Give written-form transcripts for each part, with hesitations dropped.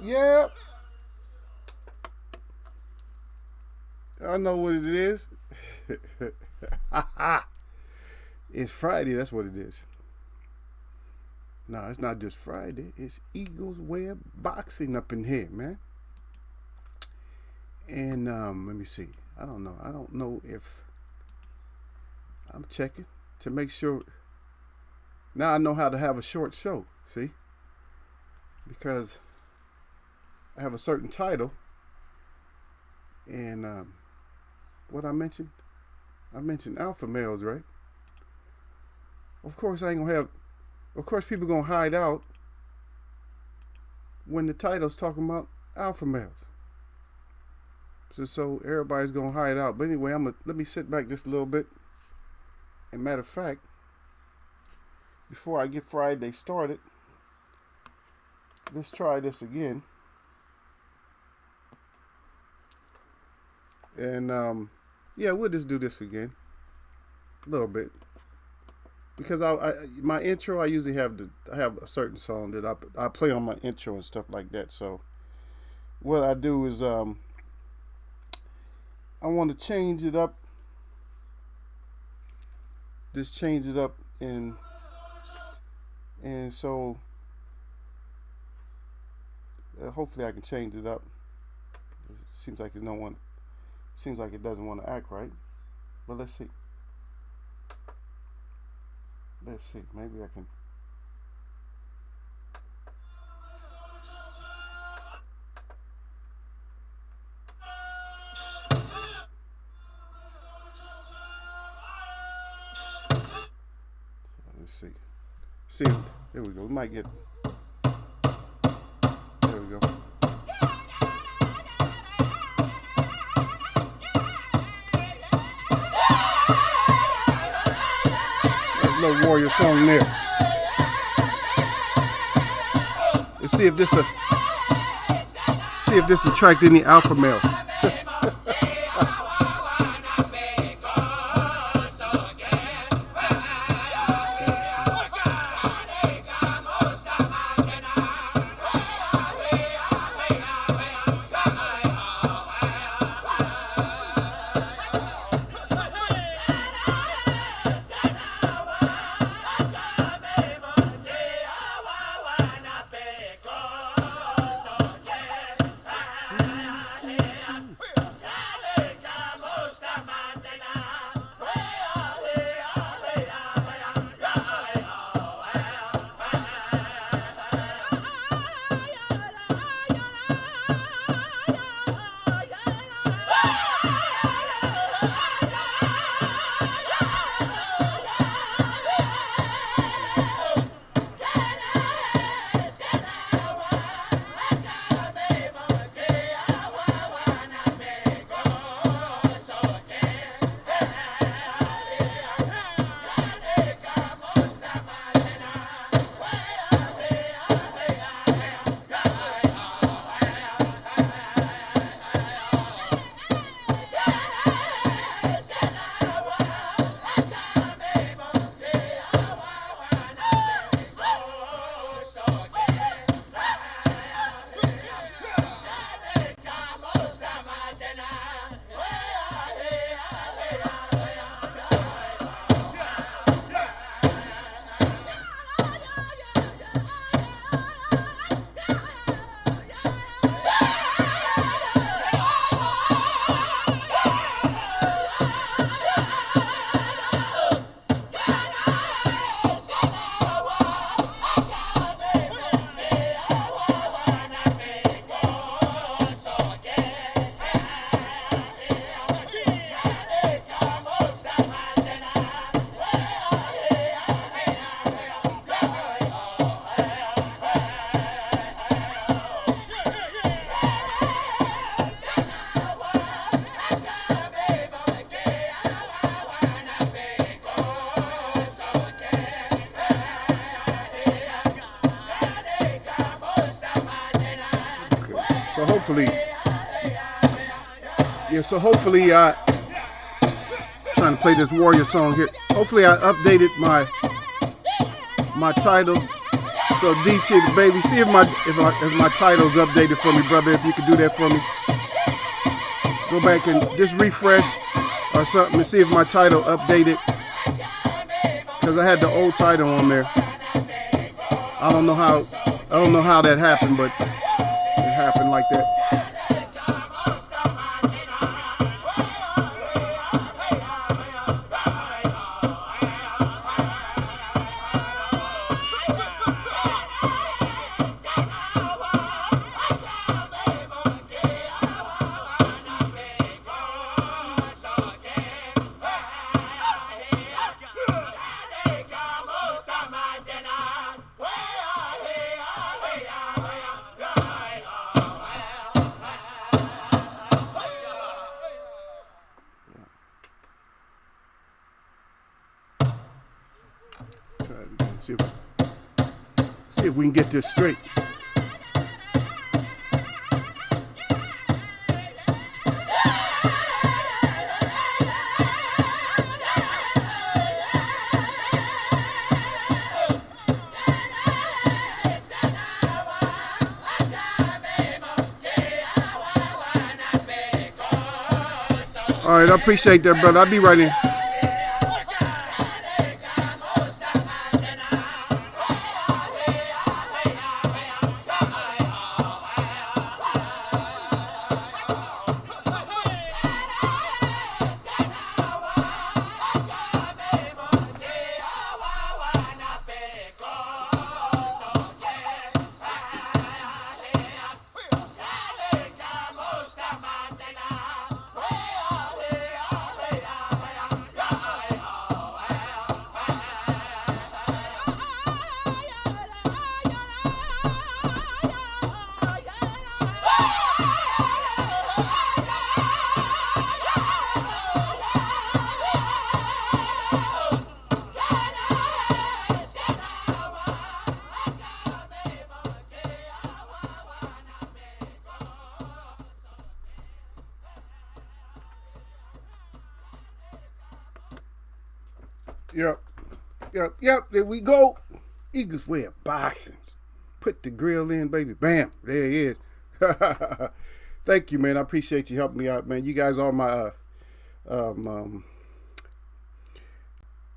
yep. I know what it is. It's Friday, that's what it is. No, it's not just Friday. It's Eagles Web Boxing up in here, man. And let me see. I don't know if I'm checking to make sure. Now I know how to have a short show, see? Because I have a certain title. And what I mentioned alpha males, right? Of course people gonna hide out when the title's talking about alpha males. So everybody's gonna hide out. But anyway, let me sit back just a little bit. And matter of fact, before I get Friday started, let's try this again. And yeah, we'll just do this again a little bit, because my intro, I usually have a certain song that I play on my intro and stuff like that. So what I do is I want to change it up. Just change it up, and so hopefully I can change it up. It seems like it doesn't want to act right, but let's see. Maybe I can. Let's see. There we go. We might get. There we go. Little warrior song there. Let's see if this attract any alpha male. Hopefully, trying to play this warrior song here. Hopefully I updated my title So D to the baby, see if my title's updated for me, brother. If you could do that for me, go back and just refresh or something and see if my title updated, because I had the old title on there. I don't know how that happened, but it happened like that. See if we can get this straight. All right, I appreciate that, brother. I'll be right in. Yep. There we go. Eagles way of boxing. Put the grill in, baby. Bam. There he is. Thank you, man. I appreciate you helping me out, man. You guys are my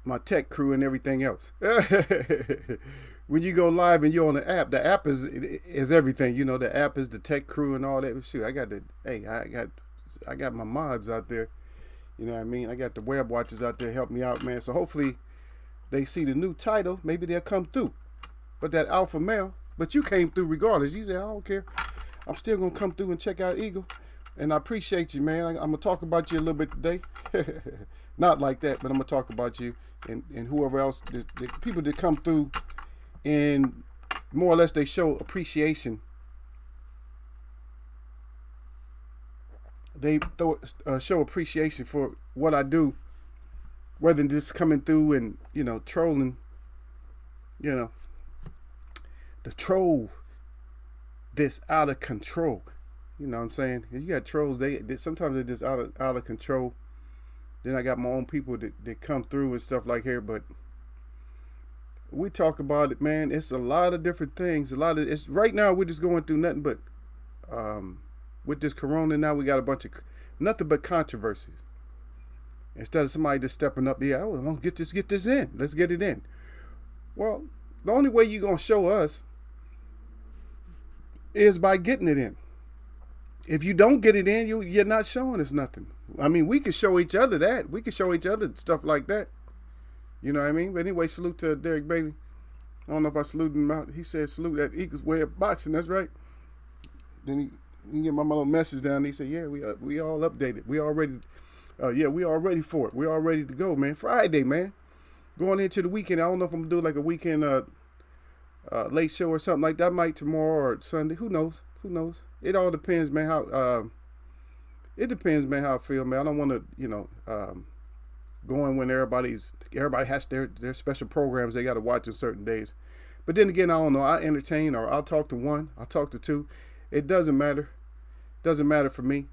my tech crew and everything else. When you go live and you're on the app is everything. You know, the app is the tech crew and all that. Shoot, I got my mods out there. You know what I mean? I got the web watchers out there help me out, man. So hopefully they see the new title. Maybe they'll come through. But that alpha male, but you came through regardless. You said, I don't care. I'm still going to come through and check out Eagle. And I appreciate you, man. I'm going to talk about you a little bit today. Not like that, but I'm going to talk about you and whoever else, the people that come through and more or less they show appreciation. They show appreciation for what I do, rather than just coming through and, you know, trolling, you know, the troll that's out of control. You know what I'm saying? You got trolls, they sometimes they're just out of control. Then I got my own people that come through and stuff like here, but we talk about it, man. It's a lot of different things. It's right now we're just going through nothing but with this corona now we got a bunch of nothing but controversies. Instead of somebody just stepping up, let's get this in. Let's get it in. Well, the only way you're gonna show us is by getting it in. If you don't get it in, you're not showing us nothing. I mean, we can show each other that. We can show each other stuff like that. You know what I mean? But anyway, salute to Derek Bailey. I don't know if I saluted him out. He said salute that Eagles way of boxing. That's right. Then he get my little message down. He said, yeah, we all updated. We all ready. We all ready for it. We all ready to go, man. Friday, man. Going into the weekend. I don't know if I'm going to do like a weekend late show or something like that. I might tomorrow or Sunday. Who knows? It all depends, man, how how I feel, man. I don't want to, going when everybody has their special programs they got to watch on certain days. But then again, I don't know. I entertain or I'll talk to one. I'll talk to two. It doesn't matter. It doesn't matter for me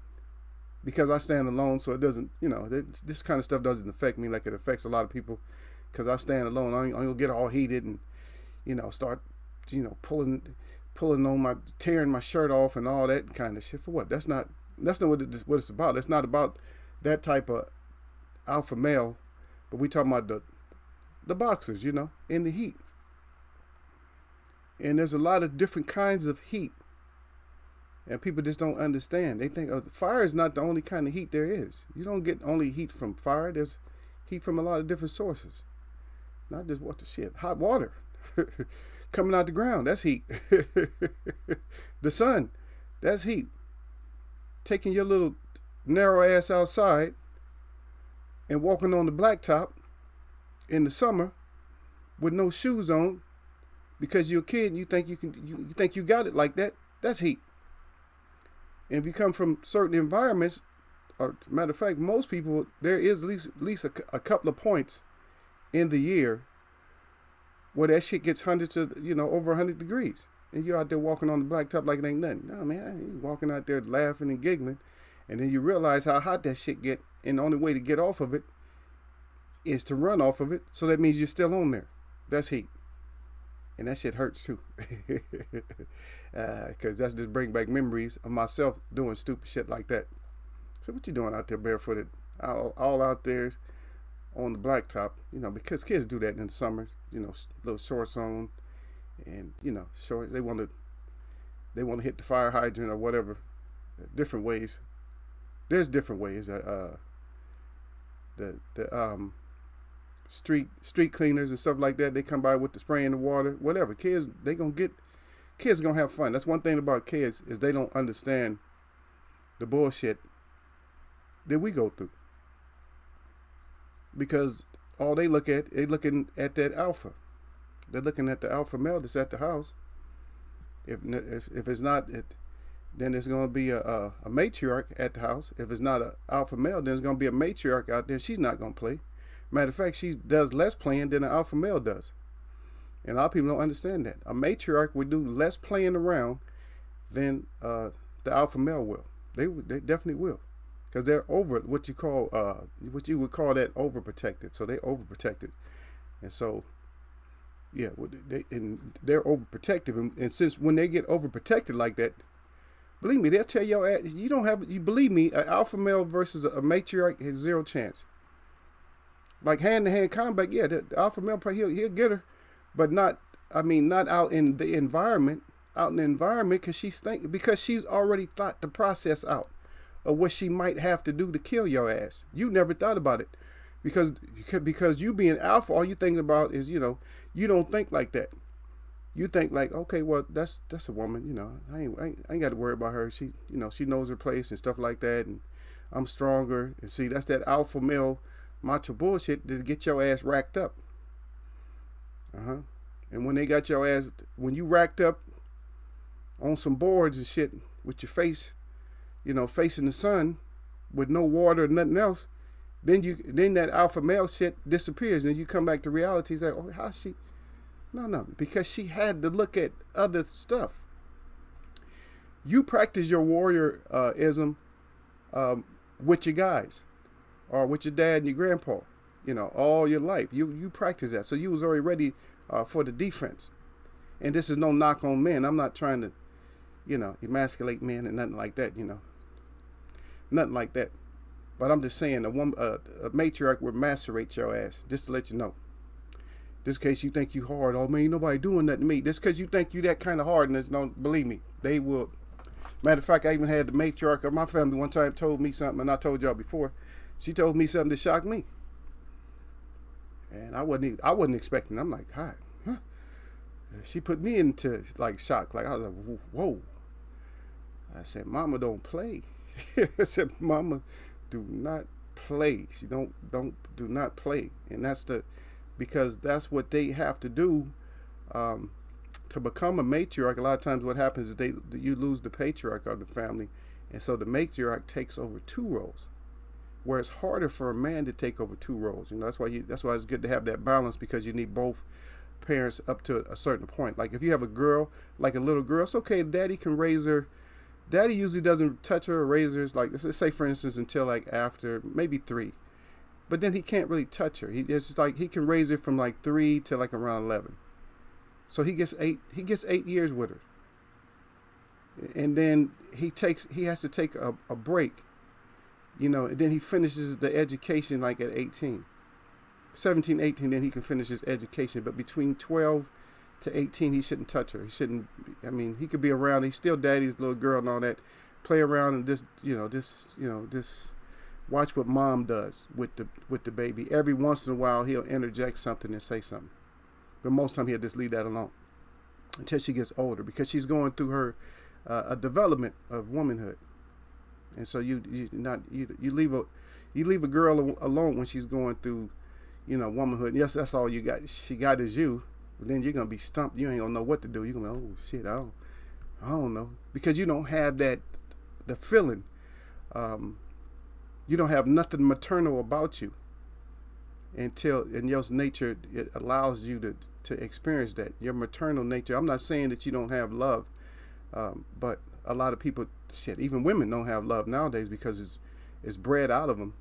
because I stand alone. So it doesn't, this kind of stuff doesn't affect me like it affects a lot of people because I stand alone. I ain't gonna get all heated and, start pulling on tearing my shirt off and all that kind of shit for what? That's not what it's about. It's not about that type of alpha male, but we talking about the boxers, in the heat. And there's a lot of different kinds of heat, and people just don't understand. They think fire is not the only kind of heat there is. You don't get only heat from fire. There's heat from a lot of different sources. Not just what the shit. Hot water coming out the ground, that's heat. The sun, that's heat. Taking your little narrow ass outside and walking on the blacktop in the summer with no shoes on because you're a kid and you think you got it like that, that's heat. And if you come from certain environments, or matter of fact, most people, there is at least a couple of points in the year where that shit gets hundreds of, over 100 degrees. And you're out there walking on the blacktop like it ain't nothing. No, man, you're walking out there laughing and giggling. And then you realize how hot that shit get. And the only way to get off of it is to run off of it. So that means you're still on there. That's heat. And that shit hurts too. Because that's just bring back memories of myself doing stupid shit like that. So what you doing out there barefooted? All out there on the blacktop, because kids do that in the summer, little shorts on and, short. They want to hit the fire hydrant or whatever. Different ways. There's different ways. The street cleaners and stuff like that, they come by with the spray in the water, whatever. Kids are gonna have fun. That's one thing about kids is they don't understand the bullshit that we go through. Because all they looking at that alpha. They're looking at the alpha male that's at the house. If it's not, then there's going to be a matriarch at the house. If it's not an alpha male, then there's going to be a matriarch out there. She's not going to play. Matter of fact, she does less playing than an alpha male does. And a lot of people don't understand that. A matriarch would do less playing around than the alpha male will. They definitely will. Because they're over what you would call that overprotected. So they overprotected. And so, yeah, they're overprotective. And since when they get overprotected like that, believe me, they'll tell your ass, you believe me, an alpha male versus a matriarch has zero chance. Like hand-to-hand combat, yeah, the alpha male, he'll get her. But not out in the environment. Out in the environment because she's already thought the process out of what she might have to do to kill your ass. You never thought about it. Because you being alpha, all you thinking about is, you don't think like that. You think like, okay, well, that's a woman, I ain't got to worry about her. She, she knows her place and stuff like that. And I'm stronger. And see, that's that alpha male macho bullshit to get your ass racked up. And when they got your ass, when you racked up on some boards and shit with your face, facing the sun with no water or nothing else, then that alpha male shit disappears and you come back to reality. It's like, oh, how's she? No, because she had to look at other stuff. You practice your warriorism with your guys or with your dad and your grandpa, all your life. You practice that. So you was already ready for the defense. And this is no knock on men. I'm not trying to, emasculate men and nothing like that, Nothing like that. But I'm just saying a matriarch would macerate your ass, just to let you know. Just in case you think you hard. Oh, man, ain't nobody doing nothing to me. Just because you think you that kind of hard, and don't believe me, they will. Matter of fact, I even had the matriarch of my family one time told me something, and I told y'all before. She told me something that shocked me. And I wasn't expecting. I'm like, hi, huh? She put me into like shock. Like I was like, whoa. I said, Mama don't play. I said, Mama, do not play. She do not play. And because that's what they have to do to become a matriarch. A lot of times what happens is you lose the patriarch of the family. And so the matriarch takes over two roles. Where it's harder for a man to take over two roles. That's why it's good to have that balance, because you need both parents up to a certain point. Like if you have a girl, like a little girl, it's okay. Daddy can raise her. Daddy usually doesn't touch her or raise her. Like let's say for instance until like after maybe 3, but then he can't really touch her. It's like he can raise her from like 3 to like around 11. So he gets 8 years with her. And then he has to take a break, and then he finishes the education like at 18. 17, 18, then he can finish his education. But between 12 to 18, he shouldn't touch her. He shouldn't, he could be around. He's still daddy's little girl and all that. Play around and just watch what mom does with the baby. Every once in a while, he'll interject something and say something. But most of the time, he'll just leave that alone until she gets older, because she's going through her a development of womanhood. And so you leave a girl alone when she's going through, womanhood. Yes, that's all you got. She got is you. But then you're gonna be stumped. You ain't gonna know what to do. You're gonna be, oh shit, I don't know, because you don't have the feeling. You don't have nothing maternal about you until in your nature it allows you to experience that, your maternal nature. I'm not saying that you don't have love, but a lot of people, even women don't have love nowadays because it's bred out of them.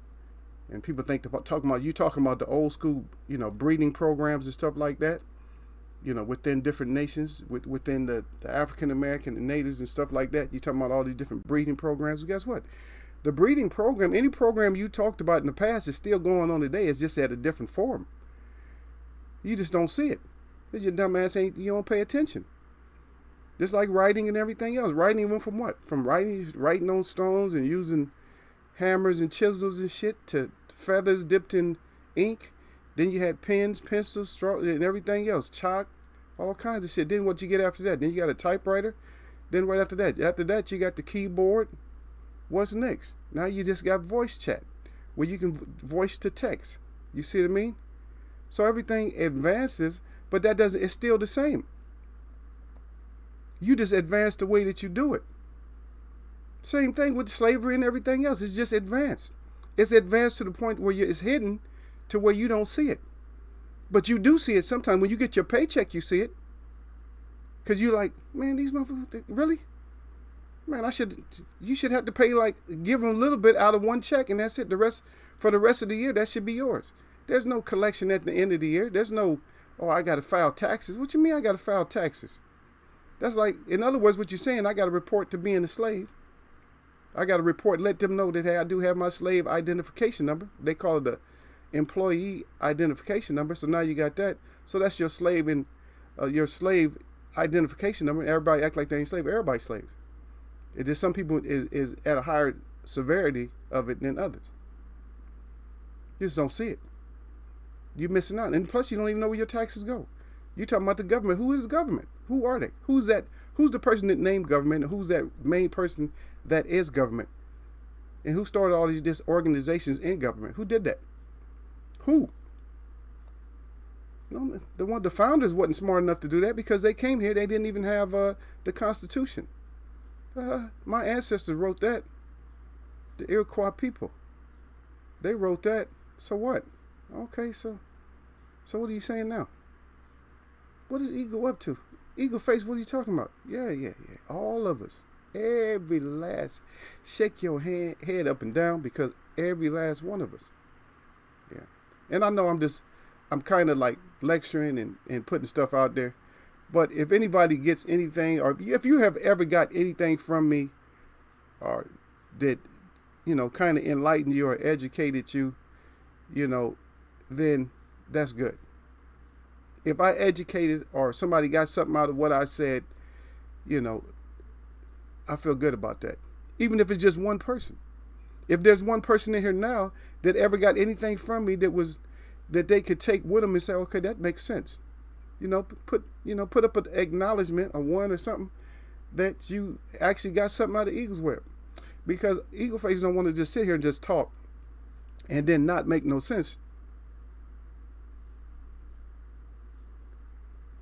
And people talking about the old school, breeding programs and stuff like that, within different nations, within the African American and natives and stuff like that. You talking about all these different breeding programs. Well, guess what? The breeding program, any program you talked about in the past, is still going on today. It's just at a different form. You just don't see it. Because your dumb ass you don't pay attention. Just like writing and everything else. Writing went from what? From writing on stones and using hammers and chisels and shit to feathers dipped in ink. Then you had pens, pencils, straw, and everything else. Chalk, all kinds of shit. Then what you get after that? Then you got a typewriter. Then right after that you got the keyboard. What's next? Now you just got voice chat, where you can voice to text. You see what I mean? So everything advances, but it's still the same. You just advance the way that you do it. Same thing with slavery and everything else. It's just advanced. It's advanced to the point where it's hidden to where you don't see it. But you do see it sometimes. When you get your paycheck, you see it. Because you're like, man, these motherfuckers, really? Man, you should have to pay, give them a little bit out of one check, and that's it. For the rest of the year, that should be yours. There's no collection at the end of the year. There's no, I got to file taxes. What you mean I got to file taxes? That's like, in other words, what you're saying, I got to report to being a slave. I got to report, let them know that, hey, I do have my slave identification number. They call it the employee identification number. So now you got that. So that's your slave your slave identification number. Everybody act like they ain't slave. Everybody's slaves. It's just some people is at a higher severity of it than others. You just don't see it. You're missing out. And plus, you don't even know where your taxes go. You're talking about the government. Who is the government? Who are they? Who's that? Who's the person that named government? And who's that main person that is government? And who started all these organizations in government? Who did that? Who? No, the founders wasn't smart enough to do that, because they came here. They didn't even have the Constitution. My ancestors wrote that. The Iroquois people. They wrote that. So what? Okay, so what are you saying now? What is Eagle up to? Eagle Face, what are you talking about? Yeah. All of us. Every last. Shake your head up and down, because every last one of us. Yeah. And I know I'm kind of like lecturing and putting stuff out there. But if anybody gets anything, or if you have ever got anything from me, or that, kind of enlightened you or educated you, then that's good. If I educated or somebody got something out of what I said, I feel good about that. Even if it's just one person. If there's one person in here now that ever got anything from me that they could take with them and say, okay, that makes sense. Put up an acknowledgement, a one or something, that you actually got something out of Eagle's Web. Because Eagle Face don't want to just sit here and just talk and then not make no sense.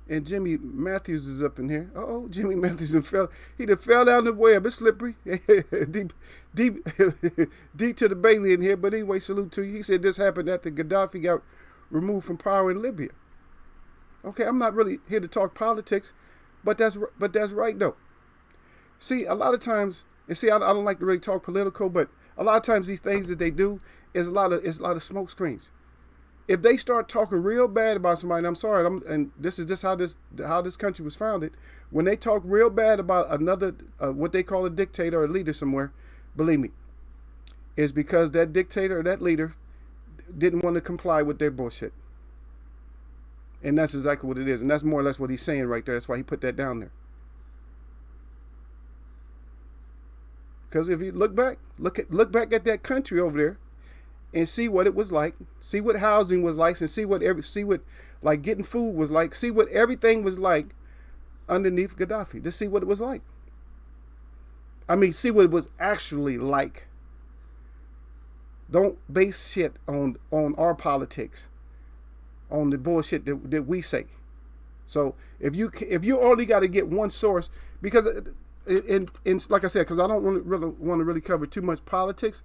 And Jimmy Matthews is up in here. Jimmy Matthews fell down the web. It's slippery. deep to the Bailey in here. But anyway, salute to you. He said this happened after Gaddafi got removed from power in Libya. Okay, I'm not really here to talk politics, but that's right though. See, a lot of times, and see, I don't like to really talk political, but a lot of times these things that they do is a lot of smoke screens. If they start talking real bad about somebody, and I'm sorry, and this is just how this country was founded. When they talk real bad about another, what they call a dictator or a leader somewhere, believe me, is because that dictator or that leader didn't want to comply with their bullshit. And that's exactly what it is. And that's more or less what he's saying right there. That's why he put that down there. Because if you look back at that country over there and see what it was like, see what housing was like, and see what like getting food was like, see what everything was like underneath Gaddafi. Just see what it was like. I mean, see what it was actually like. Don't base shit on our politics, on the bullshit that we say. So if you only got to get one source, because in like I said, because I don't want to really cover too much politics,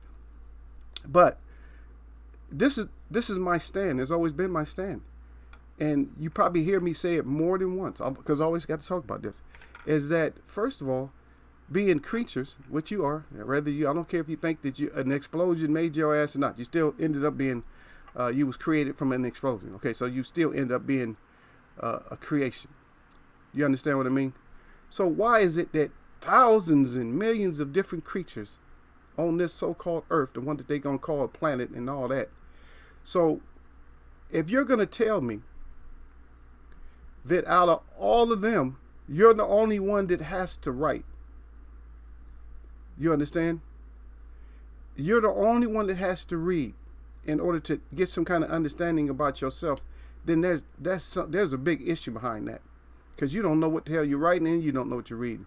but this is my stand. It's always been my stand, and you probably hear me say it more than once because I always got to talk about this. Is that first of all, being creatures, which you are, I don't care if you think that an explosion made your ass or not, you still ended up being, you was created from an explosion. Okay, so you still end up being a creation. You understand what I mean? So why is it that thousands and millions of different creatures on this so-called earth, the one that they're going to call a planet and all that. So if you're going to tell me that out of all of them, you're the only one that has to write, you understand? You're the only one that has to read in order to get some kind of understanding about yourself, then there's a big issue behind that. Because you don't know what the hell you're writing and you don't know what you're reading.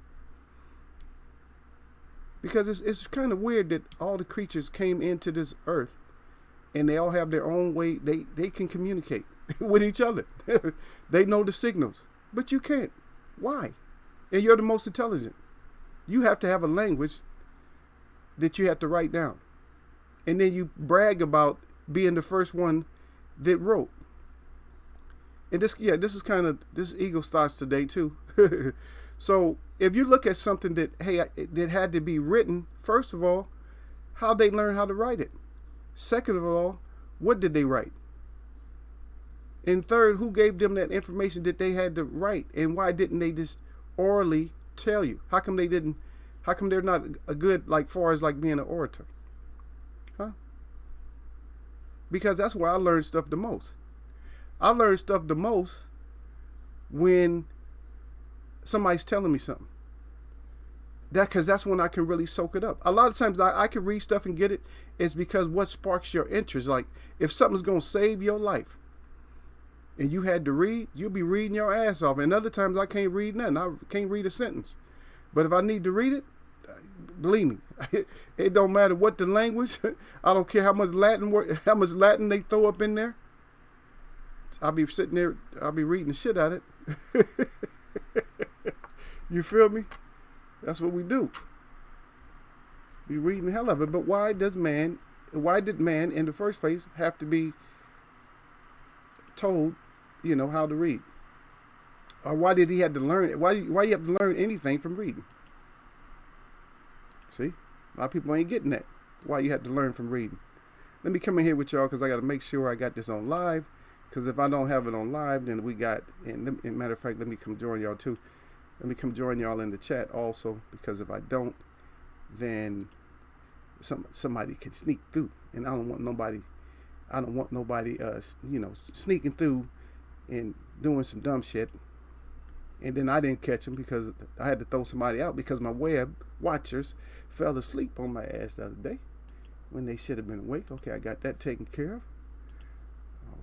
Because it's kind of weird that all the creatures came into this earth and they all have their own way. They can communicate with each other. They know the signals. But you can't. Why? And you're the most intelligent. You have to have a language that you have to write down. And then you brag about being the first one that wrote. And this ego starts today too. So if you look at something that had to be written, first of all, how'd they learn how to write it? Second of all, what did they write? And third, who gave them that information that they had to write? And why didn't they just orally tell you? How come they're not a good, like far as like being an orator? Huh? Because that's where I learned stuff the most. I learned stuff the most when somebody's telling me something. Because that's when I can really soak it up. A lot of times I can read stuff and get it. It's because what sparks your interest. Like if something's going to save your life and you had to read, you'll be reading your ass off. And other times I can't read nothing. I can't read a sentence. But if I need to read it, believe me, it don't matter what the language. I don't care how much Latin they throw up in there. I'll be sitting there, I'll be reading the shit out of it. You feel me? That's what we do. Be reading the hell of it. But why did man in the first place have to be told, how to read? Or why did he have to learn? Why you have to learn anything from reading? See? A lot of people ain't getting that. Why you have to learn from reading. Let me come in here with y'all because I got to make sure I got this on live. Because if I don't have it on live, then we got, and matter of fact, let me come join y'all too. Let me come join y'all in the chat also, because if I don't, then somebody can sneak through, and I don't want nobody, sneaking through and doing some dumb shit, and then I didn't catch them because I had to throw somebody out because my web watchers fell asleep on my ass the other day when they should have been awake. Okay, I got that taken care of.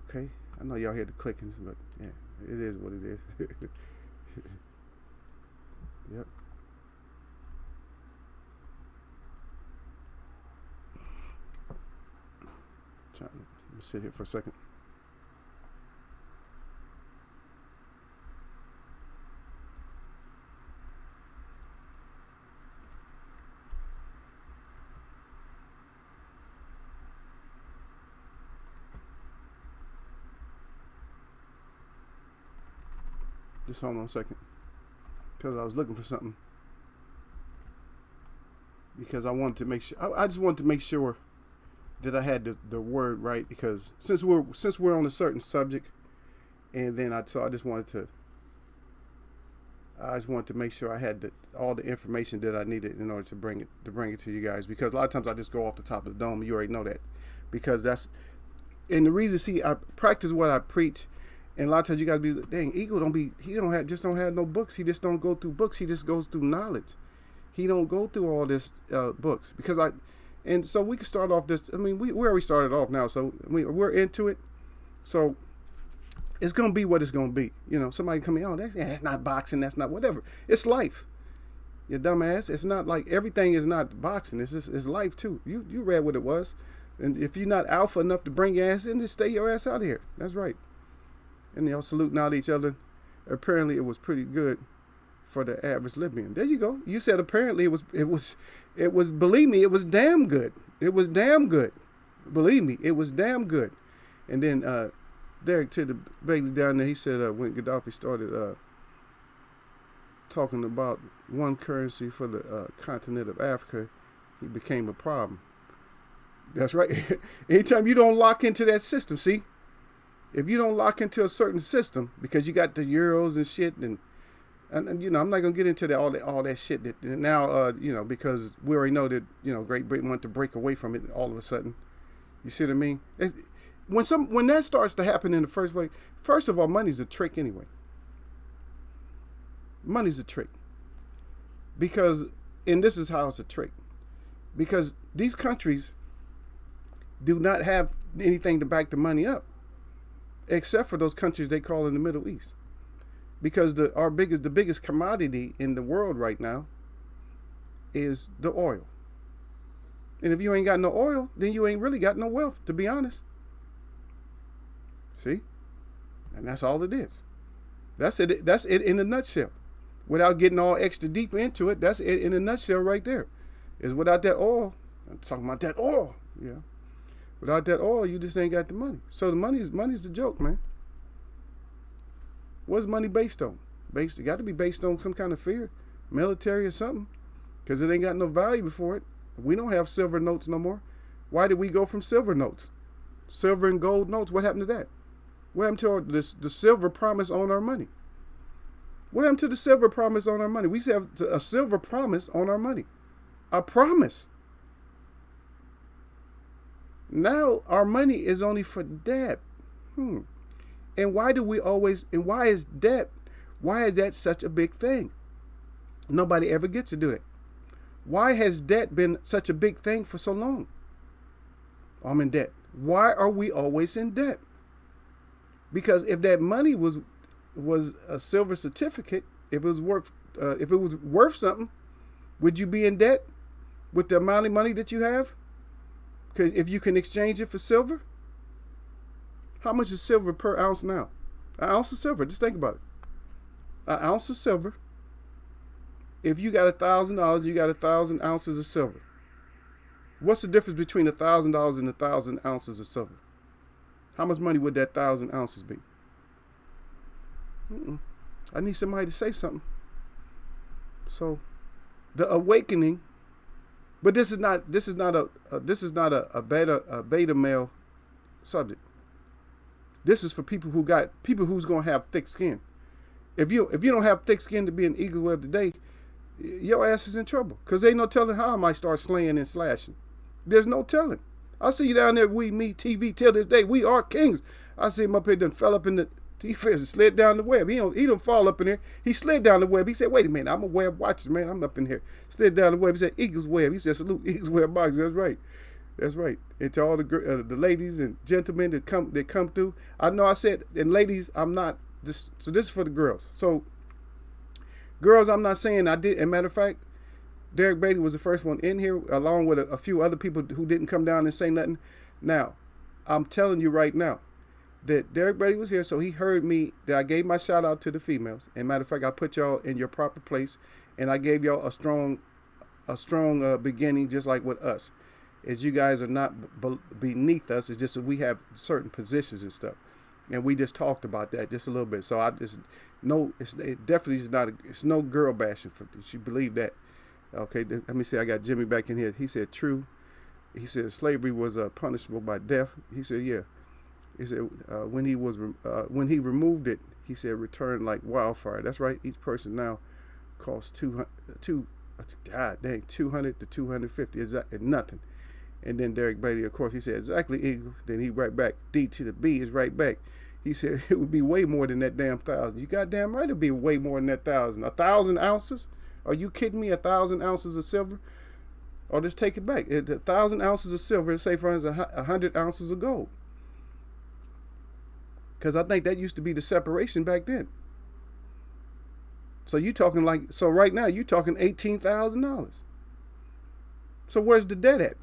Okay, I know y'all hear the clickings, but yeah, it is what it is. Yep. Let me sit here for a second. Just hold on a second. Because I was looking for something. Because I wanted to make sure. I just wanted to make sure that I had the word right, because since we're on a certain subject, and then I just wanted to make sure I had all the information that I needed in order to bring it to you guys, because a lot of times I just go off the top of the dome. You already know that, because that's, and the reason, see, I practice what I preach, and a lot of times you guys be, dang, Eagle don't have no books. He just don't go through books. He just goes through knowledge. He don't go through all this books, and so we can start off this. I mean, we already started off now, so we're into it. So it's gonna be what it's gonna be. Somebody come in, oh, that's not boxing. That's not whatever. It's life. You dumbass. It's not like everything is not boxing. It's life too. You read what it was, and if you're not alpha enough to bring your ass in, then stay your ass out of here. That's right. And y'all saluting out each other. Apparently, it was pretty good for the average Libyan. There you go. You said apparently it was. Believe me, it was damn good. It was damn good. Believe me, it was damn good. And then Derek to the Bailey down there, he said when Gaddafi started talking about one currency for the continent of Africa, he became a problem. That's right. Anytime you don't lock into that system, see, if you don't lock into a certain system, because you got the euros and shit, and I'm not gonna get into all that shit that now because we already know that Great Britain wanted to break away from it all of a sudden. You see what I mean? When that starts to happen in the first place, first of all, money's a trick anyway. Money's a trick. And this is how it's a trick. Because these countries do not have anything to back the money up, except for those countries they call in the Middle East. Because the biggest commodity in the world right now is the oil. And if you ain't got no oil, then you ain't really got no wealth, to be honest. See? And that's all it is. That's it. That's it in a nutshell. Without getting all extra deep into it, that's it in a nutshell right there. Is without that oil, I'm talking about that oil. Yeah. Without that oil, you just ain't got the money. So the money's the joke, man. What's money based on? It got to be based on some kind of fear, military or something, because it ain't got no value before it. We don't have silver notes no more. Why did we go from silver notes? Silver and gold notes, what happened to that? What happened to the silver promise on our money? What happened to the silver promise on our money? We have a silver promise on our money. A promise. Now our money is only for debt. And why is debt? Why is that such a big thing? Nobody ever gets to do it. Why has debt been such a big thing for so long? I'm in debt. Why are we always in debt? Because if that money was a silver certificate, if it was worth something, would you be in debt with the amount of money that you have? Because if you can exchange it for silver, how much is silver per ounce now? An ounce of silver. Just think about it. An ounce of silver. If you got $1,000, you got 1,000 ounces of silver. What's the difference between $1,000 and 1,000 ounces of silver? How much money would that 1,000 ounces be? I need somebody to say something. So, the awakening. But this is not a beta male subject. This is for people who's gonna have thick skin. If you don't have thick skin to be an Eagle Web today, your ass is in trouble. Because ain't no telling how I might start slaying and slashing. There's no telling. I see you down there, me TV till this day. We are kings. I see him up here done fell up in the he slid down the web. He don't fall up in there. He slid down the web. He said, wait a minute, I'm a web watcher, man. I'm up in here. Slid down the web. He said, Eagles Web. He said, salute Eagles Web box. That's right. That's right. And to all the ladies and gentlemen that come through. I know I said, and ladies, I'm not just, so this is for the girls. So girls, I'm not saying I did. As a matter of fact, Derek Bailey was the first one in here, along with a few other people who didn't come down and say nothing. Now, I'm telling you right now that Derek Bailey was here, so he heard me, that I gave my shout out to the females. And matter of fact, I put y'all in your proper place, and I gave y'all a strong beginning, just like with us. As you guys are not beneath us, it's just that we have certain positions and stuff. And we just talked about that just a little bit. So it definitely is not, it's no girl bashing for you. Believe that. Okay, let me see. I got Jimmy back in here. He said, true. He said slavery was punishable by death. He said, yeah. He said when he removed it, he said returned like wildfire. That's right. Each person now costs 200 to 250. Exactly nothing. And then Derek Bailey, of course, he said exactly equal. Then he right back. D to the B is right back. He said it would be way more than that damn 1,000. You goddamn right, it'd be way more than that 1,000. 1,000 ounces? Are you kidding me? 1,000 ounces of silver? Or just take it back. 1,000 ounces of silver, say for instance 100 ounces of gold. Because I think that used to be the separation back then. So you talking like, so right now you talking $18,000. So where's the debt at?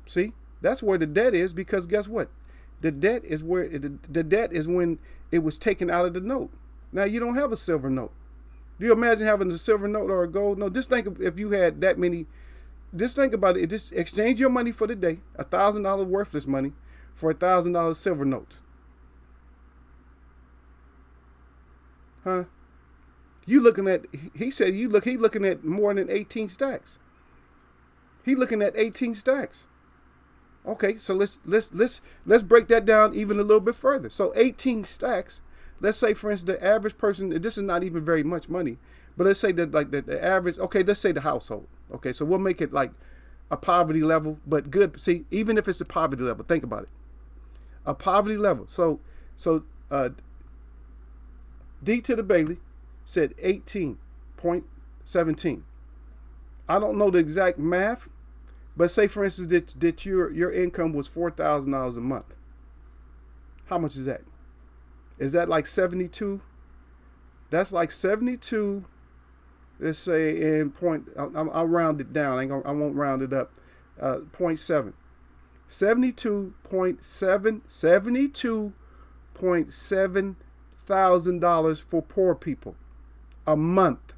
See, that's where the debt is, because guess what? The debt is where the debt is when it was taken out of the note. Now you don't have a silver note. Do you imagine having a silver note or a gold note? Just think of if you had that many. Just think about it. Just exchange your money for the day, $1,000 worthless money, for $1,000 silver notes. Huh? You looking at? He said he looking at more than 18 stacks. He looking at 18 stacks. Okay, so let's break that down even a little bit further. So 18 stacks. Let's say, for instance, the average person. This is not even very much money, but let's say that like the average. Okay, let's say the household. Okay, so we'll make it like a poverty level, but good. See, even if it's a poverty level, think about it. A poverty level. So D to the Bailey said 18.17. I don't know the exact math, but say for instance that your income was $4,000 a month. How much is that? Is that like 72? That's like 72. Let's say in point. I'll round it down. I won't round it up. 0.7. 72.7 $1,000 for poor people a month.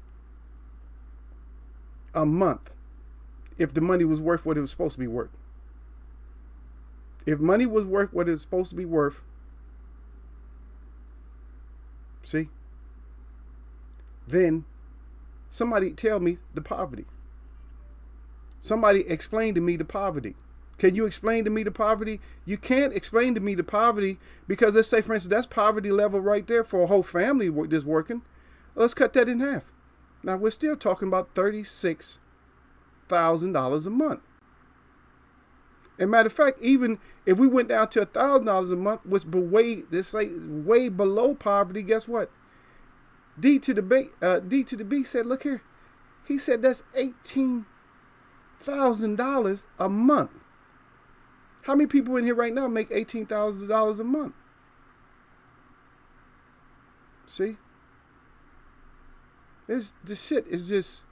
A month. If the money was worth what it was supposed to be worth. If money was worth what it's supposed to be worth. See? Then somebody tell me the poverty. Somebody explain to me the poverty. Can you explain to me the poverty? You can't explain to me the poverty because let's say, for instance, that's poverty level right there for a whole family that's working. Let's cut that in half. Now, we're still talking about $36,000 a month. And matter of fact, even if we went down to $1,000 a month, which way below poverty, guess what? D to the B said, look here. He said that's $18,000 a month. How many people in here right now make $18,000 a month? See? This shit is just,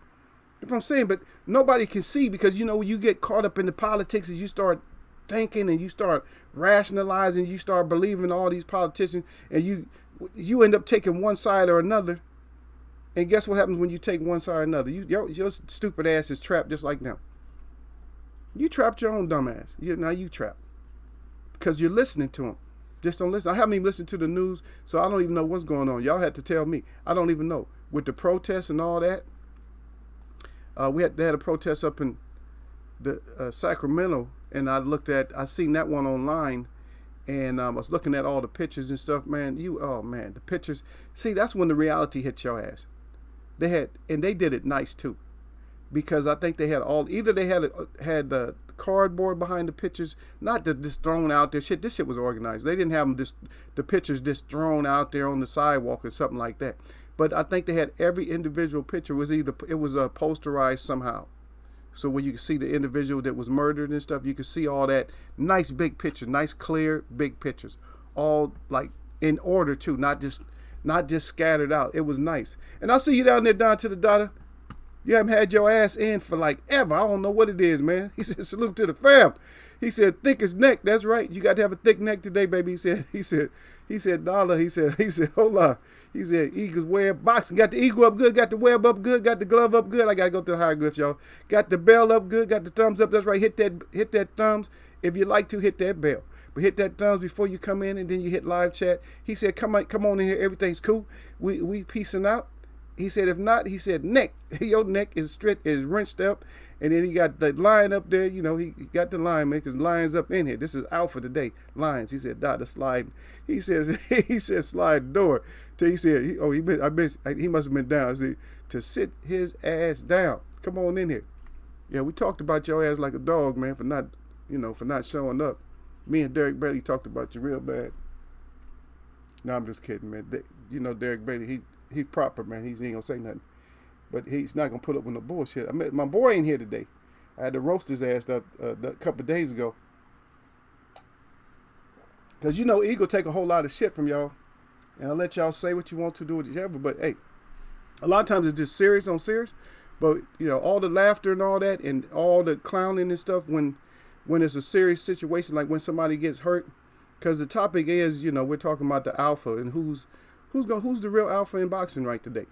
if I'm saying, but nobody can see because, you know, you get caught up in the politics and you start thinking and you start rationalizing, you start believing all these politicians and you end up taking one side or another. And guess what happens when you take one side or another? Your stupid ass is trapped just like them. You trapped your own dumb ass. Now you trapped. Because you're listening to them. Just don't listen. I haven't even listened to the news, so I don't even know what's going on. Y'all had to tell me. I don't even know. With the protests and all that, they had a protest up in the Sacramento, and I seen that one online, and I was looking at all the pictures and stuff, man. The pictures. See, that's when the reality hit your ass. They did it nice too. Because I think they had had the cardboard behind the pictures, not just thrown out there. This shit was organized. They didn't have them the pictures just thrown out there on the sidewalk or something like that. But I think they had every individual picture was posterized somehow. So when you can see the individual that was murdered and stuff, you can see all that nice big pictures, nice clear big pictures, all like in order too, not just scattered out. It was nice. And I'll see you down there, down to the daughter. You haven't had your ass in for like ever. I don't know what it is, man. He said, salute to the fam. He said, thick as neck. That's right. You got to have a thick neck today, baby. He said, dollar. He said, hold on. He said, Eagles web boxing. Got the eagle up good. Got the web up good. Got the glove up good. I got to go to the hieroglyphs, y'all. Got the bell up good. Got the thumbs up. That's right. Hit that thumbs. If you like to, hit that bell. But hit that thumbs before you come in, and then you hit live chat. He said, come on in here. Everything's cool. We peacing out. He said, if not, he said, neck. Your neck is wrenched up. And then he got the lion up there. You know, he got the lion, man, because lion's up in here. This is alpha today. Lions. He said, Dr. Slide. He said, slide the door. Till he said, he must have been down. See, to sit his ass down. Come on in here. Yeah, we talked about your ass like a dog, man, for not showing up. Me and Derek Bailey talked about you real bad. No, I'm just kidding, man. Derek Bailey, he proper, man. He ain't gonna say nothing. But he's not gonna put up with no bullshit. My boy ain't here today. I had to roast his ass a couple of days ago. Because Eagle take a whole lot of shit from y'all. And I'll let y'all say what you want to do with whatever. But hey, a lot of times it's just serious on serious. But all the laughter and all that and all the clowning and stuff when it's a serious situation, like when somebody gets hurt. Because the topic is, we're talking about the alpha and who's the real alpha in boxing right today.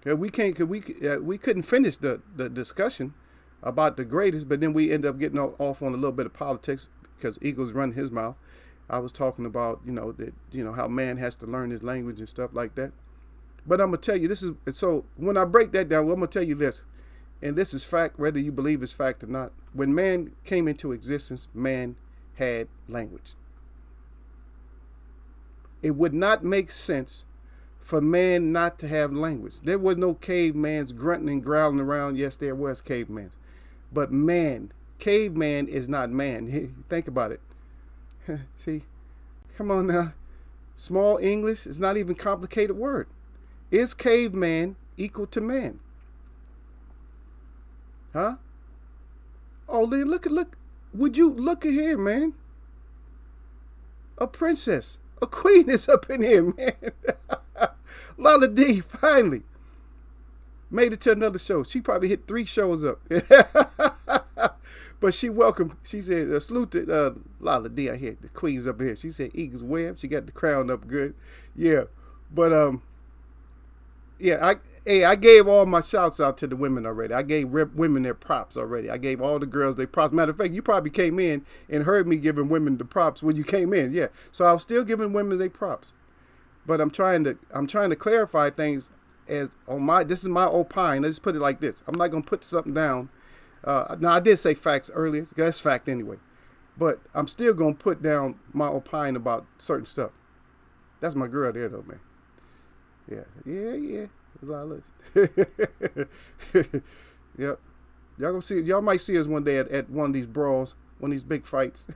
We couldn't finish the discussion about the greatest, but then we end up getting off on a little bit of politics because Eagles run his mouth. I was talking about how man has to learn his language and stuff like that. But I'm gonna tell you so when I break that down, I'm gonna tell you this, and this is fact, whether you believe it's fact or not. When man came into existence, man had language. It would not make sense for man not to have language. There was no caveman's grunting and growling around. Yes, there was caveman's. But caveman is not man. Think about it. See, come on now. Small English is not even a complicated word. Is caveman equal to man? Huh? Oh, look. Would you look at here, man? A princess. A queen is up in here, man. Lala D finally made it to another show. She probably hit 3 shows up. But she welcome. She said, salute to Lala D. I hear the queen's up here. She said, Eagles web. She got the crown up good. Yeah. But, I gave all my shouts out to the women already. I gave women their props already. I gave all the girls their props. Matter of fact, you probably came in and heard me giving women the props when you came in. Yeah. So I was still giving women their props. But I'm trying to clarify things this is my opine. Let's put it like this. I'm not going to put something down. Now I did say facts earlier. That's fact anyway. But I'm still going to put down my opine about certain stuff. That's my girl there though, man. Yeah. Yep. Y'all might see us one day at one of these brawls, one of these big fights.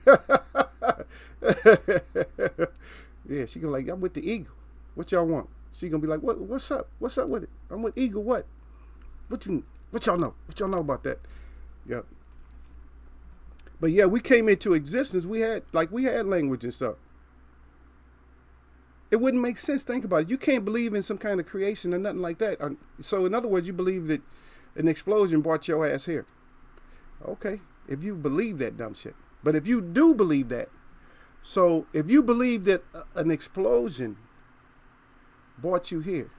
Yeah, she gonna like, I'm with the Eagle. What y'all want? She gonna be like, what's up? What's up with it? I'm with Eagle. What y'all know? What y'all know about that? Yep. But yeah, we came into existence. We had language and stuff. It wouldn't make sense. Think about it. You can't believe in some kind of creation or nothing like that. So in other words, you believe that an explosion brought your ass here. Okay, if you believe that dumb shit. But if you do believe that, so if you believe that an explosion brought you here,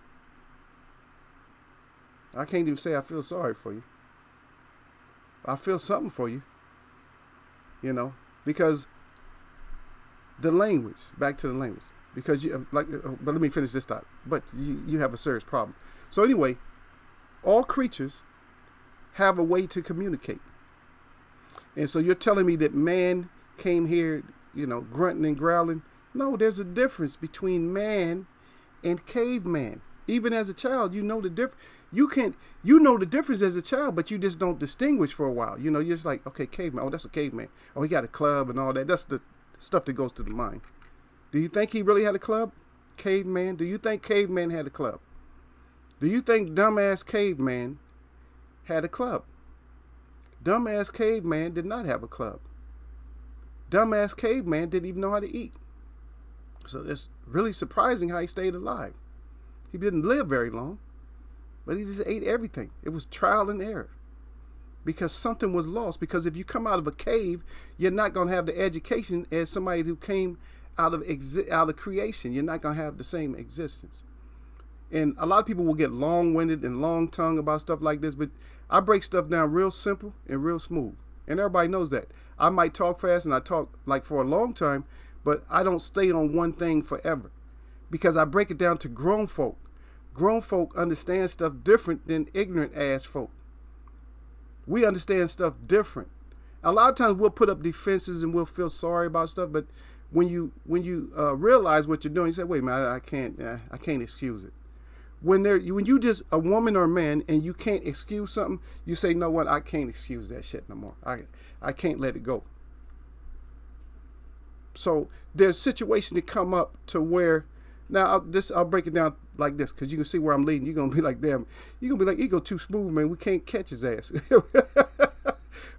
I can't even say I feel sorry for you. I feel something for you, because the language, back to the language. Because but let me finish this thought. But you have a serious problem. So anyway, all creatures have a way to communicate. And so you're telling me that man came here, grunting and growling. No, there's a difference between man and caveman. Even as a child, you know the difference. You know the difference as a child, but you just don't distinguish for a while. You're just like, okay, caveman. Oh, that's a caveman. Oh, he got a club and all that. That's the stuff that goes to the mind. Do you think he really had a club? Caveman? Do you think caveman had a club? Do you think dumbass caveman had a club? Dumbass caveman did not have a club. Dumbass caveman didn't even know how to eat. So it's really surprising how he stayed alive. He didn't live very long, but he just ate everything. It was trial and error because something was lost. Because if you come out of a cave, you're not going to have the education as somebody who came out of creation. You're not going to have the same existence. And a lot of people will get long-winded and long-tongued about stuff like this, but I break stuff down real simple and real smooth. And everybody knows that. I might talk fast and I talk like for a long time, but I don't stay on one thing forever because I break it down to grown folk. Grown folk understand stuff different than ignorant ass folk. We understand stuff different. A lot of times we'll put up defenses and we'll feel sorry about stuff, but when you realize what you're doing, you say, "Wait a minute, I can't excuse it." When you just a woman or a man and you can't excuse something, you say, "No, what? I can't excuse that shit no more. I can't let it go." So there's situations that come up to where, now I'll break it down like this because you can see where I'm leading. You're gonna be like, "Damn," you're gonna be like, "He go too smooth, man. We can't catch his ass."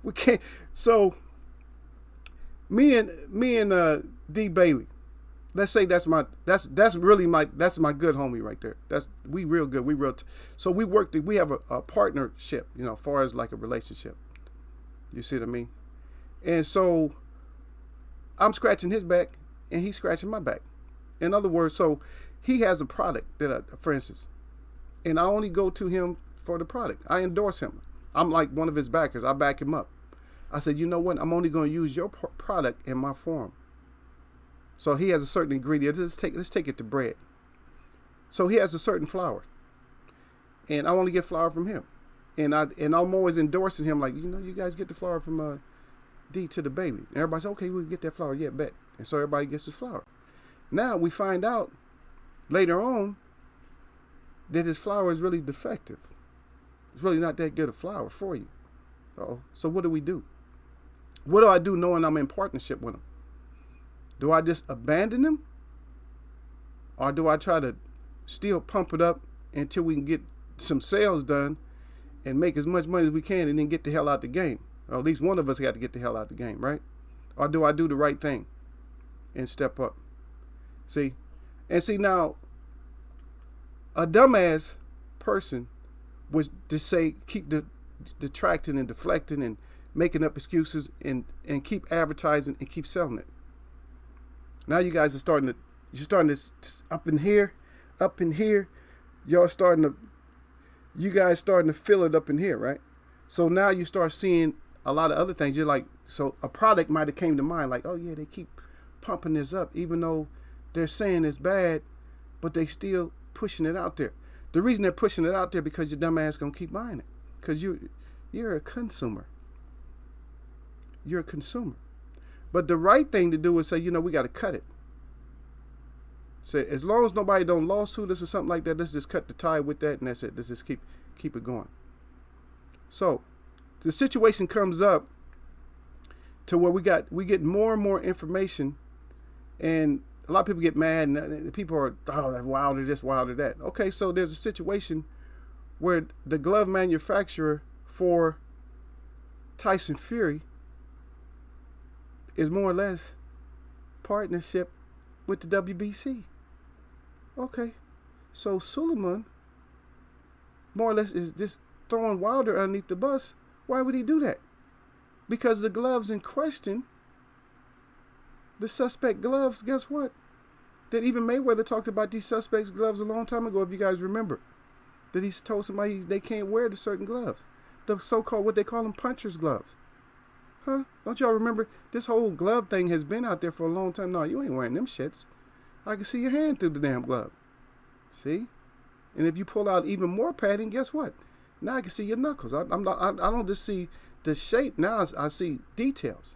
We can't. So me and D Bailey, let's say that's my good homie right there. We real good. So we have a partnership, as far as like a relationship. You see what I mean? And so I'm scratching his back and he's scratching my back. In other words, so he has a product for instance, and I only go to him for the product. I endorse him. I'm like one of his backers. I back him up. I said, "You know what? I'm only going to use your product in my form." So he has a certain ingredient. Let's take it to bread. So he has a certain flour, and I only get flour from him, and I'm always endorsing him, like, you guys get the flour from D to the Bailey. And everybody says, "Okay, we'll get that flour." Yeah, bet. And so everybody gets his flour. Now we find out later on that his flour is really defective. It's really not that good of flour for you. So what do we do? What do I do knowing I'm in partnership with him? Do I just abandon him? Or do I try to still pump it up until we can get some sales done and make as much money as we can and then get the hell out the game? Or at least one of us got to get the hell out the game, right? Or do I do the right thing and step up? See? And see, now, a dumbass person would just say, keep detracting and deflecting and making up excuses and keep advertising and keep selling it. Now you guys are starting to up in here, you guys starting to feel it up in here, right? So now you start seeing a lot of other things. You're like, so a product might have came to mind, like, "Oh yeah, they keep pumping this up, even though they're saying it's bad, but they still pushing it out there." The reason they're pushing it out there because your dumb ass gonna keep buying it, because you're a consumer. You're a consumer. But the right thing to do is say, we got to cut it. Say, as long as nobody don't lawsuit us or something like that, let's just cut the tie with that, and that's it. Let's just keep it going. So the situation comes up to where we get more and more information, and a lot of people get mad, and people are, "Oh, wilder this, wilder that." Okay, so there's a situation where the glove manufacturer for Tyson Fury is more or less partnership with the WBC. Okay, so Suleiman more or less is just throwing Wilder underneath the bus. Why would he do that? Because the gloves in question, the suspect gloves, guess what? That even Mayweather talked about these suspects' gloves a long time ago, if you guys remember. That he told somebody they can't wear the certain gloves. The so-called, what they call them, puncher's gloves. Huh? Don't y'all remember? This whole glove thing has been out there for a long time. No, you ain't wearing them shits. I can see your hand through the damn glove. See? And if you pull out even more padding, guess what? Now I can see your knuckles. I don't just see the shape. Now I see details.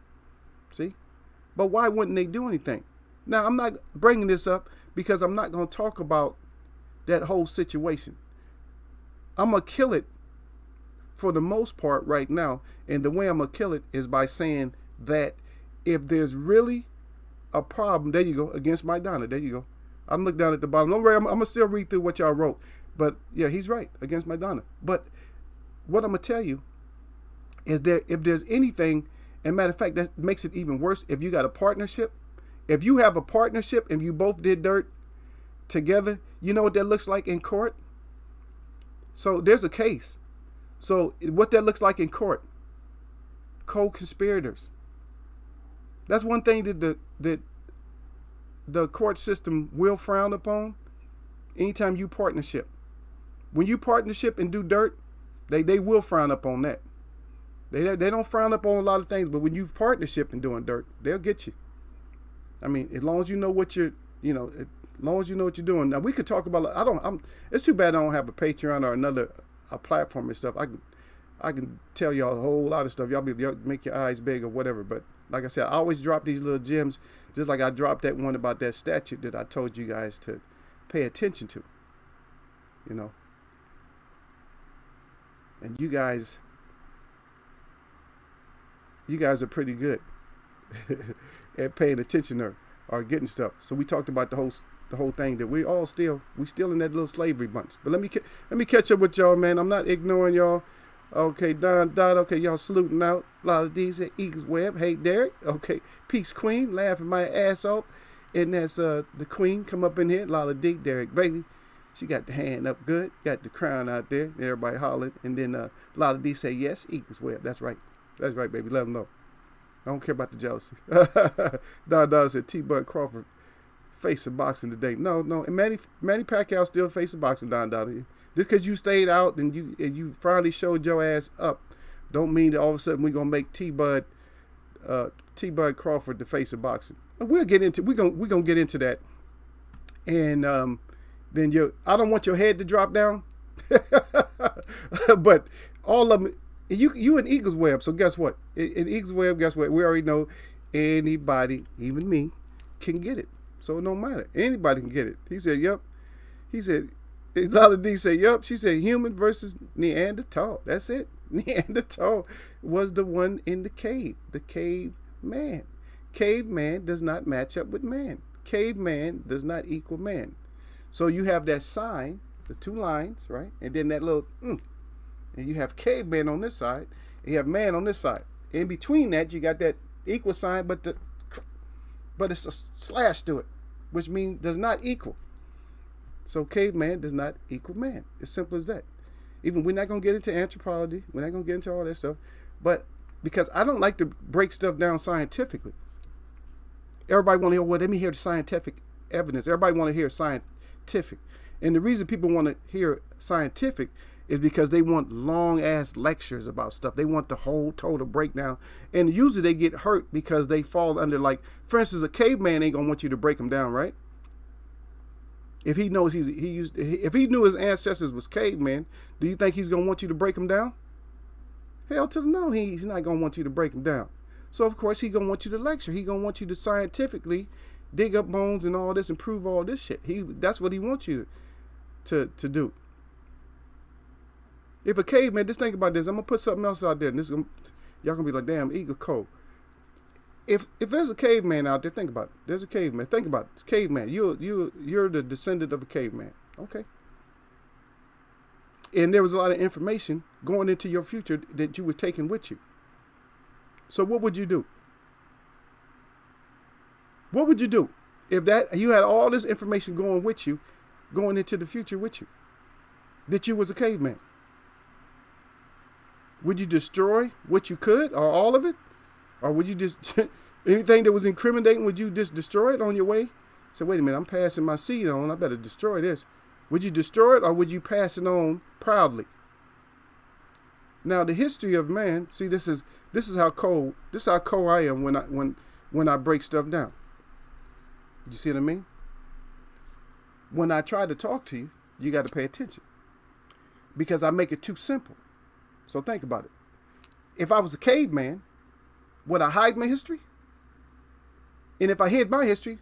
See? But why wouldn't they do anything? Now, I'm not bringing this up because I'm not going to talk about that whole situation. I'm going to kill it for the most part right now. And the way I'm going to kill it is by saying that if there's really a problem, there you go, against my Donna, there you go. I'm looking down at the bottom. Don't worry, I'm going to still read through what y'all wrote. But yeah, he's right, against my Donna. But what I'm going to tell you is that if there's anything, and matter of fact, that makes it even worse, if you got a partnership, if you have a partnership and you both did dirt together, you know what that looks like in court? So there's a case. So what that looks like in court, co-conspirators. That's one thing that the court system will frown upon anytime you partnership. When you partnership and do dirt, they will frown up on that. They don't frown up on a lot of things, but when you partnership and doing dirt, they'll get you. I mean, as long as you know what you're, As long as you know what you're doing. Now we could talk about. It's too bad I don't have a Patreon or another platform and stuff. I can tell y'all a whole lot of stuff. Y'all make your eyes big or whatever. But like I said, I always drop these little gems, just like I dropped that one about that statute that I told you guys to pay attention to. You know. And you guys are pretty good at paying attention or getting stuff. So we talked about the whole thing that we still in that little slavery bunch. But let me catch up with y'all, man. I'm not ignoring y'all. Okay, Don, okay, y'all saluting out. A lot of these at Eagles Web. Hey, Derek. Okay, Peace Queen, laughing my ass off. And that's the Queen come up in here. Lala D, Derek Bailey. She got the hand up good. Got the crown out there. Everybody hollering. And then Lala D say, yes, Eagles Web. That's right. That's right, baby. Let them know. I don't care about the jealousy. Don said T-Bud Crawford facing boxing today. No. And Manny Pacquiao still facing boxing, Don. Just because you stayed out and you finally showed your ass up, don't mean that all of a sudden we're gonna make T-Bud Crawford the face of boxing. We're gonna get into that. And then I don't want your head to drop down. But all of them, you in Eagles Web, so guess what? In Eagles Web, guess what? We already know anybody, even me, can get it. So it don't matter. Anybody can get it. He said, yep. He said, Lala D said, yep. She said, human versus Neanderthal. That's it. Neanderthal was the one in the cave man. Caveman does not match up with man. Caveman does not equal man. So you have that sign, the two lines, right? And then that little, and you have caveman on this side, and you have man on this side. In between that, you got that equal sign, but it's a slash to it, which means does not equal. So caveman does not equal man. It's simple as that. Even we're not going to get into anthropology. We're not going to get into all that stuff. But because I don't like to break stuff down scientifically. Everybody want to hear, well, let me hear the scientific evidence. Everybody want to hear scientific. And the reason people want to hear scientific is because they want long-ass lectures about stuff. They want the whole total breakdown. And usually they get hurt because they fall under, like, for instance, a caveman ain't going to want you to break him down, right? If he knows if he knew his ancestors was cavemen, do you think he's going to want you to break him down? Hell to the no, he's not going to want you to break him down. So, of course, he's going to want you to lecture. He's going to want you to scientifically dig up bones and all this and prove all this shit. That's what he wants you to do. If a caveman, just think about this. I'm going to put something else out there. And y'all going to be like, damn, Eagle Cole. If there's a caveman out there, think about it. There's a caveman. Think about it. It's caveman. You're the descendant of a caveman. Okay. And there was a lot of information going into your future that you were taking with you. So what would you do? What would you do if you had all this information going with you, going into the future with you, that you was a caveman? Would you destroy what you could or all of it? Or would you just, anything that was incriminating, would you just destroy it on your way? Say, wait a minute, I'm passing my seed on. I better destroy this. Would you destroy it or would you pass it on proudly? Now, the history of man, see, this is how cold I am when I break stuff down. You see what I mean? When I try to talk to you, you got to pay attention. Because I make it too simple. So think about it. If I was a caveman, would I hide my history? And if I hid my history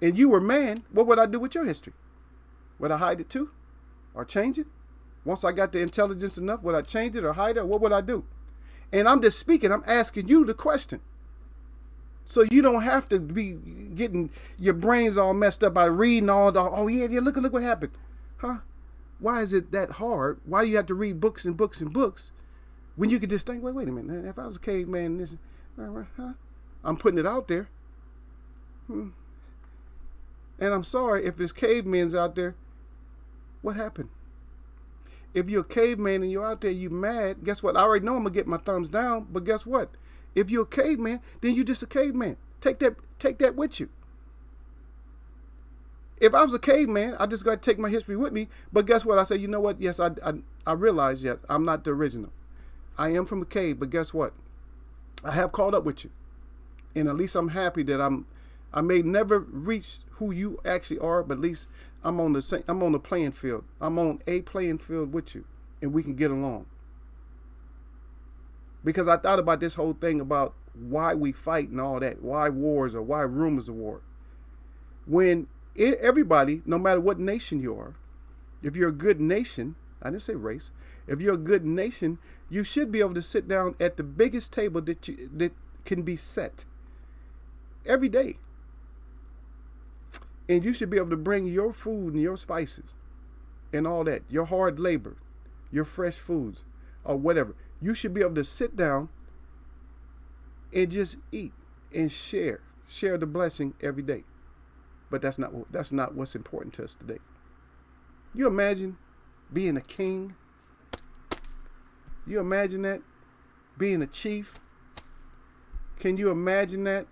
and you were man, what would I do with your history? Would I hide it too? Or change it? Once I got the intelligence enough, would I change it or hide it? What would I do? And I'm just speaking. I'm asking you the question. So you don't have to be getting your brains all messed up by reading all the, oh yeah, look what happened. Huh? Why is it that hard? Why do you have to read books and books and books when you could just think, wait a minute, if I was a caveman, I'm putting it out there. And I'm sorry if there's cavemen out there, what happened? If you're a caveman and you're out there, you mad, guess what? I already know I'm going to get my thumbs down, but guess what? If you're a caveman, then you're just a caveman. Take that with you. If I was a caveman, I just got to take my history with me. But guess what? I say, you know what? Yes, I realize, yes, I'm not the original. I am from a cave, but guess what? I have caught up with you. And at least I'm happy that I may never reach who you actually are, but at least I'm on the playing field. I'm on a playing field with you, and we can get along. Because I thought about this whole thing about why we fight and all that, why wars or why rumors of war. When everybody, no matter what nation you are, if you're a good nation, I didn't say race, if you're a good nation, you should be able to sit down at the biggest table that can be set every day. And you should be able to bring your food and your spices and all that, your hard labor, your fresh foods or whatever. You should be able to sit down and just eat and share the blessing every day. But that's not what's important to us today. You imagine being a king? You imagine that? Being a chief? Can you imagine that?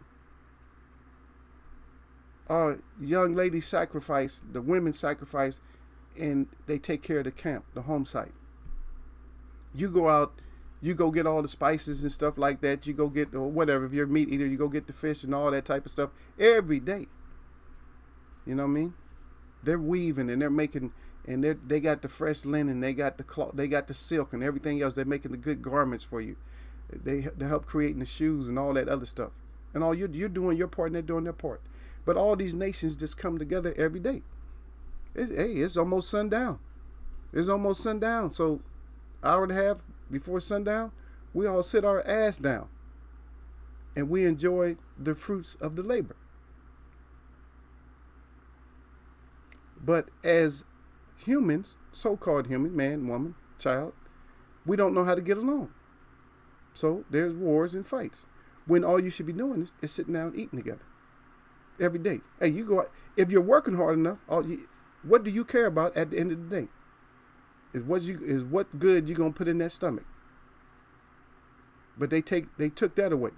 Young ladies sacrifice, the women sacrifice, and they take care of the camp, the home site. You go out, you go get all the spices and stuff like that. You go get, or whatever, if you're a meat eater, you go get the fish and all that type of stuff every day. You know what I mean? They're weaving and they're making, and they got the fresh linen, they got the cloth, they got the silk and everything else. They're making the good garments for you. They help creating the shoes and all that other stuff. And all you're doing your part and they're doing their part. But all these nations just come together every day. It's almost sundown. It's almost sundown. So hour and a half before sundown, we all sit our ass down and we enjoy the fruits of the labor. But as humans, so-called human, man, woman, child, we don't know how to get along. So there's wars and fights when all you should be doing is sitting down and eating together every day. Hey, you go out, if you're working hard enough, what do you care about at the end of the day? Is what good you gonna put in that stomach. But they took that away.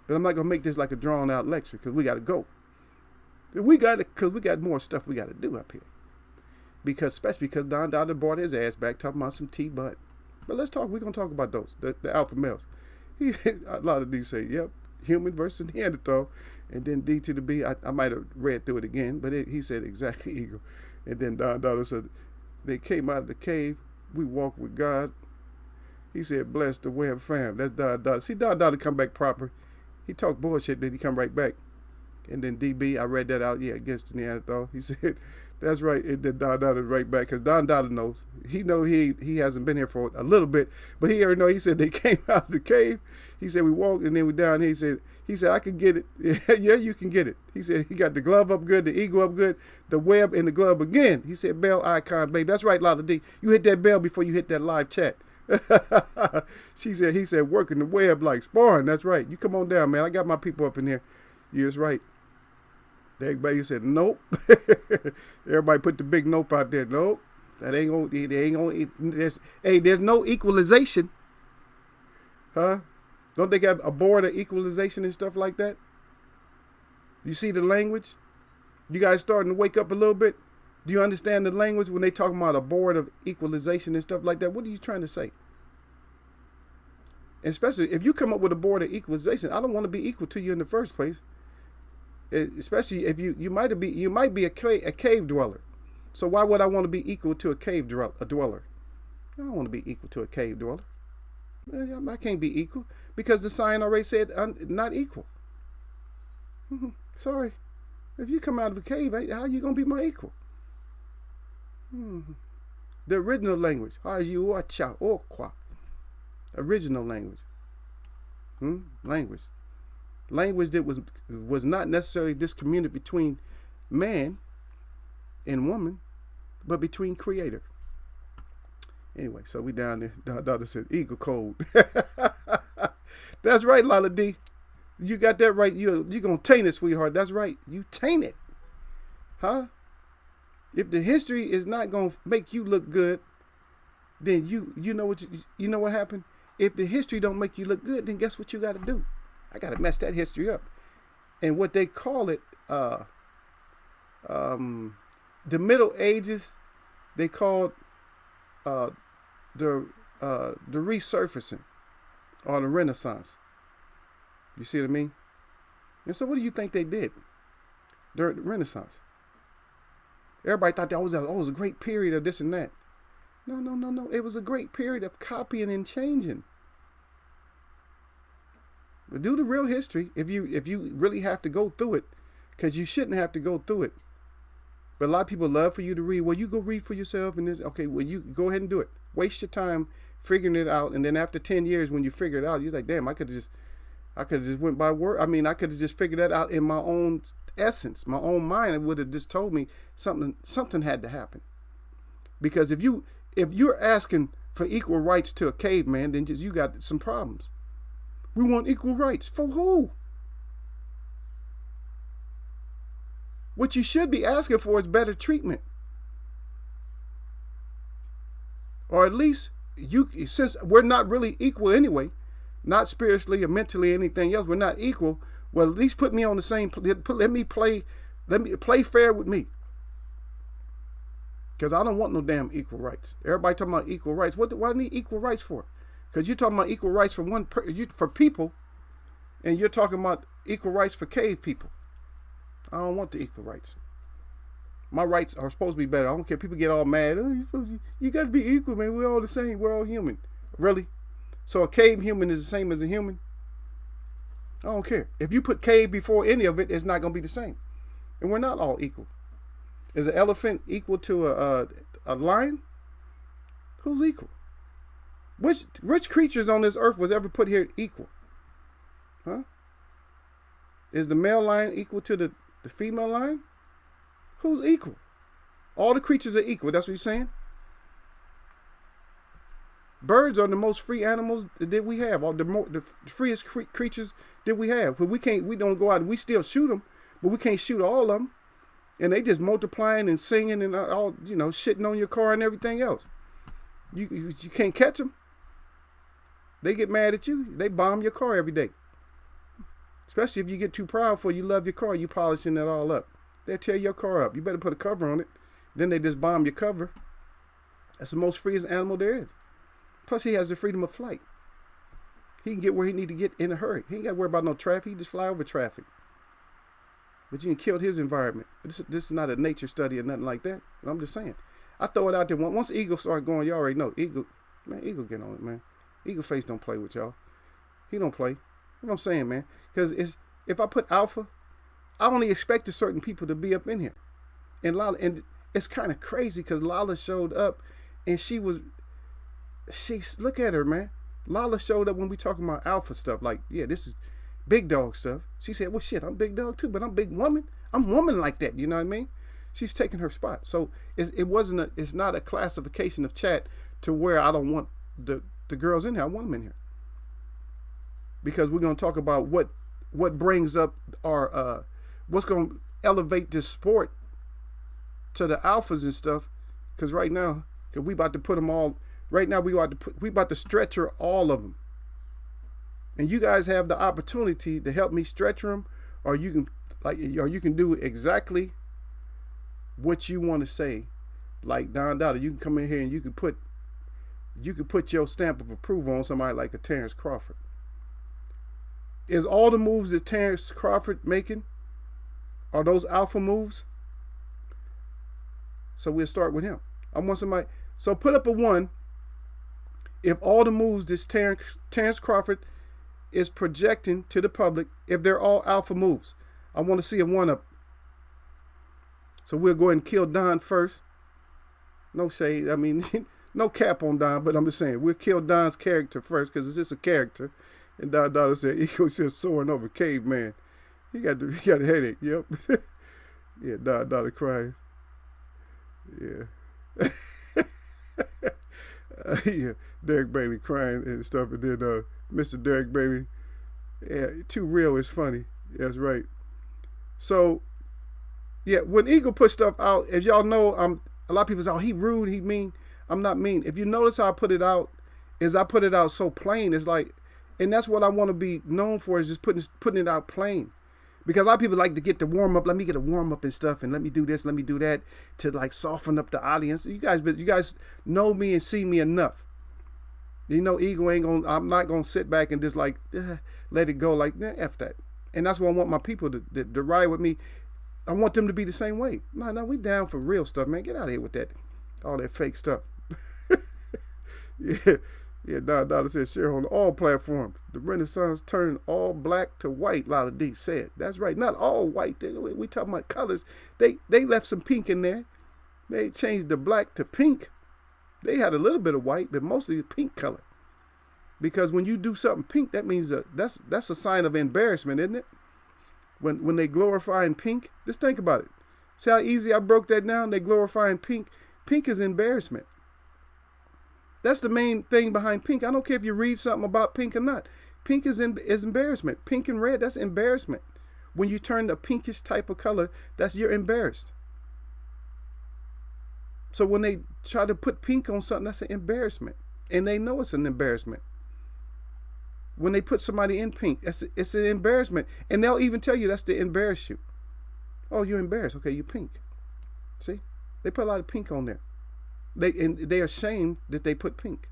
But I'm not gonna make this like a drawn out lecture because we gotta go. Because we got more stuff we gotta do up here. Especially because Don Dada brought his ass back talking about some T-Bud. But we're gonna talk about those, the alpha males. A lot of these say, yep, human versus Neanderthal. And then D to the B, I might have read through it again, but he said exactly eagle. And then Don Dada said, they came out of the cave, we walked with God. He said, bless the Webb fam. That's Don Dada. See, Don Dada come back proper. He talked bullshit, then he come right back. And then DB, I read that out, against the Neanderthal. He said, that's right. And then Don Dada right back, because Don Dada knows. He know he hasn't been here for a little bit, but he already know. He said they came out of the cave. He said we walked and then we down here. He said I can get it. Yeah, you can get it. He said he got the glove up good, the eagle up good, the web and the glove again. He said bell icon, baby. That's right, Lala D. You hit that bell before you hit that live chat. He said working the web like sparring. That's right. You come on down, man. I got my people up in here. You're right. Everybody said nope. Everybody put the big nope out there. Nope. That ain't gonna. There's no equalization. Huh? Don't they got a board of equalization and stuff like that? You see the language? You guys starting to wake up a little bit? Do you understand the language when they talking about a board of equalization and stuff like that? What are you trying to say? And especially if you come up with a board of equalization, I don't want to be equal to you in the first place. Especially if you might be a cave dweller. So why would I want to be equal to a cave dweller? I don't want to be equal to a cave dweller. I can't be equal because the sign already said not equal. Sorry. If you come out of a cave, how are you going to be my equal? The original language. Original language. Language that was not necessarily this community between man and woman, but between creator. Anyway, so we down there. Daughter said eagle code. That's right, Lala D. You got that right. You're gonna taint it, sweetheart. That's right. You taint it. Huh? If the history is not gonna make you look good, then you know what happened? If the history don't make you look good, then guess what you gotta do? I gotta mess that history up. And what they call it, the Middle Ages, they called the resurfacing or the Renaissance. You see what I mean? And so what do you think they did during the Renaissance? Everybody thought that was a great period of this and that. No, no, no, no. It was a great period of copying and changing. But do the real history if you really have to go through it, because you shouldn't have to go through it. But a lot of people love for you to read. Well, you go read for yourself and this. Okay, well, you go ahead and do it. Waste your time figuring it out, and then after 10 years, when you figure it out, you're like, damn, I could have just went by word. I mean, I could have just figured that out in my own essence, my own mind. It would have just told me something had to happen. Because if you're asking for equal rights to a caveman, then you got some problems. We want equal rights for who? What you should be asking for is better treatment. Or at least since we're not really equal anyway, not spiritually or mentally or anything else, we're not equal. Well, at least put me on the same. Let me play fair with me. Because I don't want no damn equal rights. Everybody talking about equal rights. Why do I need equal rights for? Because you're talking about equal rights for people, and you're talking about equal rights for cave people. I don't want the equal rights. My rights are supposed to be better. I don't care. People get all mad. Oh, you got to be equal, man. We're all the same. We're all human. Really? So a cave human is the same as a human? I don't care. If you put cave before any of it, it's not going to be the same. And we're not all equal. Is an elephant equal to a lion? Who's equal? Which creatures on this earth was ever put here equal? Huh? Is the male lion equal to the female lion? Who's equal? All the creatures are equal. That's what you're saying? Birds are the most free animals that we have. Or the freest creatures that we have. But we don't go out and we still shoot them, but we can't shoot all of them. And they just multiplying and singing and all, shitting on your car and everything else. You can't catch them. They get mad at you. They bomb your car every day. Especially if you get too proud for you love your car, you polishing it all up. They'll tear your car up. You better put a cover on it. Then they just bomb your cover. That's the most freest animal there is. Plus, he has the freedom of flight. He can get where he need to get in a hurry. He ain't got to worry about no traffic. He just fly over traffic. But you can kill his environment. This is not a nature study or nothing like that. But I'm just saying. I throw it out there. Once Eagle start going, you already know. Eagle get on it, man. Eagle face don't play with y'all. He don't play. You know what I'm saying, man? Because if I put alpha, I only expected certain people to be up in here. And it's kind of crazy because Lala showed up and look at her, man. Lala showed up when we talking about alpha stuff. Like, yeah, this is big dog stuff. She said, well, shit, I'm big dog too, but I'm big woman. I'm woman like that. You know what I mean? She's taking her spot. So it's not a classification of chat to where I don't want the girls in here. I want them in here. Because we're going to talk about what brings up our, what's going to elevate this sport to the alphas and stuff. Because right now, we about to put them all, right now we about to stretcher all of them. And you guys have the opportunity to help me stretcher them, or you can do exactly what you want to say. Like Don Dada, you can come in here and you could put your stamp of approval on somebody like a Terrence Crawford. Is all the moves that Terrence Crawford making, are those alpha moves? So we'll start with him. I want somebody. So put up a 1 if all the moves this Terrence Crawford is projecting to the public, if they're all alpha moves. I want to see a 1 up. So we'll go ahead and kill Don first. No shade. I mean, no cap on Don, but I'm just saying we'll kill Don's character first because it's just a character. And Don Dada said Ego's just soaring over caveman. He got a headache. Yep. Yeah, Don Dada crying. Yeah. Yeah, Derek Bailey crying and stuff, and then Mr. Derek Bailey, yeah, too real is funny. That's right. So, yeah, when Eagle put stuff out, as y'all know, a lot of people say, "Oh, he rude, he mean." I'm not mean. If you notice how I put it out, I put it out so plain. It's like, and that's what I want to be known for, is just putting it out plain. Because a lot of people like to get the warm up. Let me get a warm up and stuff, and let me do this, let me do that, to like soften up the audience. You guys know me and see me enough. You know, Eagle ain't gonna. I'm not gonna sit back and just like let it go. Like, F that. And that's why I want my people to ride with me. I want them to be the same way. No, we down for real stuff, man. Get out of here with that, all that fake stuff. Yeah, Dollar said share on all platforms. The Renaissance turned all black to white, Lala D said. That's right, not all white. We talking about colors. They left some pink in there. They changed the black to pink. They had a little bit of white, but mostly the pink color. Because when you do something pink, that means that's a sign of embarrassment, isn't it? When they glorifying pink, just think about it. See how easy I broke that down? They glorifying pink. Pink is embarrassment. That's the main thing behind pink. I don't care if you read something about pink or not. Pink is embarrassment. Pink and red, that's embarrassment. When you turn a pinkish type of color, you're embarrassed. So when they try to put pink on something, that's an embarrassment. And they know it's an embarrassment. When they put somebody in pink, it's an embarrassment. And they'll even tell you that's to embarrass you. Oh, you're embarrassed. Okay, you're pink. See? They put a lot of pink on there. They are ashamed that they put pink.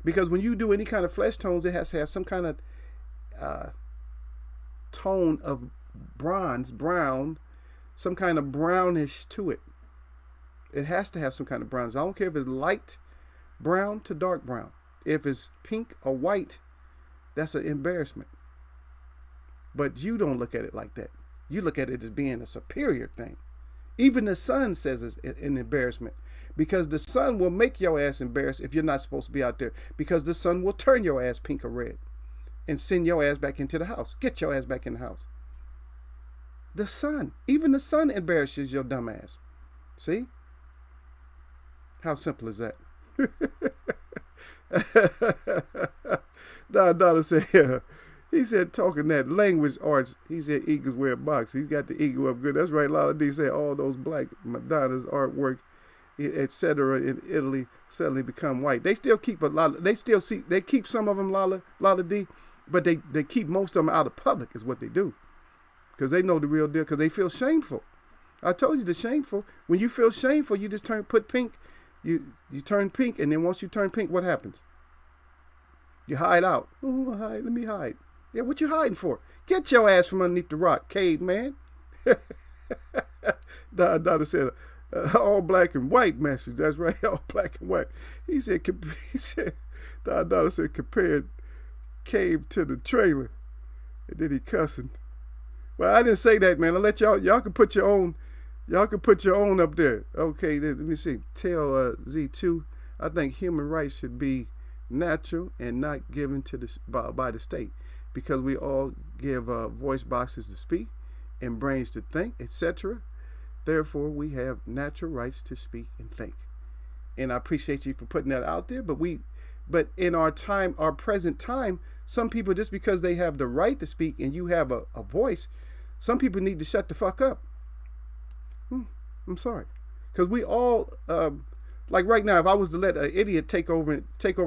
Because when you do any kind of flesh tones, it has to have some kind of tone of brown, some kind of brownish to it. It has to have some kind of browns. I don't care if it's light brown to dark brown. If it's pink or white, that's an embarrassment. But you don't look at it like that. You look at it as being a superior thing. Even the sun says it's an embarrassment. Because the sun will make your ass embarrassed if you're not supposed to be out there. Because the sun will turn your ass pink or red and send your ass back into the house. Get your ass back in the house. The sun. Even the sun embarrasses your dumb ass. See? How simple is that? Dollar said, yeah. He said, talking that language arts, he said eagles wear a box. He's got the eagle up good. That's right. Lala D said all those black Madonna's artworks, etc. in Italy suddenly become white. They still keep a lot. They keep some of them, Lala D, but they keep most of them out of public is what they do. Because they know the real deal, because they feel shameful. I told you the shameful. When you feel shameful, you just put pink. You turn pink, and then once you turn pink, what happens? You hide out. Oh, let me hide. Yeah, what you hiding for? Get your ass from underneath the rock, caveman. Dada said, all black and white message. That's right, all black and white. He said, Dada said, compared cave to the trailer. And then he cussing. Well, I didn't say that, man. I'll let y'all can put your own up there. Okay, let me see. Tell Z2, I think human rights should be natural and not given to by the state, because we all give voice boxes to speak and brains to think, etc. Therefore, we have natural rights to speak and think. And I appreciate you for putting that out there. But in our present time, some people, just because they have the right to speak and you have a voice, some people need to shut the fuck up. I'm sorry, because we all like right now. If I was to let an idiot take over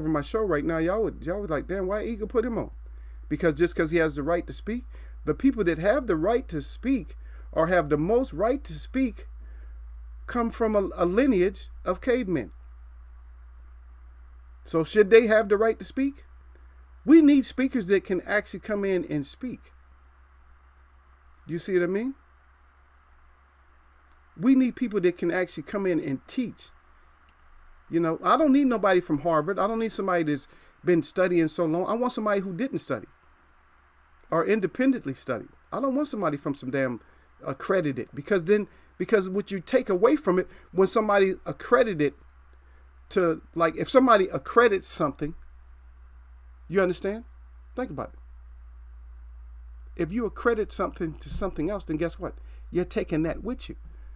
my show right now, y'all would like, damn, why Eagle put him on? Because he has the right to speak. The people that have the right to speak or have the most right to speak come from a lineage of cavemen. So should they have the right to speak? We need speakers that can actually come in and speak. You see what I mean? We need people that can actually come in and teach. You know, I don't need nobody from Harvard. I don't need somebody that's been studying so long. I want somebody who didn't study or independently study. I don't want somebody from some damn accredited, because what you take away from it when somebody accredited to, like, if somebody accredits something, you understand? Think about it. If you accredit something to something else, then guess what? You're taking that with you.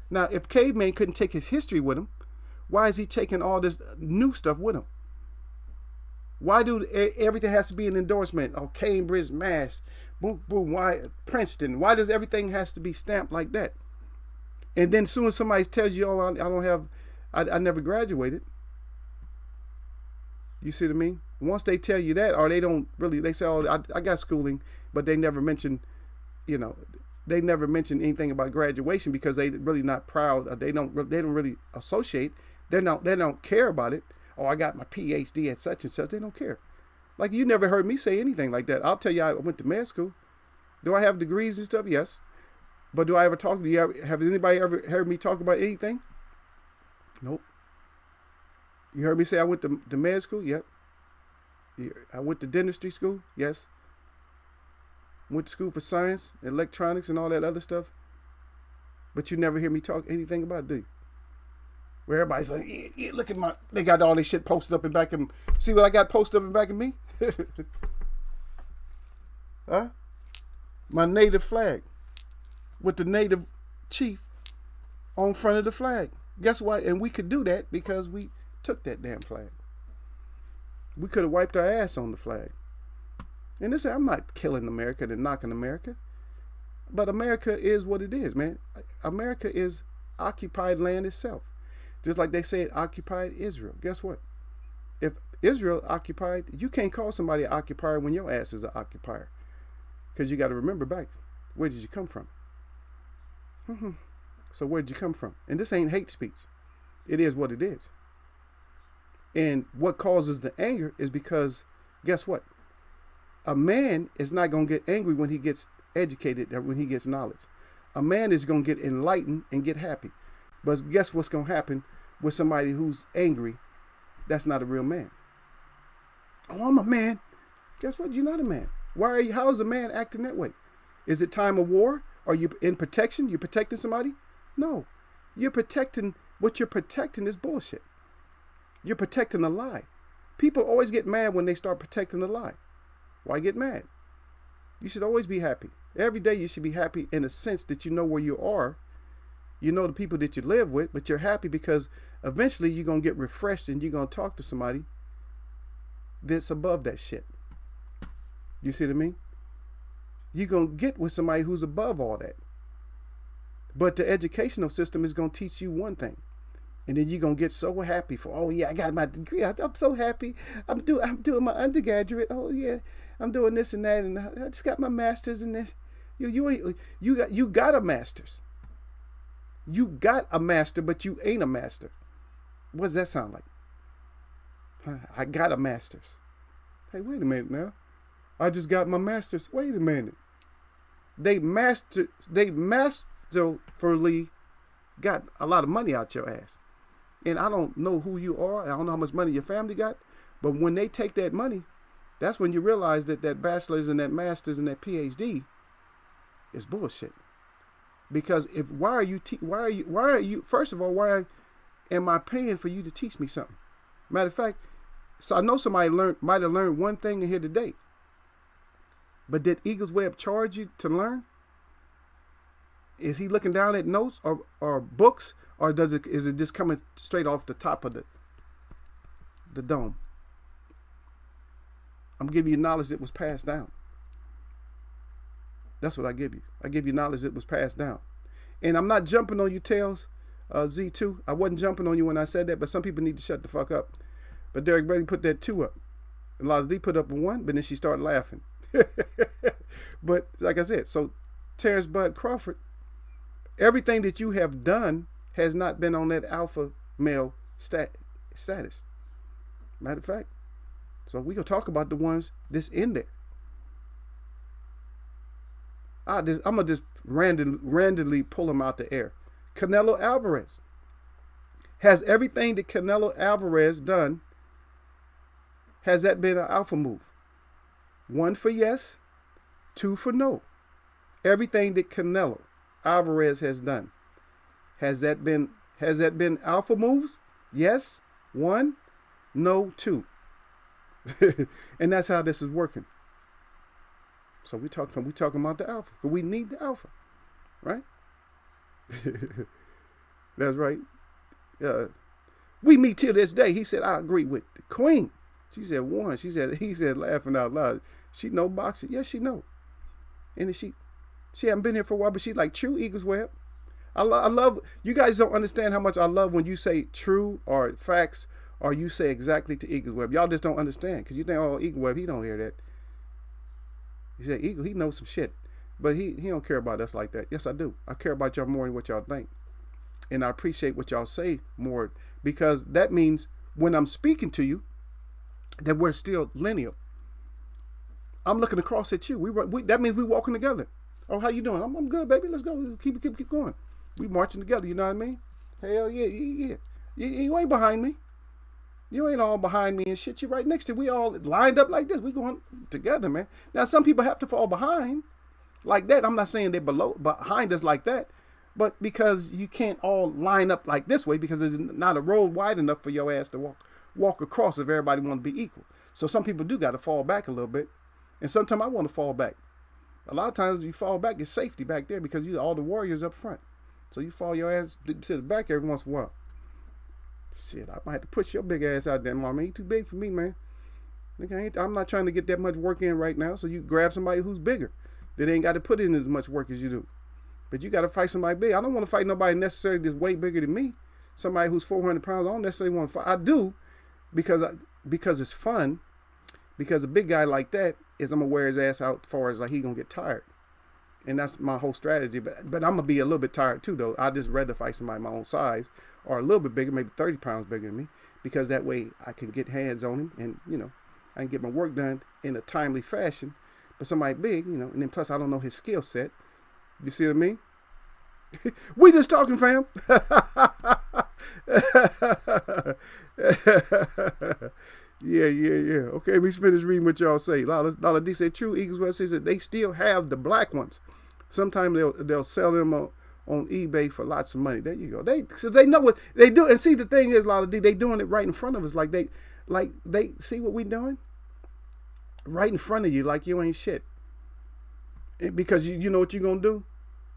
Now, if Caveman couldn't take his history with him, why is he taking all this new stuff with him? Why do everything has to be an endorsement? Oh, Cambridge, Mass, boom, boom, why Princeton? Why does everything has to be stamped like that? And then as soon as somebody tells you, oh, I never graduated. You see what I mean? Once they tell you that, or they say, oh, I got schooling, but they never mention, they never mention anything about graduation, because they really not proud. Or they don't really associate. They don't care about it. Oh, I got my PhD at such and such. They don't care. Like, you never heard me say anything like that. I'll tell you, I went to med school. Do I have degrees and stuff? Yes. But do I ever talk? Have anybody ever heard me talk about anything? Nope. You heard me say I went to med school? Yep. I went to dentistry school? Yes. Went to school for science, electronics, and all that other stuff. But you never hear me talk anything about it, do you? Where everybody's like, yeah, look at they got all this shit posted up in back of them. See what I got posted up in back of me? Huh? My native flag with the native chief on front of the flag. Guess what? And we could do that because we took that damn flag. We could have wiped our ass on the flag. And this, I'm not killing America and knocking America. But America is what it is, man. America is occupied land itself. Just like they said, occupied Israel. Guess what? If Israel occupied, you can't call somebody an occupier when your ass is an occupier. Because you got to remember back, where did you come from? So where did you come from? And this ain't hate speech. It is what it is. And what causes the anger is because, guess what? A man is not going to get angry when he gets educated or when he gets knowledge. A man is going to get enlightened and get happy. But guess what's going to happen with somebody who's angry? That's not a real man. Oh, I'm a man. Guess what? You're not a man. Why are you? How is a man acting that way? Is it time of war? Are you in protection? You protecting somebody? No. You're protecting. What you're protecting is bullshit. You're protecting a lie. People always get mad when they start protecting a lie. Why get mad? You should always be happy. Every day you should be happy in a sense that you know where you are. You know the people that you live with, but you're happy because eventually you're going to get refreshed and you're going to talk to somebody that's above that shit. You see what I mean? You're going to get with somebody who's above all that. But the educational system is going to teach you one thing. And then you're going to get so happy for, oh yeah, I got my degree. I'm so happy. I'm doing my undergraduate. Oh yeah, I'm doing this and that. And I just got my master's in this. You got a master's. You got a master, but you ain't a master. What does that sound like? I got a master's. Hey, wait a minute now. I just got my master's. Wait a minute. They masterfully got a lot of money out your ass. And I don't know who you are. I don't know how much money your family got. But when they take that money, that's when you realize that that bachelor's and that master's and that PhD is bullshit. Because why are you first of all, why am I paying for you to teach me something? Matter of fact, so I know somebody might have learned one thing in here today. But did Eagles Web charge you to learn? Is he looking down at notes or books, or is it just coming straight off the top of the dome? I'm giving you knowledge that was passed down. That's what I give you. I give you knowledge that was passed down. And I'm not jumping on you, Tails, Z2. I wasn't jumping on you when I said that, but some people need to shut the fuck up. But Derek Brady put that 2 up. And Lola D put up a 1, but then she started laughing. But like I said, so Terrence Bud Crawford, everything that you have done has not been on that alpha male status. Matter of fact, so we gonna talk about the ones that's in there. I'm gonna just randomly pull them out the air. Canelo Alvarez has everything that Canelo Alvarez done. Has that been an alpha move? 1 for yes, 2 for no. Everything that Canelo Alvarez has done. Has that been alpha moves? Yes, 1, no, 2. And that's how this is working. So we talking about the alpha. Because we need the alpha. Right? That's right. We meet till this day. He said, I agree with the queen. She said 1. He said laughing out loud. She know boxing. Yes, she know. And she hasn't been here for a while, but she's like, true, Eagles Web. I love, you guys don't understand how much I love when you say true or facts or you say exactly to Eagles Web. Y'all just don't understand because you think, oh, Eagle Web, he don't hear that. He said, Eagle, he knows some shit. But he don't care about us like that. Yes, I do. I care about y'all more than what y'all think. And I appreciate what y'all say more because that means when I'm speaking to you, that we're still lineal. I'm looking across at you. That means we're walking together. Oh, how you doing? I'm good, baby. Let's go. Keep going. We marching together. You know what I mean? Hell yeah, yeah. You ain't behind me. You ain't all behind me and shit. You right next to me. We all lined up like this. We going together, man. Now, some people have to fall behind like that. I'm not saying they're behind us like that, but because you can't all line up like this way because there's not a road wide enough for your ass to walk across if everybody want to be equal. So some people do got to fall back a little bit. And sometimes I want to fall back. A lot of times you fall back, it's safety back there because you all the warriors up front. So you fall your ass to the back every once in a while. Shit, I might have to push your big ass out there, mama. You too big for me, man. I'm not trying to get that much work in right now. So you grab somebody who's bigger. That ain't got to put in as much work as you do. But you got to fight somebody big. I don't want to fight nobody necessarily that's way bigger than me. Somebody who's 400 pounds. I don't necessarily want to fight. I do because it's fun. Because a big guy like that is I'm going to wear his ass out as far as like he going to get tired. And that's my whole strategy. But I'm going to be a little bit tired too, though. I'd just rather fight somebody my own size or a little bit bigger, maybe 30 pounds bigger than me. Because that way I can get hands on him and, I can get my work done in a timely fashion. But somebody big, and then plus I don't know his skill set. You see what I mean? We just talking, fam. Yeah. Okay, we finish reading what y'all say. Lala D said, true Eagles West says that they still have the black ones. Sometimes they'll sell them on eBay for lots of money. There you go. Cause they know what they do. And see, the thing is, Lala D, they doing it right in front of us. Like they see what we doing right in front of you, like you ain't shit. Because you know what you're gonna do.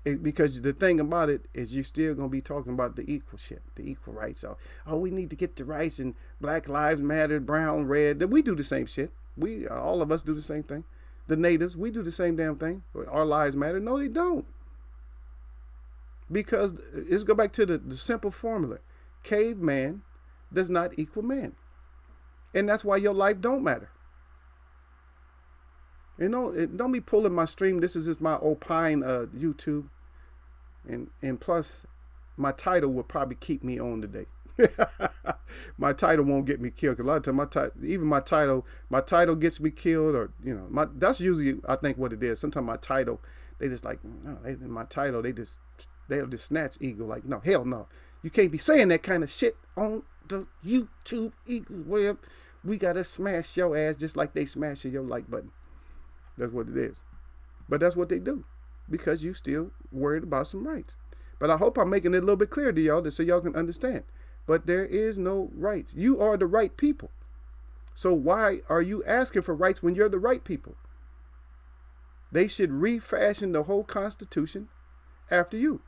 Because the thing about it is you still going to be talking about the equal shit, the equal rights. Oh, we need to get the rights and Black Lives Matter, brown, red. We do the same shit. All of us do the same thing. The natives, we do the same damn thing. Our lives matter. No, they don't. Because let's go back to the simple formula. Caveman does not equal man. And that's why your life don't matter. Don't be pulling my stream. This is just my opine YouTube. And plus, my title will probably keep me on today. My title won't get me killed. Cause a lot of times, my title gets me killed, or that's usually I think what it is. Sometimes my title, they just like my title. They'll just snatch Eagle. Like no, hell no, you can't be saying that kind of shit on the YouTube Eagle web. We gotta smash your ass just like they smashing your like button. That's what it is. But that's what they do. Because you still worried about some rights. But I hope I'm making it a little bit clear to y'all so y'all can understand. But there is no rights. You are the right people. So why are you asking for rights when you're the right people? They should refashion the whole Constitution after you.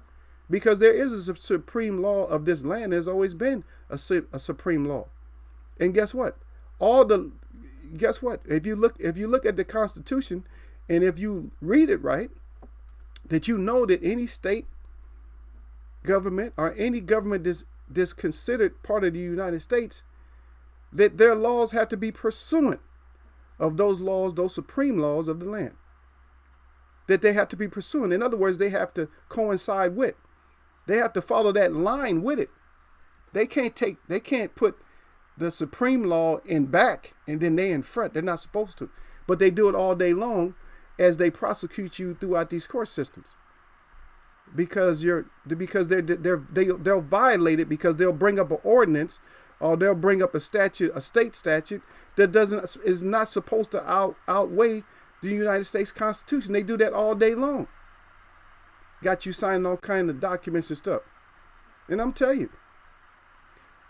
Because there is a supreme law of this land. There's always been a supreme law. And guess what? Guess what? If you look at the Constitution, and if you read it right, that you know that any state government or any government that's considered part of the United States, that their laws have to be pursuant of those laws, those supreme laws of the land. That they have to be pursuant. In other words, they have to coincide with. They have to follow that line with it. They can't put the supreme law in back and then they in front. They're not supposed to. But they do it all day long as they prosecute you throughout these court systems. Because they'll violate it because they'll bring up an ordinance or they'll bring up a state statute that is not supposed to outweigh the United States Constitution. They do that all day long. Got you signing all kind of documents and stuff. And I'm telling you,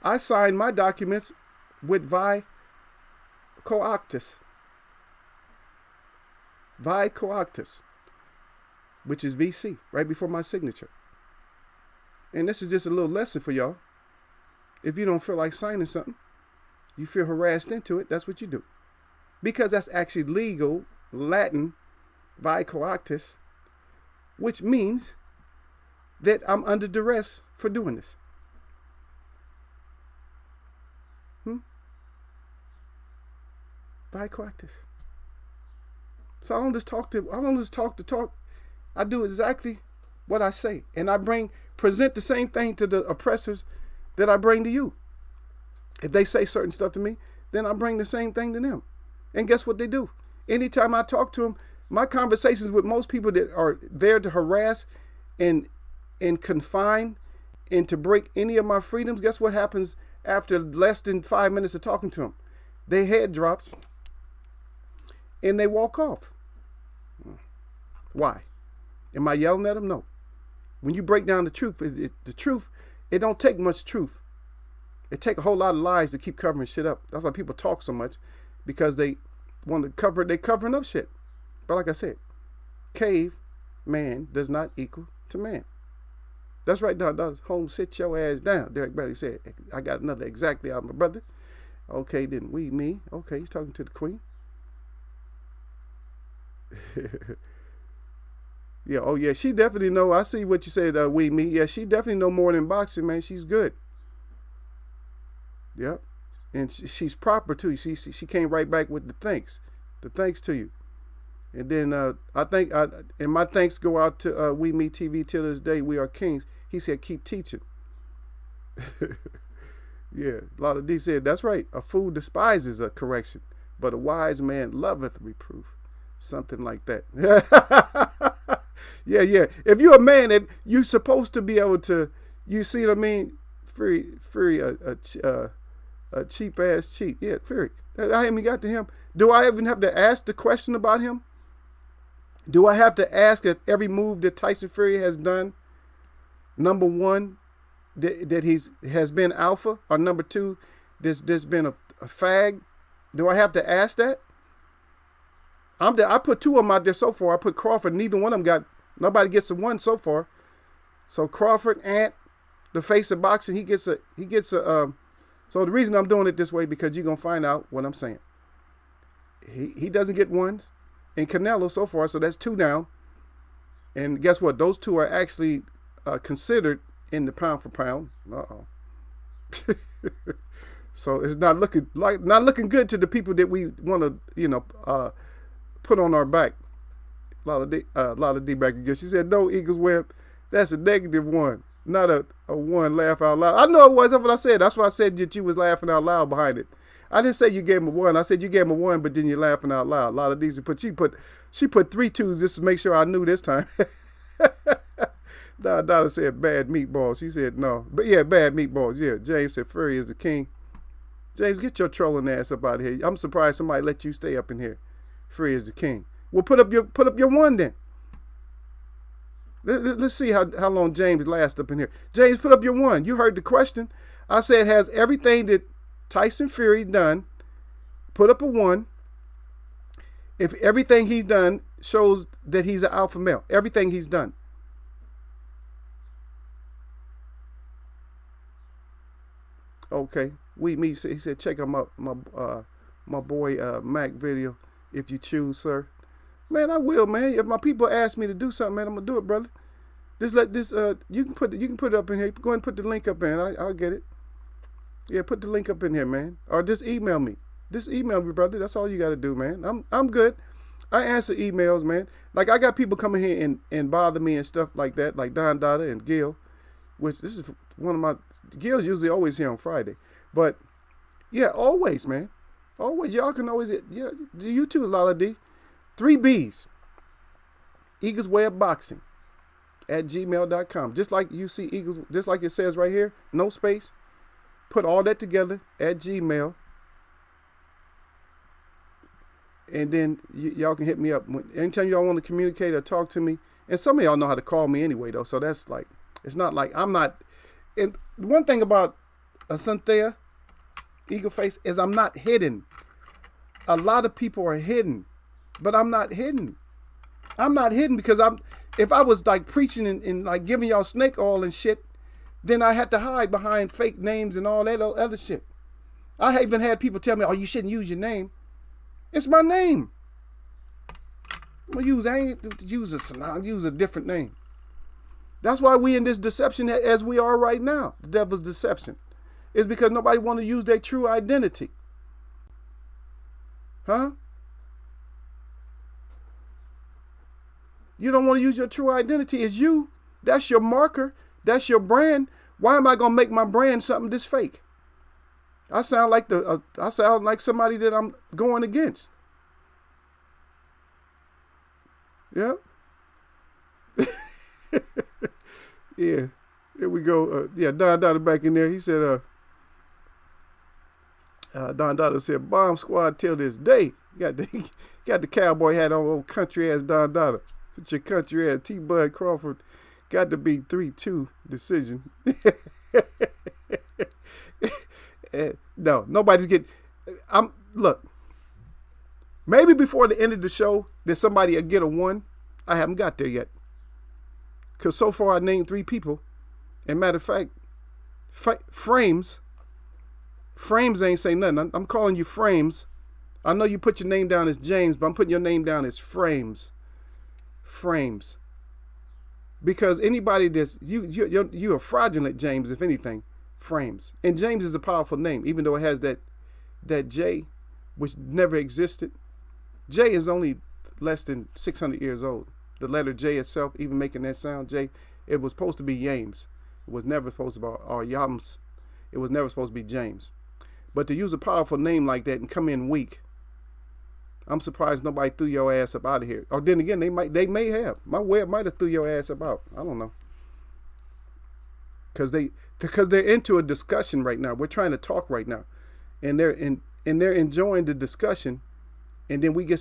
I signed my documents with vi coactus, which is VC, right before my signature. And this is just a little lesson for y'all. If you don't feel like signing something, you feel harassed into it, that's what you do. Because that's actually legal Latin vi coactus, which means that I'm under duress for doing this. Vi coactus. So I don't just talk to talk. I do exactly what I say. And I present the same thing to the oppressors that I bring to you. If they say certain stuff to me, then I bring the same thing to them. And guess what they do? anytime I talk to him, my conversations with most people that are there to harass and confine and to break any of my freedoms, guess what happens after less than 5 minutes of talking to them? Their head drops and they walk off. Why? Am I yelling at them? No. When you break down the truth, the truth, it don't take much truth. It take a whole lot of lies to keep covering shit up. That's why people talk so much, because they want to cover, they covering up shit. But like I said, cave man does not equal to man. That's right, does home, sit your ass down. Derek Bailey said, I got another exactly out of my brother. Okay, then me. Okay, he's talking to the queen. Yeah, oh yeah, she definitely know. I see what you said, me. Yeah, she definitely know more than boxing, man. She's good. Yep. And she's proper too. She came right back with the thanks to you. And then I think, and my thanks go out to We Me TV till this day. We are kings. He said, keep teaching. Yeah, a lot of D said, that's right. A fool despises a correction, but a wise man loveth reproof. Something like that. Yeah. If you're a man, if you're supposed to be able to, you see what I mean? Free a cheap ass cheat. Yeah, Fury. I haven't got to him. Do I even have to ask the question about him? Do I have to ask if every move that Tyson Fury has done, number one, that he's has been alpha, or number two, there's been a fag? Do I have to ask that? I put two of them out there so far. I put Crawford. Neither one of them got. Nobody gets a one so far. So Crawford, Ant, the face of boxing, he gets a. So the reason I'm doing it this way, because you're gonna find out what I'm saying. He doesn't get ones, and Canelo so far, so that's two down. And guess what? Those two are actually considered in the pound for pound. So it's not looking good to the people that we want to put on our back. A lot of D back again. She said, no, Eagles Web, that's a negative one, not a one. Laugh out loud. I know it was. That's what I said. That's why I said that you was laughing out loud behind it. I didn't say you gave him a one. I said you gave him a one, but then you're laughing out loud. A lot of these, she put 3 twos just to make sure I knew this time. Donna said bad meatballs. She said no. But yeah, bad meatballs. Yeah. James said Fury is the king. James, get your trolling ass up out of here. I'm surprised somebody let you stay up in here. Fury is the king. Well, put up your one then. Let's see how long James lasts up in here. James, put up your one. You heard the question. I said, has everything that Tyson Fury done, put up a one. If everything he's done shows that he's an alpha male, everything he's done. Okay, he said, check out my boy Mac video if you choose, sir. Man, I will, man. If my people ask me to do something, man, I'm gonna do it, brother. Just let this you can put it up in here. Go ahead and put the link up in. I'll get it. Yeah, put the link up in here, man. Or just email me. Just email me, brother. That's all you got to do, man. I'm good. I answer emails, man. Like, I got people coming here and bother me and stuff like that, like Don Dada and Gil, which this is one of my, Gil's usually always here on Friday. But, yeah, always, man. Always. Y'all can always, yeah, you too, Lala D. 3 B's. Eagles Way of Boxing at gmail.com. Just like you see Eagles, just like it says right here, no space. Put all that together at Gmail. And then y'all can hit me up. Anytime y'all want to communicate or talk to me. And some of y'all know how to call me anyway, though. So that's like, it's not like I'm not. And one thing about Asante, Eagle Face, is I'm not hidden. A lot of people are hidden. But I'm not hidden. I'm not hidden because if I was like preaching and like giving y'all snake oil and shit, then I had to hide behind fake names and all that other shit. I even had people tell me, oh, you shouldn't use your name. It's my name. I ain't use a different name. That's why we in this deception as we are right now. The devil's deception. It's because nobody want to use their true identity. Huh? You don't want to use your true identity as you. That's your marker. That's your brand. Why am I going to make my brand something this fake? I sound like somebody that I'm going against. Yeah. Yeah. Here we go. Yeah, Don Dada back in there. He said, Don Dada said, Bomb Squad till this day. Got the cowboy hat on, old country ass Don Dada. Put your country ass. T. Bud Crawford got to be 3-2 decision. No, nobody's getting. Look. Maybe before the end of the show, did somebody get a 1? I haven't got there yet. Because so far I named 3 people. And matter of fact, Frames ain't say nothing. I'm calling you Frames. I know you put your name down as James, but I'm putting your name down as Frames. Frames. Because anybody that's, you're a fraudulent James, if anything. Frames. And James is a powerful name, even though it has that J, which never existed. J is only less than 600 years old. The letter J itself, even making that sound, J, it was supposed to be James. It was never supposed to be, or Yams. It was never supposed to be James. But to use a powerful name like that and come in weak, I'm surprised nobody threw your ass up out of here. Or then again, they may have. My web might have threw your ass up out. I don't know. Because they're into a discussion right now. We're trying to talk right now. And they're enjoying the discussion. And then we get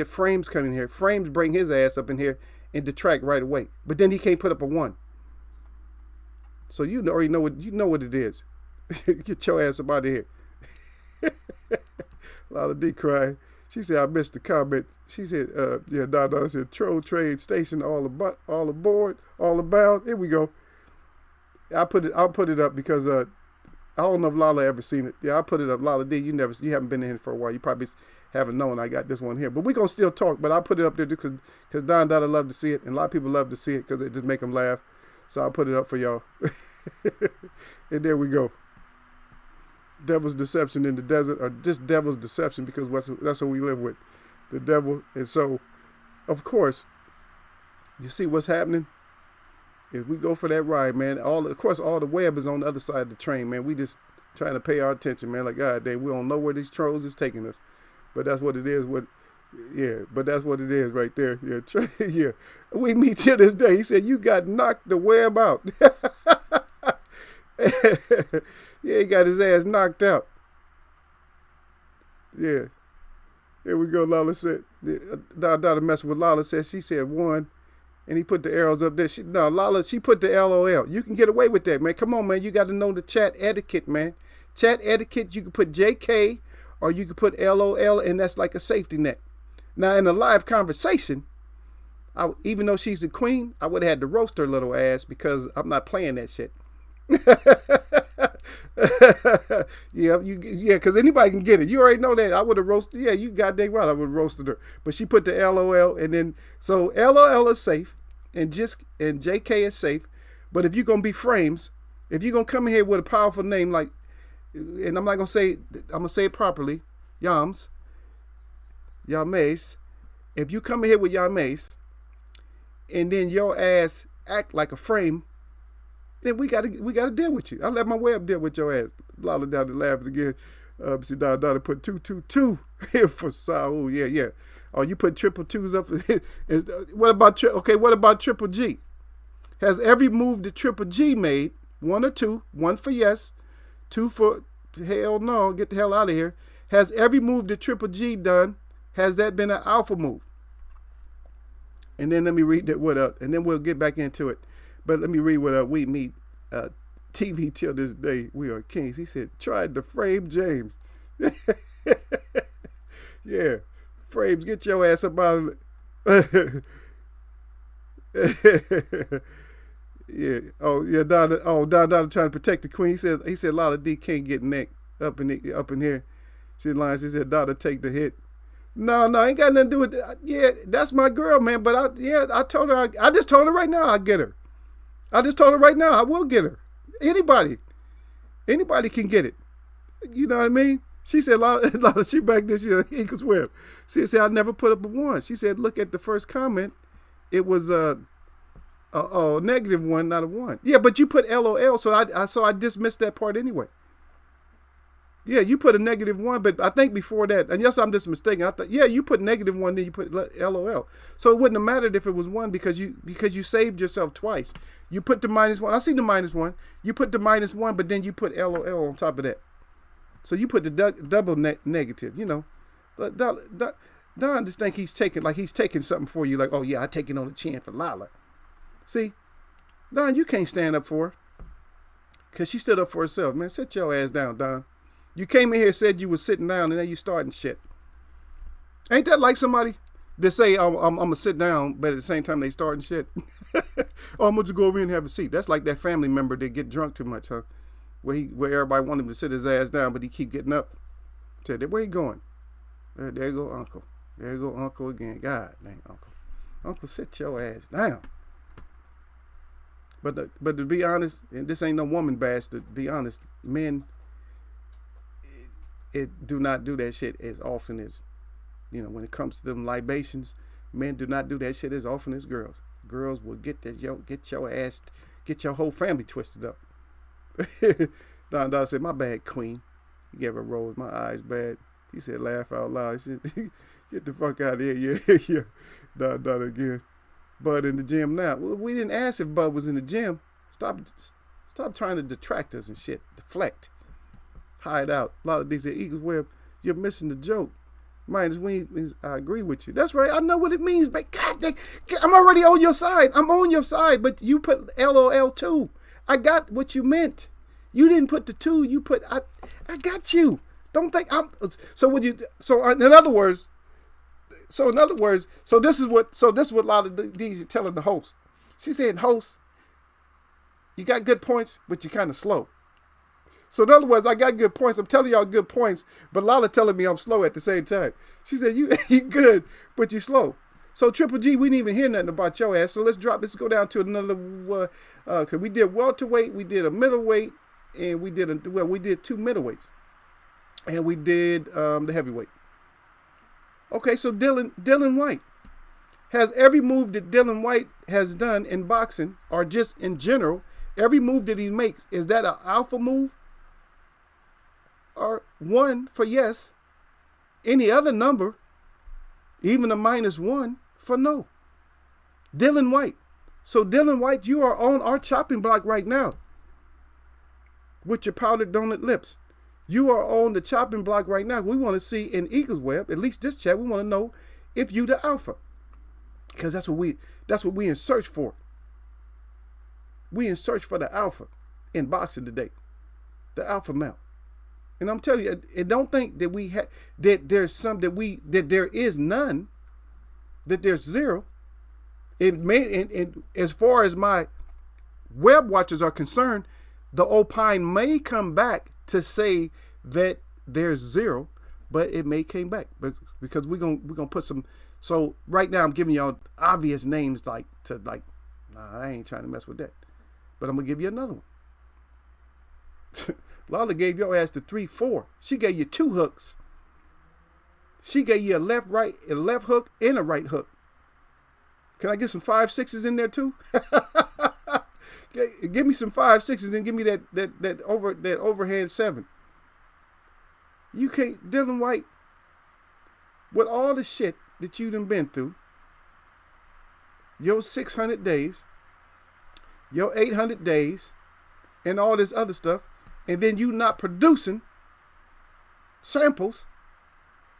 Frames coming here. Frames bring his ass up in here and detract right away. But then he can't put up a 1. So you already know what it is. Get your ass up out of here. Lala D crying. She said, I missed the comment. She said, Donna said, Troll Trade Station all aboard, all abound. Here we go. I'll put it up because I don't know if Lala ever seen it. Yeah, I'll put it up. Lala D, you haven't been in here for a while. You probably haven't known I got this one here. But we're going to still talk, but I'll put it up there just because Don Dada love to see it, and a lot of people love to see it because it just make them laugh. So I'll put it up for y'all. And there we go. Devil's deception in the desert, or just devil's deception, because that's what we live with. The devil. And so, of course, you see what's happening? If we go for that ride, man, of course, all the web is on the other side of the train, man. We just trying to pay our attention, man. Like, God damn, we don't know where these trolls is taking us. But that's what it is. But that's what it is right there. Yeah, yeah. We meet to this day. He said, you got knocked the web out. Yeah, he got his ass knocked out. Yeah. Here we go, Lala said. Dada messing with Lala said, she said 1. And he put the arrows up there. Lala, she put the LOL. You can get away with that, man. Come on, man. You got to know the chat etiquette, man. Chat etiquette, you can put JK or you can put LOL, and that's like a safety net. Now, in a live conversation, even though she's the queen, I would have had to roast her little ass because I'm not playing that shit. Yeah, because anybody can get it. You already know that. I would have roasted. Yeah, you goddamn right. I would have roasted her. But she put the LOL, and then so LOL is safe, and JK is safe. But if you're gonna be Frames, if you're gonna come in here with a powerful name like, and I'm not gonna say, I'm gonna say it properly, Yams, Yames. If you come in here with Yames, and then your ass act like a Frame, then we gotta deal with you. I let my web deal with your ass. Lala down to laughing again. See, Dada put 222 here for Saul. Yeah. Oh, you put triple twos up. What about Triple G? Has every move that Triple G made, 1 or 2, 1 for yes, 2 for hell no, get the hell out of here. Has every move that Triple G done, has that been an alpha move? And then let me read that what up, and then we'll get back into it. But let me read what we meet. TV till this day, we are kings. He said, tried to frame James. Yeah. Frames, get your ass up out of it. Yeah. Oh, yeah, Dada trying to protect the queen. He said Lala D can't get neck up in here. She lies. He said, Dada take the hit. No, ain't got nothing to do with that. Yeah, that's my girl, man. But I told her, I just told her right now I'll get her. I just told her right now, I will get her. Anybody can get it. You know what I mean? She said, she back this year, equals web. She said, I never put up a 1. She said, look at the first comment. It was a -1, not a 1. Yeah, but you put LOL, so I dismissed that part anyway. Yeah, you put a -1, but I think before that, and yes, I'm just mistaken. I thought, yeah, you put -1, then you put LOL. So it wouldn't have mattered if it was 1 because you saved yourself twice. You put the -1. I see the -1. You put the -1, but then you put LOL on top of that. So you put the double negative. You know, Don just think he's taking something for you. Like, oh yeah, I take it on the chin for Lala. See, Don, you can't stand up for her because she stood up for herself. Man, sit your ass down, Don. You came in here, said you was sitting down, and now you starting shit. Ain't that like somebody that say, I'm going to sit down, but at the same time they starting shit? Oh, I'm going to go over here and have a seat. That's like that family member that get drunk too much, huh? Where everybody want him to sit his ass down, but he keep getting up. Said, where you going? There you go, Uncle. There you go, Uncle again. God dang, Uncle. Uncle, sit your ass down. But to be honest, and this ain't no woman bash, to be honest, men... It do not do that shit as often as, when it comes to them libations, men do not do that shit as often as girls. Girls will get your ass, get your whole family twisted up. Don said, my bad, queen. He gave her a rose, my eyes bad. He said, laugh out loud. He said, get the fuck out of here. Yeah. Don again. Bud in the gym now. Well, we didn't ask if Bud was in the gym. Stop trying to detract us and shit. Deflect. Hide out. A lot of these Eagles where you're missing the joke. Minus when I agree with you. That's right. I know what it means, but God, I'm already on your side. I'm on your side, but you put LOL too. I got what you meant. You didn't put the 2. You put I got you. Don't think I'm. So would you? So in other words, so this is what a lot of these are telling the host. She said, host, you got good points, but you're kind of slow. So in other words, I got good points. I'm telling y'all good points, but Lala telling me I'm slow at the same time. She said, you good, but you slow. So Triple G, we didn't even hear nothing about your ass. So let's go down to another, cause we did welterweight, we did a middleweight, and we did 2 middleweights. And we did the heavyweight. Okay, so Dylan White. Has every move that Dylan White has done in boxing, or just in general, every move that he makes, is that an alpha move? Or 1 for yes. Any other number, even a -1 for no. Dylan White. So Dylan White, you are on our chopping block right now with your powdered donut lips. You are on the chopping block right now. We want to see in Eagles Web, at least this chat, we want to know if you the alpha. Because that's what we in search for. We in search for the alpha in boxing today. The alpha male. And I'm telling you, and don't think that that there is none, that there's 0. It may, and as far as my web watchers are concerned, the opine may come back to say that there's 0, but it may came back because we're gonna put some. So right now I'm giving y'all obvious names nah, I ain't trying to mess with that, but I'm gonna give you another one. Lala gave your ass the 3-4. She gave you 2 hooks. She gave you a left hook, and a right hook. Can I get some 5-6s in there too? Give me some 5-6s, then give me that overhand 7. You can't, Dylan White, with all the shit that you done been through, your 600 days, your 800 days, and all this other stuff, and then you not producing samples.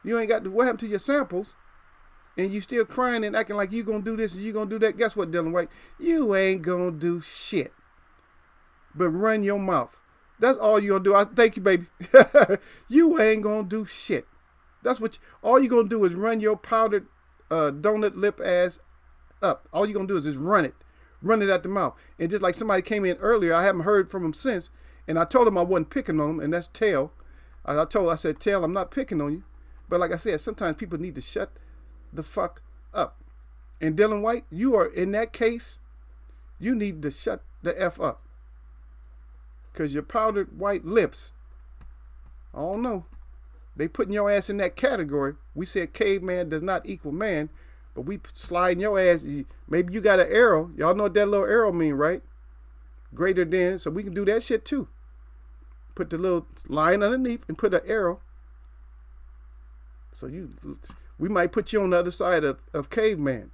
You ain't got what happened to your samples, and you still crying and acting like you gonna do this and you gonna do that. Guess what, Dylan White? You ain't gonna do shit but run your mouth. That's all you gonna do. Thank you, baby. You ain't gonna do shit. That's what all you gonna do is run your powdered donut lip ass up. All you gonna do is just run it out the mouth. And just like somebody came in earlier, I haven't heard from him since. And I told him I wasn't picking on him, and that's Tail. I said, Tail, I'm not picking on you. But like I said, sometimes people need to shut the fuck up. And Dylan White, you are in that case, you need to shut the F up. Because your powdered white lips, I don't know. They putting your ass in that category. We said caveman does not equal man, but we sliding your ass. Maybe you got an arrow. Y'all know what that little arrow mean, right? Greater than, so we can do that shit too. put the little line underneath and put an arrow. So we might put you on the other side of caveman.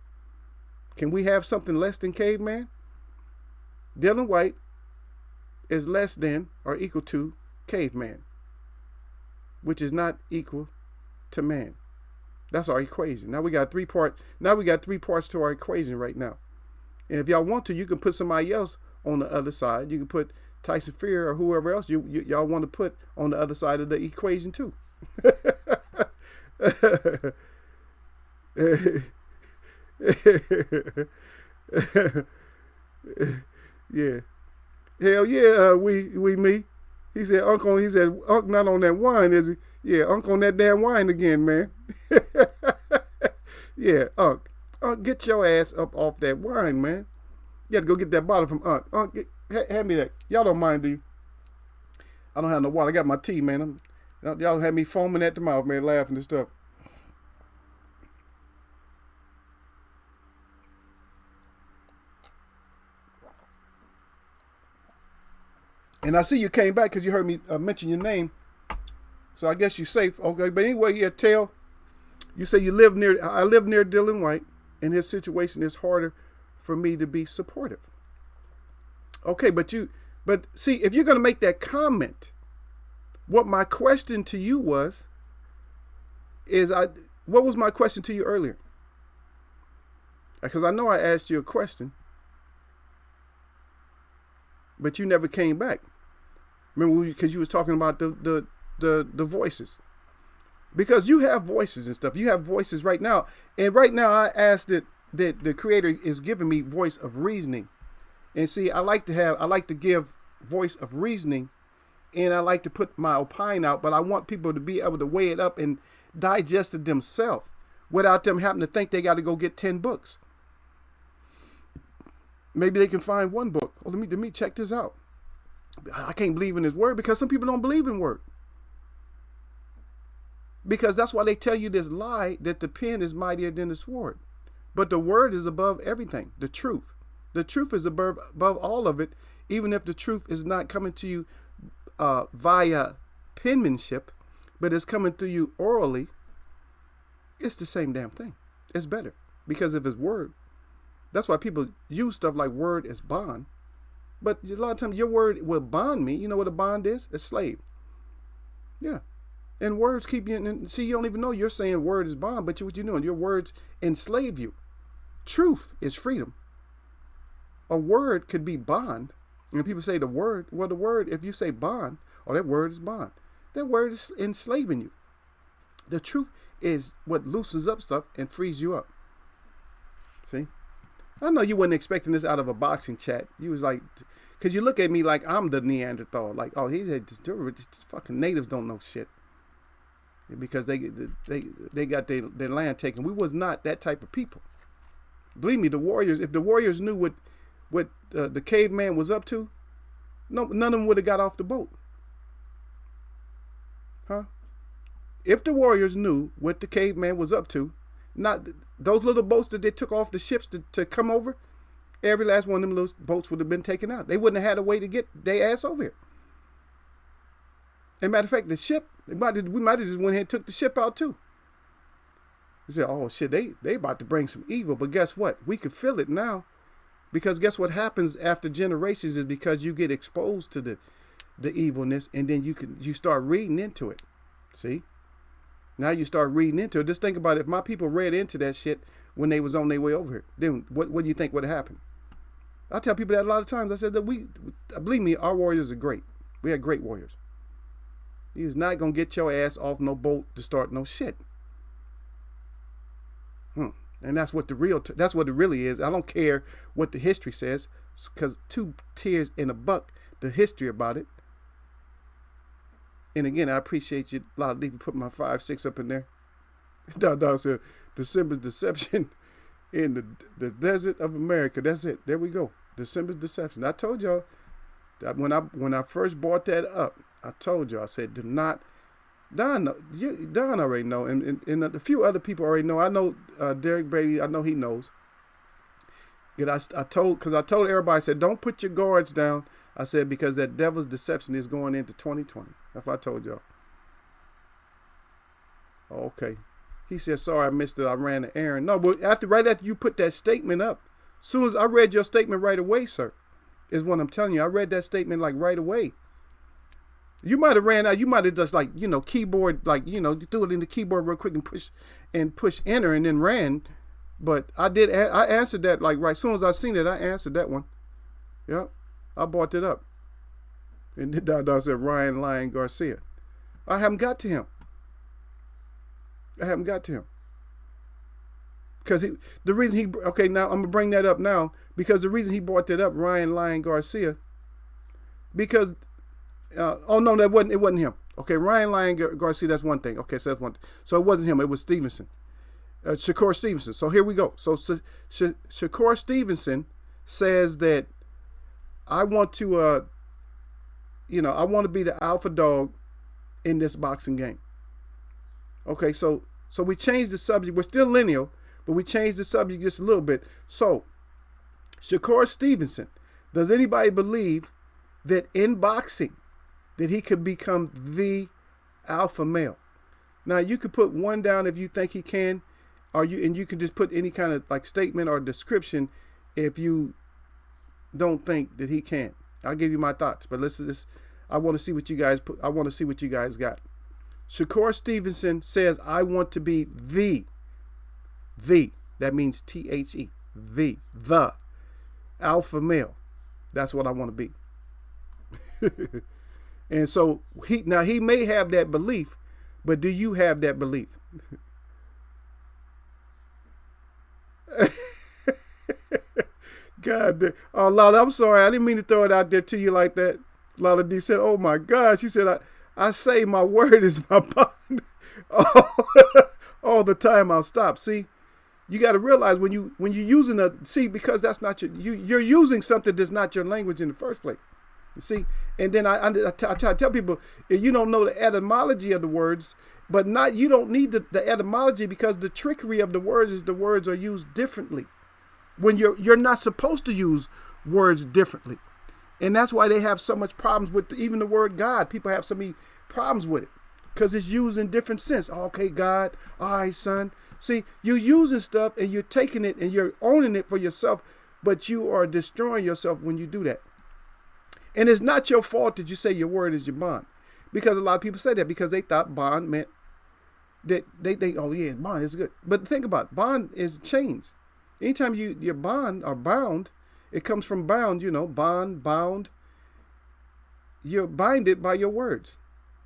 Can we have something less than caveman? Dylan White is less than or equal to caveman, which is not equal to man. That's our equation. Now we got three parts to our equation right now. And if y'all want to, you can put somebody else on the other side. You can put Tyson Fury or whoever else y'all want to put on the other side of the equation too. Yeah. Hell yeah, me. He said, Unc not on that wine, is he? Yeah, Unc on that damn wine again, man. Yeah, Unc, get your ass up off that wine, man. You got to go get that bottle from Unc. Unc, hand me that. Y'all don't mind, do you? I don't have no water. I got my tea, man. Y'all had me foaming at the mouth, man, laughing and stuff. And I see you came back because you heard me mention your name. So I guess you're safe. Okay, but anyway, yeah, Tail, you say I live near Dylan White, and his situation is harder for me to be supportive. Okay, but see, if you're going to make that comment, what my question to you what was my question to you earlier? Because I know I asked you a question, but you never came back. Remember, because you was talking about the voices. Because you have voices and stuff. You have voices right now. And right now I asked that the Creator is giving me voice of reasoning. And see, I like to give voice of reasoning, and I like to put my opine out, but I want people to be able to weigh it up and digest it themselves without them having to think they got to go get 10 books. Maybe they can find one book. Oh, let me check this out. I can't believe in his word because some people don't believe in word. Because that's why they tell you this lie that the pen is mightier than the sword. But the word is above everything. The truth. The truth is above all of it, even if the truth is not coming to you via penmanship, but it's coming through you orally. It's the same damn thing. It's better because of his word. That's why people use stuff like word as bond. But a lot of times your word will bond me. You know what a bond is? A slave. Yeah. And words keep you in. See, you don't even know you're saying word is bond, but what you're doing, your words enslave you. Truth is freedom. A word could be bond. And people say the word, if you say bond, that word is bond. That word is enslaving you. The truth is what loosens up stuff and frees you up. See? I know you wasn't expecting this out of a boxing chat. You was like, because you look at me like I'm the Neanderthal. Like, oh, he said, just fucking natives don't know shit. Because they got their land taken. We was not that type of people. Believe me, the warriors, if the warriors knew what the caveman was up to, none of them would have got off the boat. Huh? If the warriors knew what the caveman was up to, not those little boats that they took off the ships to come over, every last one of them little boats would have been taken out. They wouldn't have had a way to get their ass over here. As a matter of fact, the ship, we might have just went ahead and took the ship out too. They said, oh shit, they about to bring some evil. But guess what? We could feel it now. Because guess what happens after generations is because you get exposed to the evilness, and then you start reading into it. See? Now you start reading into it. Just think about it. If my people read into that shit when they was on their way over here, then what do you think would have happened? I tell people that a lot of times. I said that believe me, our warriors are great. We had great warriors. He's not going to get your ass off no boat to start no shit. And that's what that's what it really is. I don't care what the history says, because 2 tears in a buck, the history about it. And again, I appreciate you. A lot of people put my 5, 6 up in there. Dog said, December's deception in the desert of America. That's it. There we go. December's deception. I told y'all that when I first brought that up, I told y'all, I said, do not. Don already know, and a few other people already know. I know Derek Brady. I know he knows. I told everybody, I said, don't put your guards down I said, because that devil's deception is going into 2020. That's what I told y'all. Okay. He said, sorry, I missed it. I ran an errand. No, but right after you put that statement up, soon as I read your statement right away, sir, is what I'm telling you. I read that statement like right away. You might have ran out. You might have just like, keyboard, like, threw it in the keyboard real quick and push enter and then ran. But I answered that like right. As soon as I seen it, I answered that one. Yep. I brought it up. And then I said Ryan Lyon Garcia. I haven't got to him. Because the reason now I'm going to bring that up now, because the reason he brought that up, Ryan Lyon Garcia, because, oh no, it wasn't him. Okay, Ryan Lyon Garcia, that's one thing. Okay, so that's one thing. So it wasn't him, it was Stevenson. Shakur Stevenson. So here we go. So Shakur Stevenson says that I want to, I want to be the alpha dog in this boxing game. Okay, so we changed the subject. We're still lineal, but we changed the subject just a little bit. So, Shakur Stevenson, does anybody believe that in boxing that he could become the alpha male? Now, you could put one down if you think he can, and you can just put any kind of like statement or description if you don't think that he can. I'll give you my thoughts, but I want to see what you guys put. I want to see what you guys got. Shakur Stevenson says, I want to be the, that means THE, the alpha male. That's what I want to be. And so he may have that belief, but do you have that belief? God, oh Lala, I'm sorry. I didn't mean to throw it out there to you like that. Lala D said, oh my God. She said, I say my word is my bond. All the time I'll stop. See, you got to realize when you're using because that's not you're using something that's not your language in the first place. You see, and then I try to tell people, if you don't know the etymology of the words, but you don't need the etymology, because the trickery of the words is the words are used differently. When you're not supposed to use words differently. And that's why they have so much problems with even the word God. People have so many problems with it because it's used in different sense. Oh, okay, God. All right, son. See, you're using stuff and you're taking it and you're owning it for yourself, but you are destroying yourself when you do that. And it's not your fault that you say your word is your bond, because a lot of people say that because they thought bond meant that they think, oh yeah, bond is good. But think about it. Bond is chains. Anytime you're bond or bound, it comes from bound, bond, bound. You're binded by your words.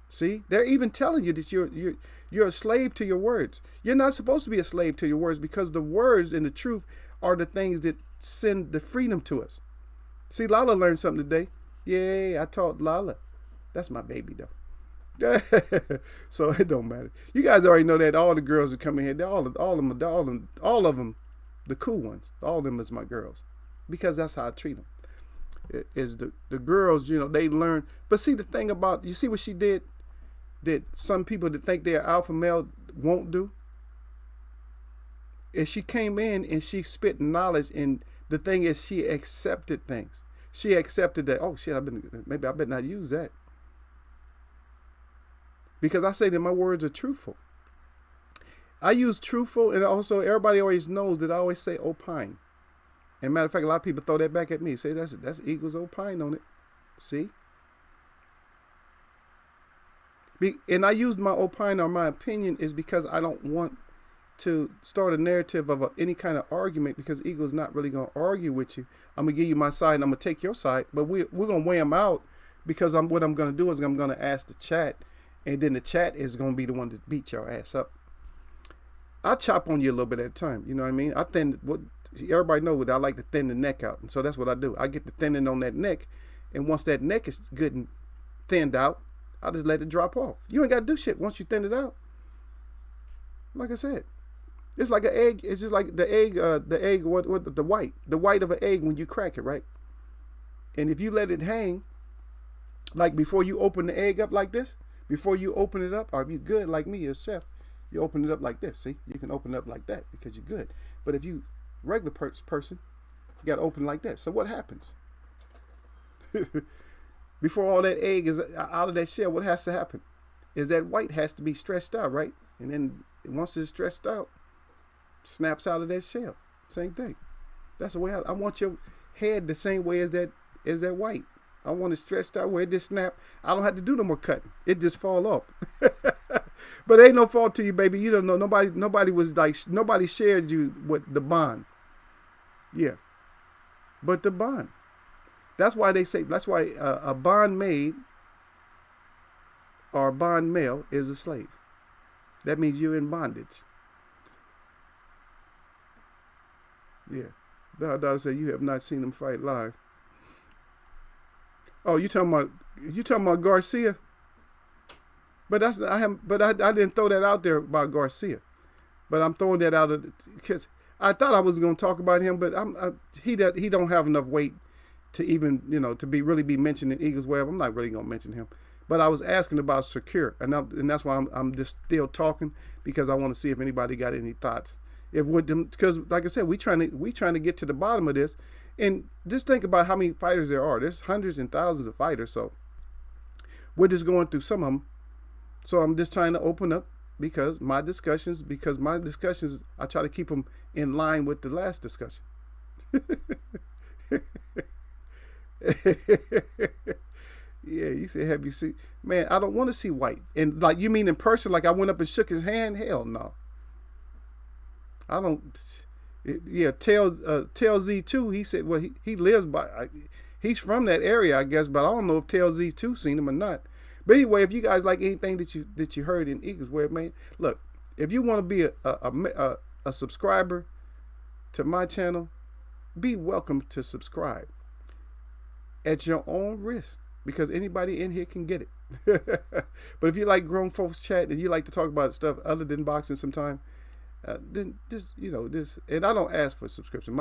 See, they're even telling you that you're a slave to your words. You're not supposed to be a slave to your words, because the words and the truth are the things that send the freedom to us. See, Lala learned something today. Yay, I taught Lala. That's my baby though. So it don't matter. You guys already know that all the girls that come in here, all of them, the cool ones, all of them is my girls, because that's how I treat them. It is the girls, they learn. But see, the thing about, you see what she did that some people that think they're alpha male won't do? Is she came in and she spit knowledge, and the thing is she accepted things. She accepted that, oh shit, maybe I better not use that. Because I say that my words are truthful. I use truthful, and also everybody always knows that I always say opine. And matter of fact, a lot of people throw that back at me. Say that's equals opine on it. See? And I use my opine or my opinion is because I don't want to start a narrative of any kind of argument, because ego's not really going to argue with you. I'm going to give you my side and I'm going to take your side, but we're going to weigh them out, because what I'm going to do is I'm going to ask the chat, and then the chat is going to be the one that beat your ass up. I chop on you a little bit at a time. You know what I mean? Everybody knows that I like to thin the neck out. And so that's what I do. I get the thinning on that neck. And once that neck is good and thinned out, I just let it drop off. You ain't got to do shit once you thin it out. Like I said, it's like an egg. It's just like the egg, the white of an egg when you crack it, right? And if you let it hang, like before you open the egg up like this, before you open it up, or if you're good like me, you're a chef, you open it up like this. See, you can open it up like that because you're good. But if you regular person, you got to open like that. So what happens? Before all that egg is out of that shell, what has to happen is that white has to be stretched out, right? And then once it's stretched out, snaps out of that shell. Same thing. That's the way I want your head the same way as that white. I want it stretched out where it just snap. I don't have to do no more cutting. It just fall off. But ain't no fault to you, baby. You don't know. Nobody was like, nobody shared you with the bond. Yeah. But the bond. That's why they say, that's why a bond maid or a bond male is a slave. That means you're in bondage. Yeah. Daughter said you have not seen him fight live. Oh, you talking about Garcia? But that's I didn't throw that out there about Garcia. But I'm throwing that out because I thought I was going to talk about him, but he don't have enough weight to even, to really be mentioned in Eagles Web. I'm not really going to mention him. But I was asking about Secure, and that's why I'm just still talking, because I want to see if anybody got any thoughts. Because like I said, we trying to get to the bottom of this, and just think about how many fighters there are. There's hundreds and thousands of fighters, so we're just going through some of them. So I'm just trying to open up because my discussions, I try to keep them in line with the last discussion. Yeah, you said, have you seen? Man, I don't want to see white. And like, you mean in person, like I went up and shook his hand? Hell no. I don't. Yeah, tell Z2, he said, well, he lives by, he's from that area, I guess, but I don't know if Tell Z2 seen him or not. But anyway, if you guys like anything that you heard in Eagles Web, man, look, if you want to be a subscriber to my channel, be welcome to subscribe at your own risk, because anybody in here can get it. But if you like grown folks chat and you like to talk about stuff other than boxing sometime, then just, and I don't ask for a subscription.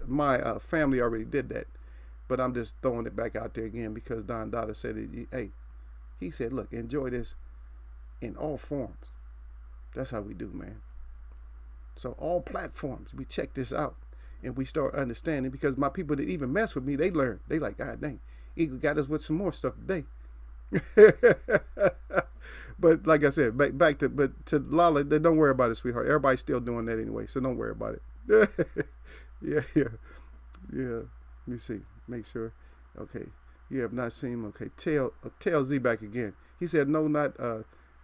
My family already did that, but I'm just throwing it back out there again because Don Dada said it. Hey, he said, look, enjoy this in all forms. That's how we do, man. So all platforms, we check this out and we start understanding, because my people that even mess with me, they learn. They like, God dang, Eagle got us with some more stuff today. But like I said, back to Lala, don't worry about it, sweetheart. Everybody's still doing that anyway, so don't worry about it. Yeah. Let me see. Make sure. Okay. You have not seen him. Okay. Tell Z back again. He said, no, not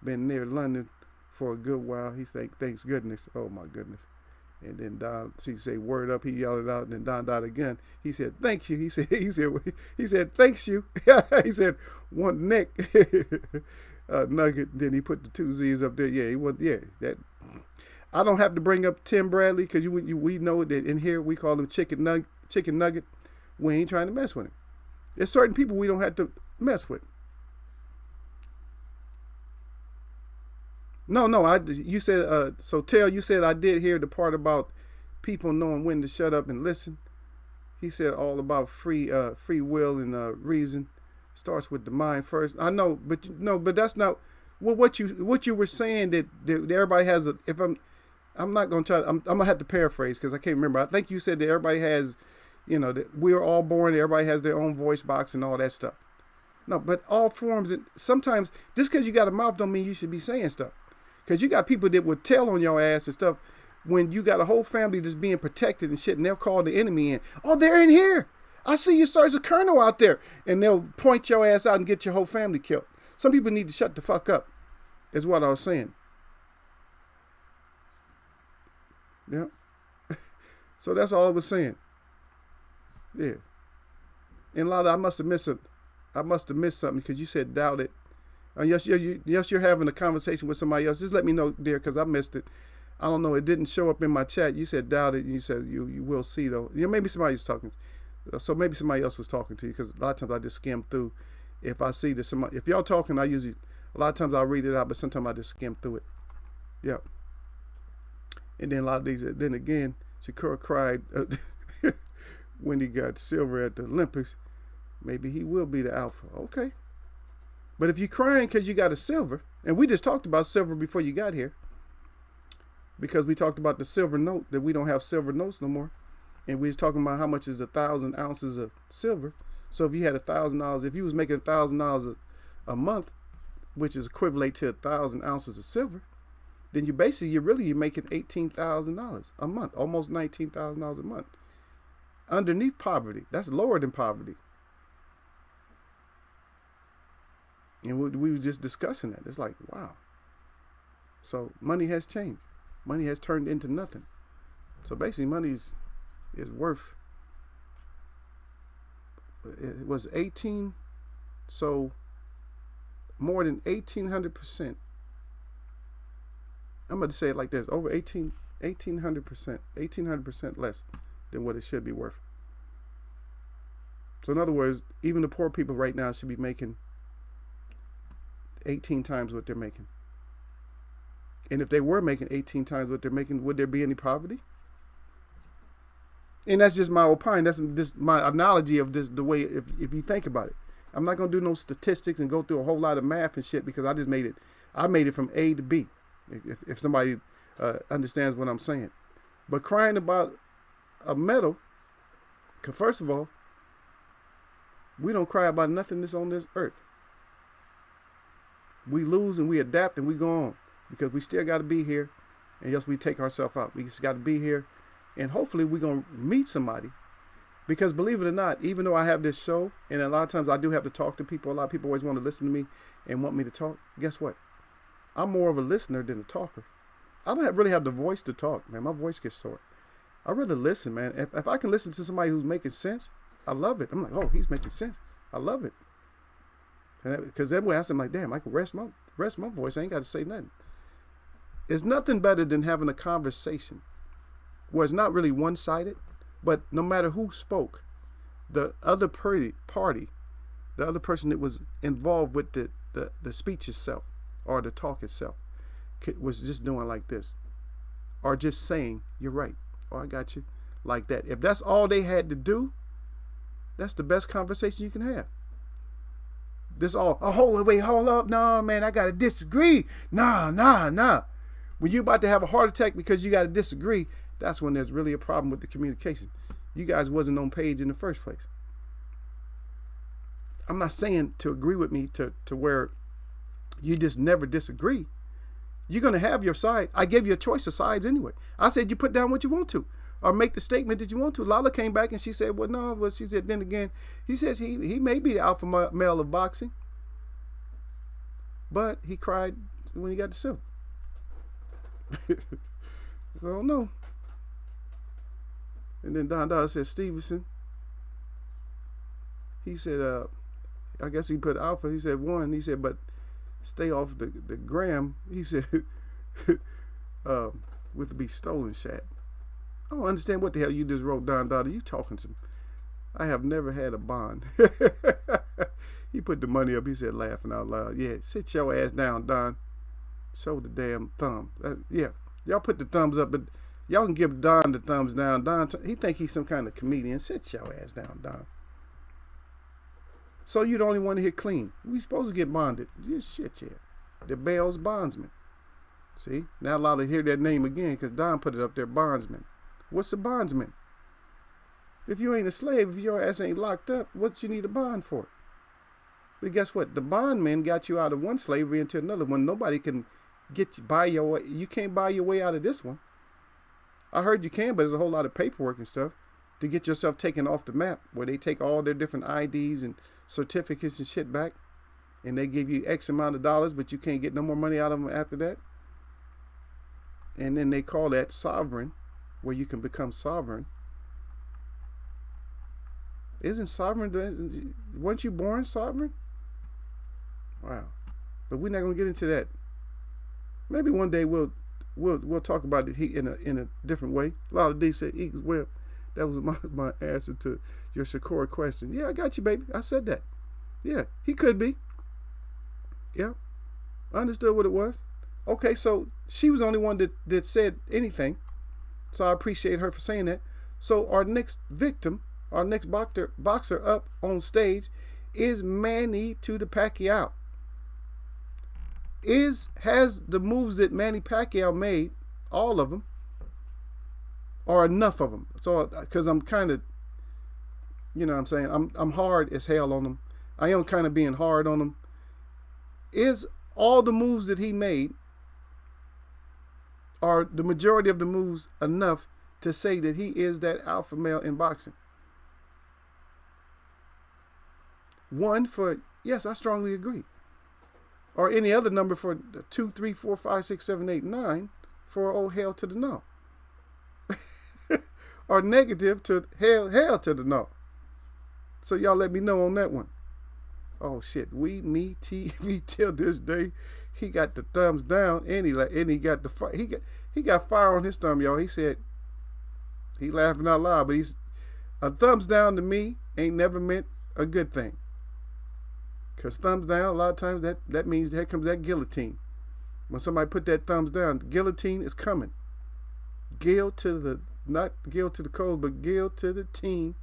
been near London for a good while. He said, thanks goodness. Oh my goodness. And then Don, she say, word up. He yelled it out. And then Don died again. He said, thank you. He said, thanks you. He said, one neck. Nugget. Then he put the two Z's up there. Yeah, he was. Yeah, that. I don't have to bring up Tim Bradley, because we know that in here we call him Chicken Nugget. We ain't trying to mess with him. There's certain people we don't have to mess with. No. You said so. Tell, you said I did hear the part about people knowing when to shut up and listen. He said all about free will and reason. Starts with the mind first. I know, but that's not what you were saying, that everybody has a. If I'm not gonna try. I'm gonna have to paraphrase because I can't remember. I think you said that everybody has, that we are all born. Everybody has their own voice box and all that stuff. No, but all forms. And sometimes just because you got a mouth don't mean you should be saying stuff. Because you got people that would tell on your ass and stuff when you got a whole family that's being protected and shit, and they'll call the enemy in. Oh, they're in here. I see you, Sergeant Colonel, out there. And they'll point your ass out and get your whole family killed. Some people need to shut the fuck up, is what I was saying. Yeah. So that's all I was saying. Yeah. And Lala, I must have missed something, because you said doubt it. Yes, you're having a conversation with somebody else. Just let me know, dear, because I missed it. I don't know. It didn't show up in my chat. You said doubt it. And you said you will see, though. Maybe somebody's talking. So maybe somebody else was talking to you, because a lot of times I just skim through. If I see that somebody, if y'all talking, a lot of times I'll read it out, but sometimes I just skim through it. Yeah. And then a lot of these, then again, Shakur cried when he got silver at the Olympics. Maybe he will be the alpha. Okay. But if you're crying because you got a silver, and we just talked about silver before you got here, because we talked about the silver note, that we don't have silver notes no more. And we was talking about how much is 1,000 ounces of silver. So if you had $1,000, if you was making $1,000 a month, which is equivalent to 1,000 ounces of silver, then you're making $18,000 a month, almost $19,000 a month, underneath poverty. That's lower than poverty. And we were just discussing that. It's like, wow. So money has changed. Money has turned into nothing. So basically, money is worth. It was 18. So more than 1,800%. I'm going to say it like this: over 1,800%, 1,800% less than what it should be worth. So in other words, even the poor people right now should be making 18 times what they're making. And if they were making 18 times what they're making, would there be any poverty? And that's just my opinion. That's just my analogy of this, the way, if you think about it. I'm not going to do no statistics and go through a whole lot of math and shit, because I just made it. I made it from A to B, if somebody understands what I'm saying. But crying about a medal, because first of all, we don't cry about nothing that's on this earth. We lose and we adapt and we go on, because we still got to be here. And yes, we take ourselves out. We just got to be here. And hopefully we're going to meet somebody. Because believe it or not, even though I have this show, and a lot of times I do have to talk to people, a lot of people always want to listen to me and want me to talk. Guess what? I'm more of a listener than a talker. I don't really have the voice to talk, man. My voice gets sore. I'd rather listen, man. If I can listen to somebody who's making sense, I love it. I'm like, oh, he's making sense. I love it. Because that way I'm like, damn, I can rest my voice. I ain't got to say nothing. It's nothing better than having a conversation where it's not really one-sided, but no matter who spoke, the other party, the other person that was involved with the speech itself or the talk itself was just doing like this, or just saying, you're right, oh, I got you, like that. If that's all they had to do, that's the best conversation you can have. This all, oh, hold up, no, man, I got to disagree. Nah. When you're about to have a heart attack because you got to disagree, that's when there's really a problem with the communication. You guys wasn't on page in the first place. I'm not saying to agree with me to where you just never disagree. You're going to have your side. I gave you a choice of sides anyway. I said you put down what you want to, or make the statement that you want to. Lala came back and she said, well, no. Well, she said, then again, he says he may be the alpha male of boxing, but he cried when he got the silver. I don't know. And then Don said, Stevenson, he said, I guess he put alpha. He said 1. He said, but stay off the gram. He said, with the be stolen chat. I don't understand what the hell you just wrote, Don. You talking to me? I have never had a bond. He put the money up. He said, laughing out loud. Yeah, sit your ass down, Don. Show the damn thumb. Yeah, y'all put the thumbs up, but y'all can give Don the thumbs down. Don, he think he's some kind of comedian. Sit your ass down, Don. So you the only one here clean. We supposed to get bonded. You shit, yeah. The Bell's bondsman. See? Now Lala hear that name again because Don put it up there, bondsman. What's a bondsman? If you ain't a slave, if your ass ain't locked up, what you need a bond for? But guess what? The bondman got you out of one slavery into another one. Nobody can get you, buy your way. You can't buy your way out of this one. I heard you can, but there's a whole lot of paperwork and stuff to get yourself taken off the map, where they take all their different IDs and certificates and shit back, and they give you X amount of dollars, but you can't get no more money out of them after that. And then they call that sovereign, where you can become sovereign. Isn't sovereign, weren't you born sovereign? Wow. But we're not going to get into that. Maybe one day we'll talk about it in a different way. A lot of D said, well, that was my answer to your Shakur question. Yeah, I got you, baby. I said that. Yeah, he could be. Yeah, I understood what it was. Okay, so she was the only one that said anything. So I appreciate her for saying that. So our next victim, our next boxer up on stage is Manny to the Pacquiao. Has the moves that Manny Pacquiao made, all of them, or enough of them? So, because I'm kind of, You know what I'm saying? I'm hard as hell on him. I am kind of being hard on him. Is all the moves that he made, are the majority of the moves enough to say that he is that alpha male in boxing? One for yes, I strongly agree. Or any other number for 2, 3, 4, 5, 6, 7, 8, 9 for oh hell to the no. Or negative to hell to the no. So y'all let me know on that one. Oh shit, me, TV till this day, he got the thumbs down and he got the he got fire on his thumb, y'all. He said he laughing out loud, but he's a thumbs down to me ain't never meant a good thing. Cause thumbs down, a lot of times that means here comes that guillotine. When somebody put that thumbs down, the guillotine is coming. Not gill to the cold, but gill to the teen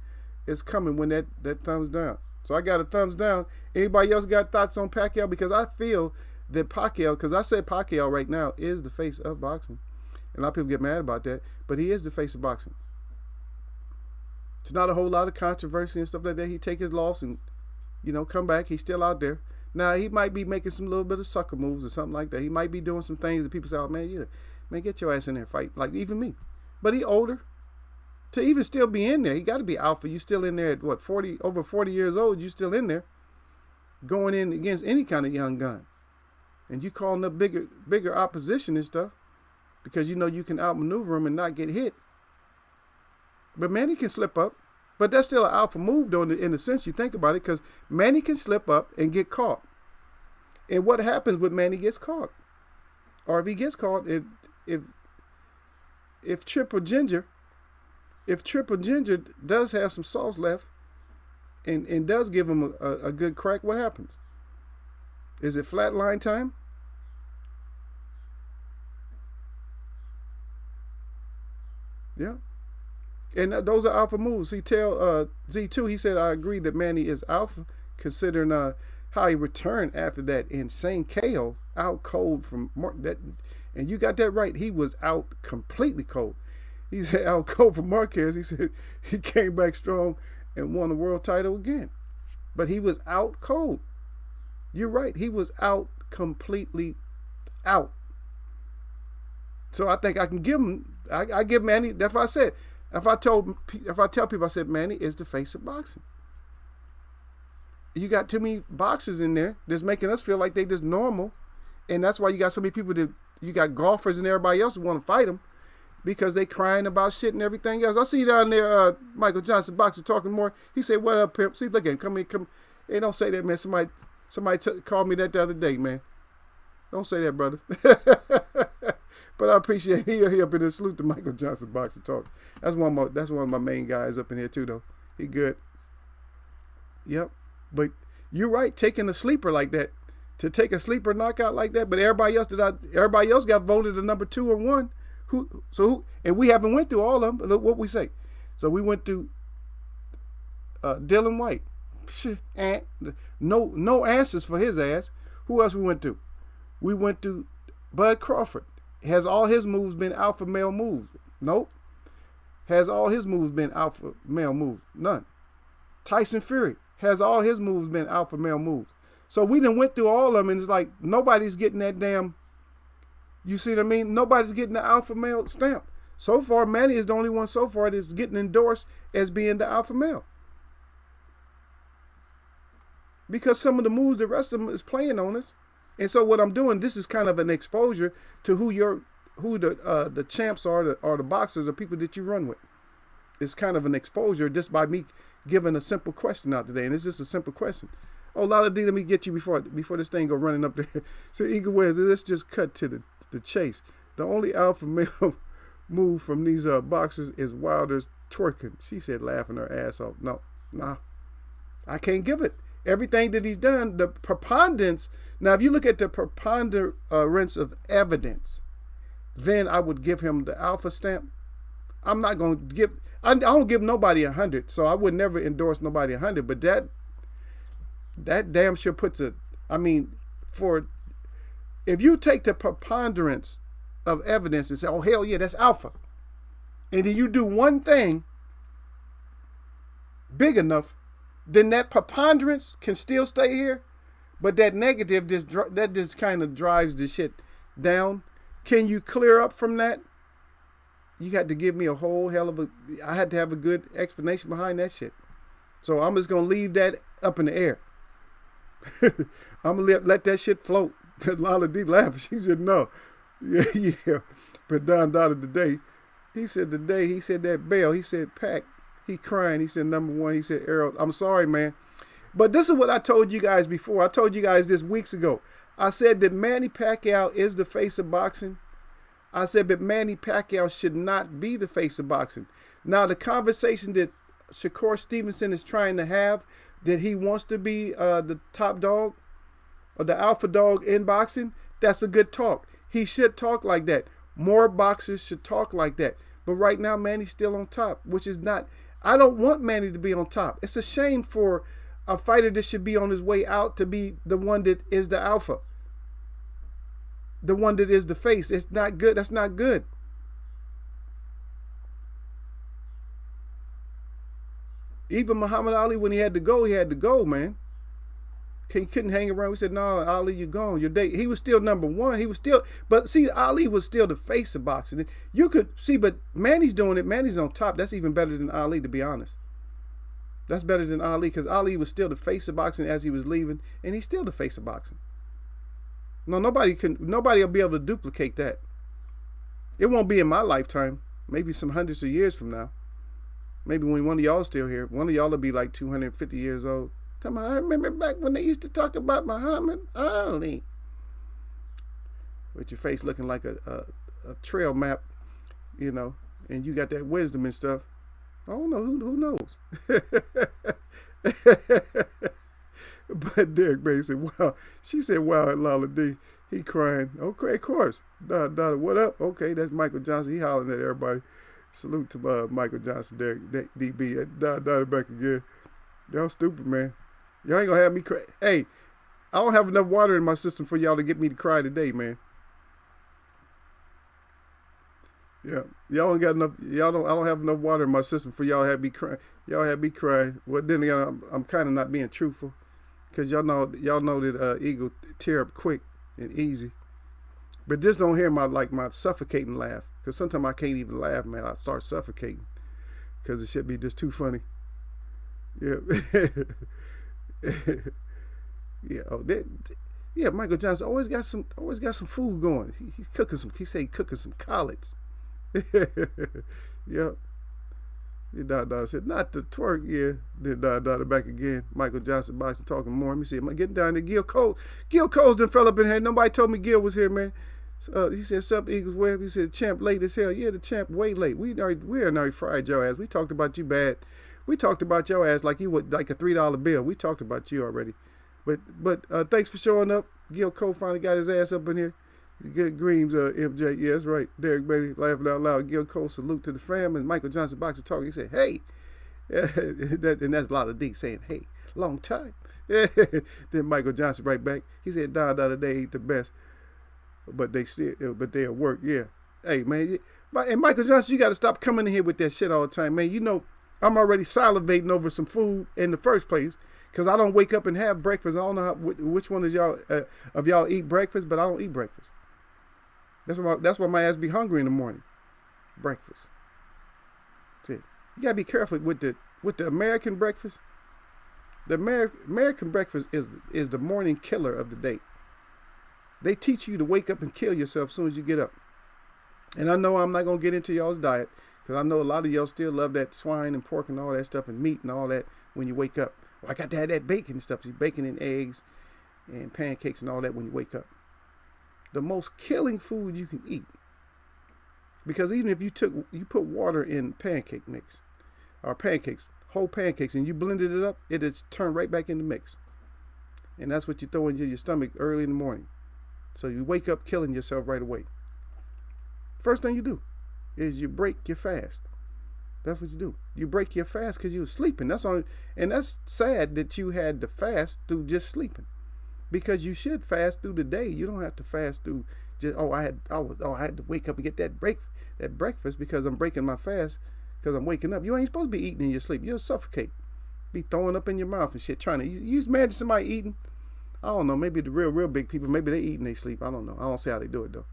is coming when that thumbs down. So I got a thumbs down. Anybody else got thoughts on Pacquiao? Because I feel that Pacquiao, because I said Pacquiao right now is the face of boxing. And a lot of people get mad about that, but he is the face of boxing. It's not a whole lot of controversy and stuff like that. He take his loss and, come back. He's still out there. Now, he might be making some little bit of sucker moves or something like that. He might be doing some things that people say, oh, man, get your ass in there and fight. Like, even me. But he older. To even still be in there, he got to be alpha. You still in there at, what, over 40 years old, you still in there going in against any kind of young gun. And you calling up bigger opposition and stuff because you can outmaneuver him and not get hit. But Manny can slip up. But that's still an alpha move, though, in the sense you think about it, because Manny can slip up and get caught. And what happens when Manny gets caught? Or if he gets caught, if Triple Ginger does have some sauce left and does give him a good crack, what happens? Is it flatline time? Yeah. And those are alpha moves. He tell Z2, he said, I agree that Manny is alpha, considering how he returned after that insane KO, out cold from that. And you got that right. He was out completely cold. He said out cold from Marquez. He said he came back strong and won the world title again. But he was out cold. You're right. He was out completely out. So I think I can give him, I give Manny, that's what I said. If I tell people, I said, Manny is the face of boxing. You got too many boxers in there that's making us feel like they just normal. And that's why you got so many people you got golfers and everybody else who want to fight them because they crying about shit and everything else. I see down there, Michael Johnson, boxer, talking more. He said, what up, pimp? See, look at him. Come. Hey, don't say that, man. Somebody called me that the other day, man. Don't say that, brother. But I appreciate he up in there. Salute to Michael Johnson, boxer talk. That's one of my main guys up in here too, though. He good. Yep. But you're right, taking a sleeper like that, to take a sleeper knockout like that. But everybody else got voted the number 2 or 1. Who? And we haven't went through all of them. Look what we say. So we went through Dylan White. No answers for his ass. Who else we went to? We went to Bud Crawford. Has all his moves been alpha male moves? Nope. Has all his moves been alpha male moves? None. Tyson Fury. Has all his moves been alpha male moves? So we done went through all of them, and it's like nobody's getting that damn, you see what I mean? Nobody's getting the alpha male stamp. So far, Manny is the only one so far that's getting endorsed as being the alpha male. Because some of the moves, the rest of them is playing on us. And so what I'm doing, this is kind of an exposure to who the champs are, the boxers, or people that you run with. It's kind of an exposure just by me giving a simple question out today. And it's just a simple question. Oh, Lala D, let me get you before this thing go running up there. So Eagle West, let's just cut to the chase. The only alpha male move from these boxers is Wilder's twerking. She said, laughing her ass off. No, nah, I can't give it. Everything that he's done, the preponderance. Now, if you look at the preponderance of evidence, then I would give him the alpha stamp. I'm not going to give, I don't give nobody 100, so I would never endorse nobody 100, but that damn sure puts if you take the preponderance of evidence and say, oh, hell yeah, that's alpha, and then you do one thing big enough, then that preponderance can still stay here, but that negative just kind of drives the shit down. Can you clear up from that? You had to give me a whole hell of a. I had to have a good explanation behind that shit. So I'm just gonna leave that up in the air. I'm gonna let that shit float. Lala D laughed. She said, "No, yeah." But Don Dada today, he said that bell. He said, "Pack." He crying. He said, "Number one." He said, "Errol, I'm sorry, man." But this is what I told you guys before. I told you guys this weeks ago. I said that Manny Pacquiao is the face of boxing. I said that Manny Pacquiao should not be the face of boxing. Now, the conversation that Shakur Stevenson is trying to have, that he wants to be the top dog or the alpha dog in boxing, that's a good talk. He should talk like that. More boxers should talk like that. But right now, Manny's still on top, which is not. I don't want Manny to be on top. It's a shame for a fighter that should be on his way out to be the one that is the alpha. The one that is the face. It's not good. That's not good. Even Muhammad Ali, when he had to go, man. He couldn't hang around. We said, "No, Ali, you're gone. Your day." He was still number one. He was still, but see, Ali was still the face of boxing. You could see, but Manny's doing it. Manny's on top. That's even better than Ali, to be honest. That's better than Ali, because Ali was still the face of boxing as he was leaving, and he's still the face of boxing. No, nobody will be able to duplicate that. It won't be in my lifetime. Maybe some hundreds of years from now. Maybe when one of y'all still here, one of y'all will be like 250 years old. Come on, I remember back when they used to talk about Muhammad Ali. With your face looking like a trail map, you know, and you got that wisdom and stuff. I don't know, who knows? But Derek Bay said, "Wow." She said, "Wow," at Lala D. He crying. Okay, of course. Dada, what up? Okay, that's Michael Johnson. He hollering at everybody. Salute to Michael Johnson, Derek DB. Dada back again. Y'all stupid, man. Y'all ain't gonna have me cry. Hey, I don't have enough water in my system for y'all to get me to cry today, man. Yeah, y'all don't got enough. I don't have enough water in my system for y'all to have me cry. Y'all have me cry. Well, then again, I'm kind of not being truthful, because y'all know that ego tear up quick and easy. But just don't hear my suffocating laugh, because sometimes I can't even laugh, man. I start suffocating because it should be just too funny. Yeah. Yeah. Oh, yeah. Michael Johnson always got some food going. He's cooking some. He said he's cooking some collards. Yeah. Dada said, "Not the twerk." Yeah. Then Dada back again. Michael Johnson boxing talking more. Let me see. Am I getting down there? Gil Coles done fell up in here. Nobody told me Gil was here, man. He said, "Sup, Eagles Web." He said, "Champ late as hell." Yeah, the champ way late. We already fried your ass. We talked about you bad. We talked about your ass like you would like a $3 bill. We talked about you already. But thanks for showing up. Gil Cole finally got his ass up in here. Good Greaves, MJ. Yeah, that's right. Derek Bailey laughing out loud. Gil Cole, salute to the fam. And Michael Johnson boxer talking. He said, "Hey." And that's Lala D saying, "Hey, long time." Then Michael Johnson right back. He said, "Dada, they ain't the best, but they'll work." Yeah. Hey, man. And Michael Johnson, you got to stop coming in here with that shit all the time, man. You know, I'm already salivating over some food in the first place, because I don't wake up and have breakfast. I don't know which one of y'all eat breakfast, but I don't eat breakfast. That's why my ass be hungry in the morning. Breakfast. See, you gotta be careful with the American breakfast. The American breakfast is the morning killer of the day. They teach you to wake up and kill yourself as soon as you get up. And I know I'm not gonna get into y'all's diet, because I know a lot of y'all still love that swine and pork and all that stuff and meat and all that when you wake up. Well, I got to have that bacon and stuff. See, bacon and eggs and pancakes and all that when you wake up. The most killing food you can eat. Because even if you put water in pancake mix, or pancakes, whole pancakes, and you blended it up, it is turned right back in the mix. And that's what you throw into your stomach early in the morning. So you wake up killing yourself right away. First thing you do is you break your fast. That's what you do. You break your fast because you were sleeping. And that's sad that you had to fast through just sleeping, because you should fast through the day. You don't have to fast through just I had to wake up and get that breakfast because I'm breaking my fast because I'm waking up. You ain't supposed to be eating in your sleep. You'll suffocate. be throwing up in your mouth and shit. Trying to, you mad at somebody eating? I don't know. Maybe the real big people, maybe they eat and they sleep. I don't know. I don't see how they do it though.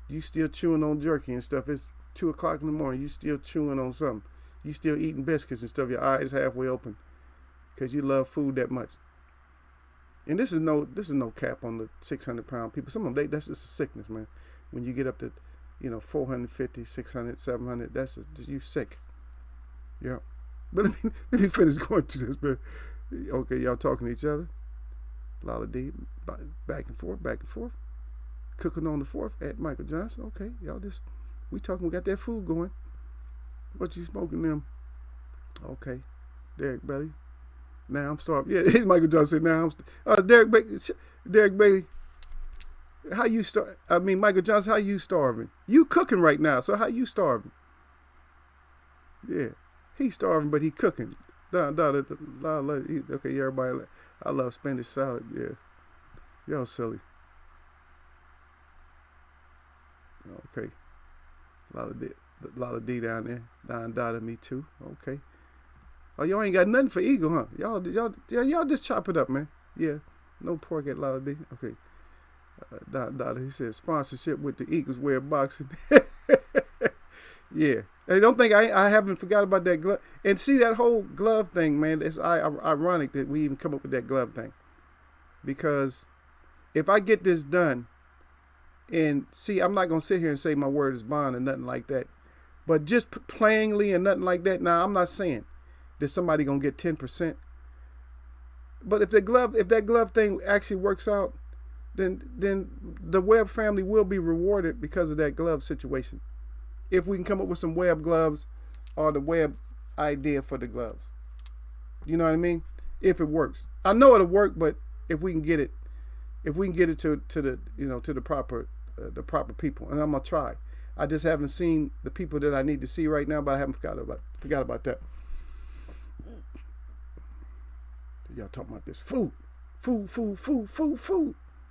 You still chewing on jerky and stuff. It's 2 o'clock in the morning. You still chewing on something. You still eating biscuits and stuff. Your eyes halfway open because you love food that much. And this is no cap on the 600-pound people. Some of them, that's just a sickness, man. When you get up to, 450, 600, 700, that's just, you sick. Yeah. But let me finish going through this, man. Okay, y'all talking to each other. Lala D, back and forth. Cooking on the 4th at Michael Johnson. Okay, y'all we talking, we got that food going. What you smoking them? Okay. Derek Bailey. Now I'm starving. Yeah, Michael Johnson. Now I'm Derek Bailey. How you Michael Johnson, how you starving? You cooking right now, so how you starving? Yeah. He's starving, but he cooking. Okay, everybody, I love Spanish salad. Yeah. Y'all silly. Okay. A lot of D down there. Don Dada, me too. Okay. Oh, y'all ain't got nothing for Eagle, huh? Y'all just chop it up, man. Yeah. No pork at Lala D. Okay. Don Dada, he said sponsorship with the Eagles wear boxing. Yeah. Hey, don't think I haven't forgot about that glove. And see that whole glove thing, man. It's ironic that we even come up with that glove thing. Because if I get this done, and see, I'm not going to sit here and say my word is bond and nothing like that. But just plainly and nothing like that. Now, I'm not saying that somebody going to get 10%. But if that glove thing actually works out, then the Webb family will be rewarded because of that glove situation. If we can come up with some Webb gloves or the Webb idea for the gloves. You know what I mean? If it works. I know it'll work, but if we can get it to the proper people, and I'm gonna try. I just haven't seen the people that I need to see right now, but I haven't forgot about that. Y'all talking about this food.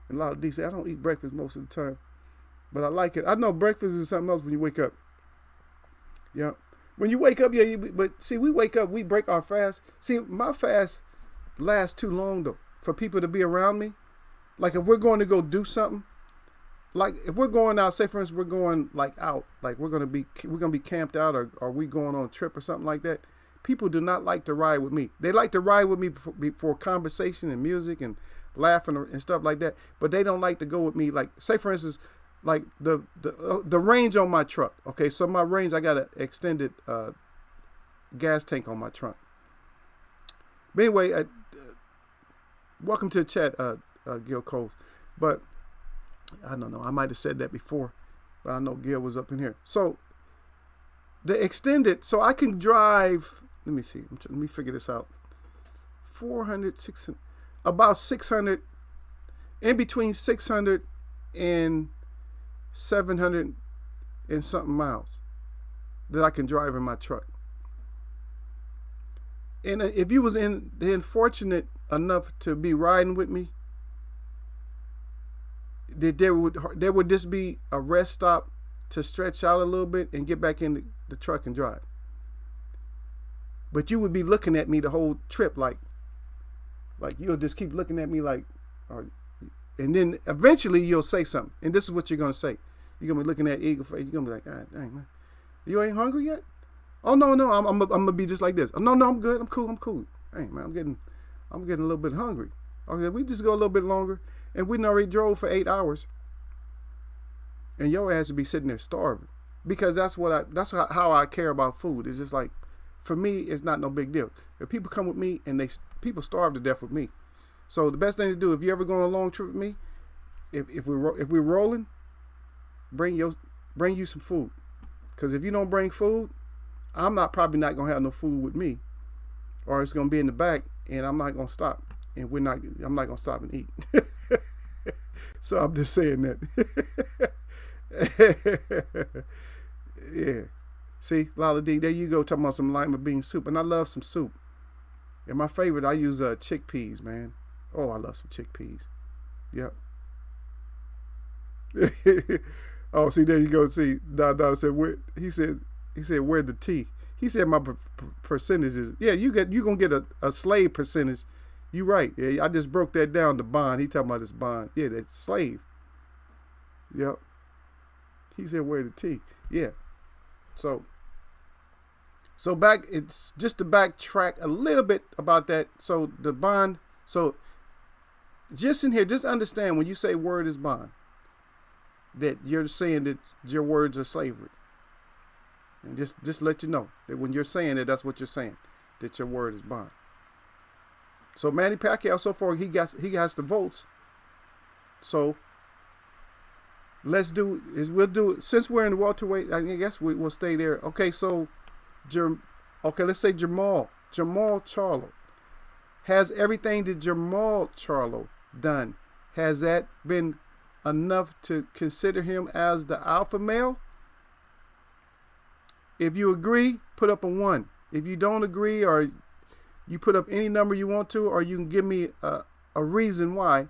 And a lot of D say I don't eat breakfast most of the time, but I like it. I know breakfast is something else when you wake up. Yeah, when you wake up, yeah. But see, we wake up, we break our fast. See, my fast lasts too long though for people to be around me. Like if we're going to go do something, like if we're going out, say for instance, we're going like out, like we're gonna be camped out, or we going on a trip or something like that. People do not like to ride with me. They like to ride with me for conversation and music and laughing and stuff like that. But they don't like to go with me. Like say for instance, like the range on my truck. Okay, so my range, I got an extended gas tank on my trunk. But anyway, welcome to the chat, Gil Coles. But I don't know. I might have said that before, but I know Gil was up in here. So the extended, so I can drive. Let me see. Let me figure this out. 400, 600, about 600, in between 600 and 700 and something miles that I can drive in my truck. And if you was fortunate enough to be riding with me, that there would just be a rest stop to stretch out a little bit and get back in the truck and drive. But you would be looking at me the whole trip like you'll just keep looking at me like, and then eventually you'll say something. And this is what you're going to say. You're going to be looking at Eagle face. You're going to be like, God dang, man. You ain't hungry yet? Oh, no, I'm going to be just like this. Oh, no, I'm good. I'm cool. Hey, man, I'm getting a little bit hungry. Okay, we just go a little bit longer. And we already drove for 8 hours. And your ass would be sitting there starving. Because that's how I care about food. It's just like, for me, it's not no big deal. If people come with me and people starve to death with me. So the best thing to do, if you ever go on a long trip with me, if we're rolling, bring you some food. Because if you don't bring food, I'm probably not gonna have no food with me, or it's gonna be in the back, and I'm not gonna stop, and I'm not gonna stop and eat. So I'm just saying that. Yeah. See, Lala D, there you go, talking about some lima bean soup. And I love some soup. And my favorite, I use chickpeas, man. Oh, I love some chickpeas. Yep. Oh, see, there you go. See, Dada said, he said, where the tea? He said my percentage is, yeah, you gonna get a slave percentage. You right. Yeah, I just broke that down, the bond. He talking about this bond. Yeah, that slave. Yep. He said where the T. Yeah. So back, it's just to backtrack a little bit about that. So the bond, so just in here, just understand when you say word is bond, that you're saying that your words are slavery. And just let you know that when you're saying it, that's what you're saying, that your word is bond. So Manny Pacquiao, so far, he has the votes. So we'll do, since we're in the welterweight, I guess we'll stay there. Okay, so let's say Jamal Charlo. Has everything that Jamal Charlo done, has that been enough to consider him as the alpha male? If you agree, put up a 1. If you don't agree, or you put up any number you want to, or you can give me a reason why.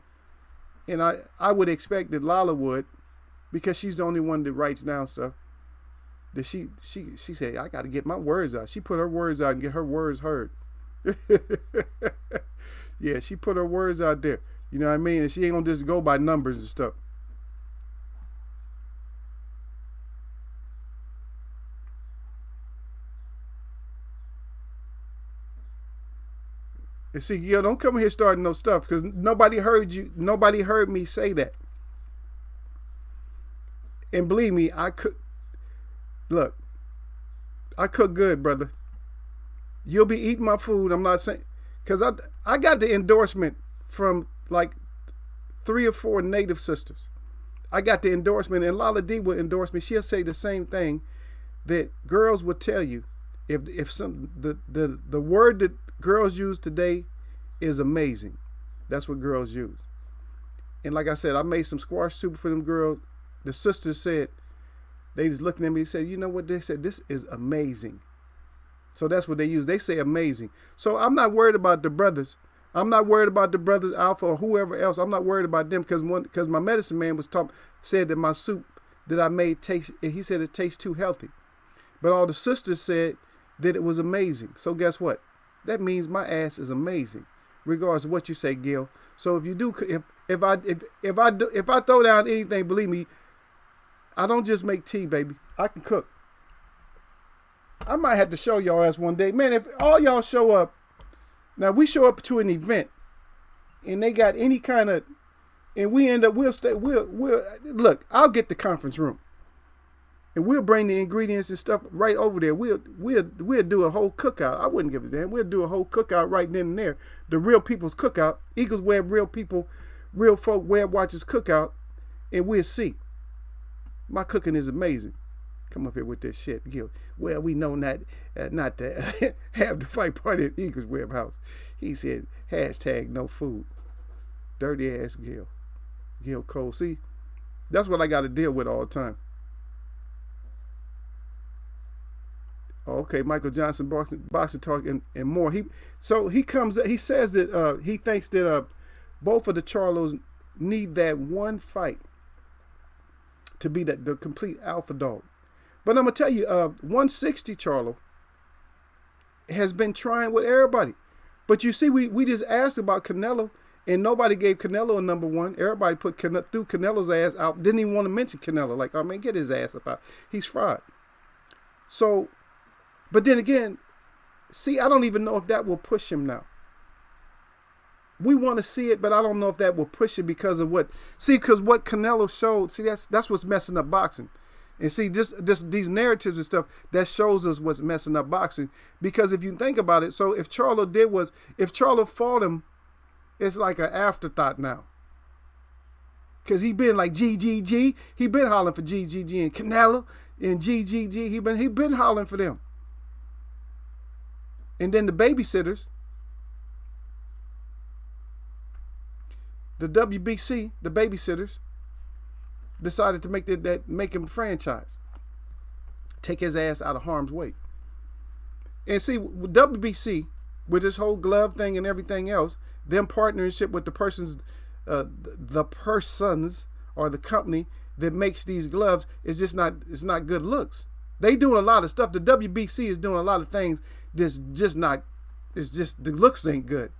And I would expect that Lala would, because she's the only one that writes down stuff. That she said, I got to get my words out. She put her words out and get her words heard. Yeah, she put her words out there. You know what I mean? And she ain't gonna just go by numbers and stuff. And see, yo, don't come here starting no stuff, because nobody heard me say that. And believe me, I cook good, brother. You'll be eating my food. I'm not saying, because I got the endorsement from like 3 or 4 native sisters. I got the endorsement, and Lala D will endorse me. She'll say the same thing that girls would tell you. If the word that girls use today is amazing. That's what girls use. And like I said, I made some squash soup for them girls. The sisters said, they just looking at me and said, you know what they said? This is amazing. So that's what they use. They say amazing. So I'm not worried about the brothers. I'm not worried about the brothers Alpha or whoever else. I'm not worried about them, because my medicine man said that my soup that I made he said it tastes too healthy. But all the sisters said that it was amazing. So guess what? That means my ass is amazing, regardless of what you say, Gil. So if you do, if I throw down anything, believe me, I don't just make tea, baby. I can cook. I might have to show y'all ass one day, man. If all y'all show up, now we show up to an event, and they got any kind of, and we end up, we'll look. I'll get the conference room. And we'll bring the ingredients and stuff right over there. We'll do a whole cookout. I wouldn't give a damn. We'll do a whole cookout right then and there. The Real People's Cookout. Eagles Web Real People, Real Folk Web Watchers Cookout. And we'll see. My cooking is amazing. Come up here with this shit, Gil. Well, we know not to have the fight party at Eagles Web House. He said, #no food. Dirty ass Gil. Gil Cole. See, that's what I got to deal with all the time. Okay, Michael Johnson, boxing talk, and more. He says that he thinks that both of the Charlos need that one fight to be the complete alpha dog. But I'm gonna tell you, 160 Charlo has been trying with everybody. But you see, we just asked about Canelo, and nobody gave Canelo a number 1. Everybody threw Canelo's ass out. Didn't even want to mention Canelo. Like, oh man, get his ass up out. He's fried. So. But then again, see, I don't even know if that will push him now. We want to see it, but I don't know if that will push it because of what Canelo showed. See, that's what's messing up boxing. And see, these narratives and stuff, that shows us what's messing up boxing. Because if you think about it, so if Charlo fought him, it's like an afterthought now. Because he been like GGG. He been hollering for GGG and Canelo and GGG. He been hollering for them. And then the babysitters, the WBC, the babysitters, decided to make him franchise. Take his ass out of harm's way. And see, WBC, with this whole glove thing and everything else, them partnership with the persons or the company that makes these gloves is just not good looks. They doing a lot of stuff. The WBC is doing a lot of things that's just not, it's just, the looks ain't good.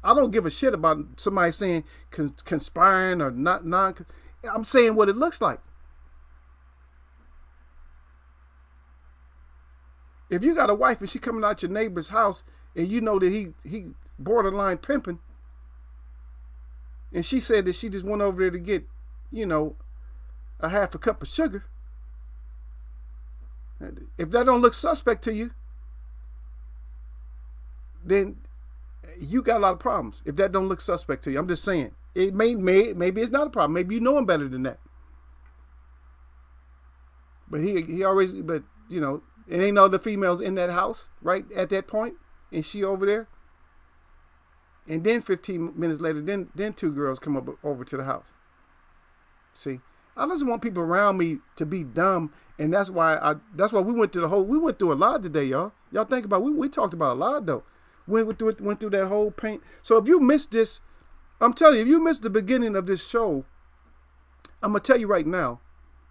I don't give a shit about somebody saying conspiring or not. I'm saying what it looks like. If you got a wife and she coming out your neighbor's house and you know that he borderline pimping, and she said that she just went over there to get, a half a cup of sugar, if that don't look suspect to you, then you got a lot of problems. If that don't look suspect to you, I'm just saying. It maybe it's not a problem. Maybe you know him better than that. But he always, it ain't no other females in that house right at that point, and she over there. And then 15 minutes later, then two girls come up over to the house. See, I just want people around me to be dumb, and that's why we went through a lot today, y'all. Y'all think about we talked about a lot though. Went through that whole paint. So if you missed this, I'm telling you, if you missed the beginning of this show, I'm gonna tell you right now,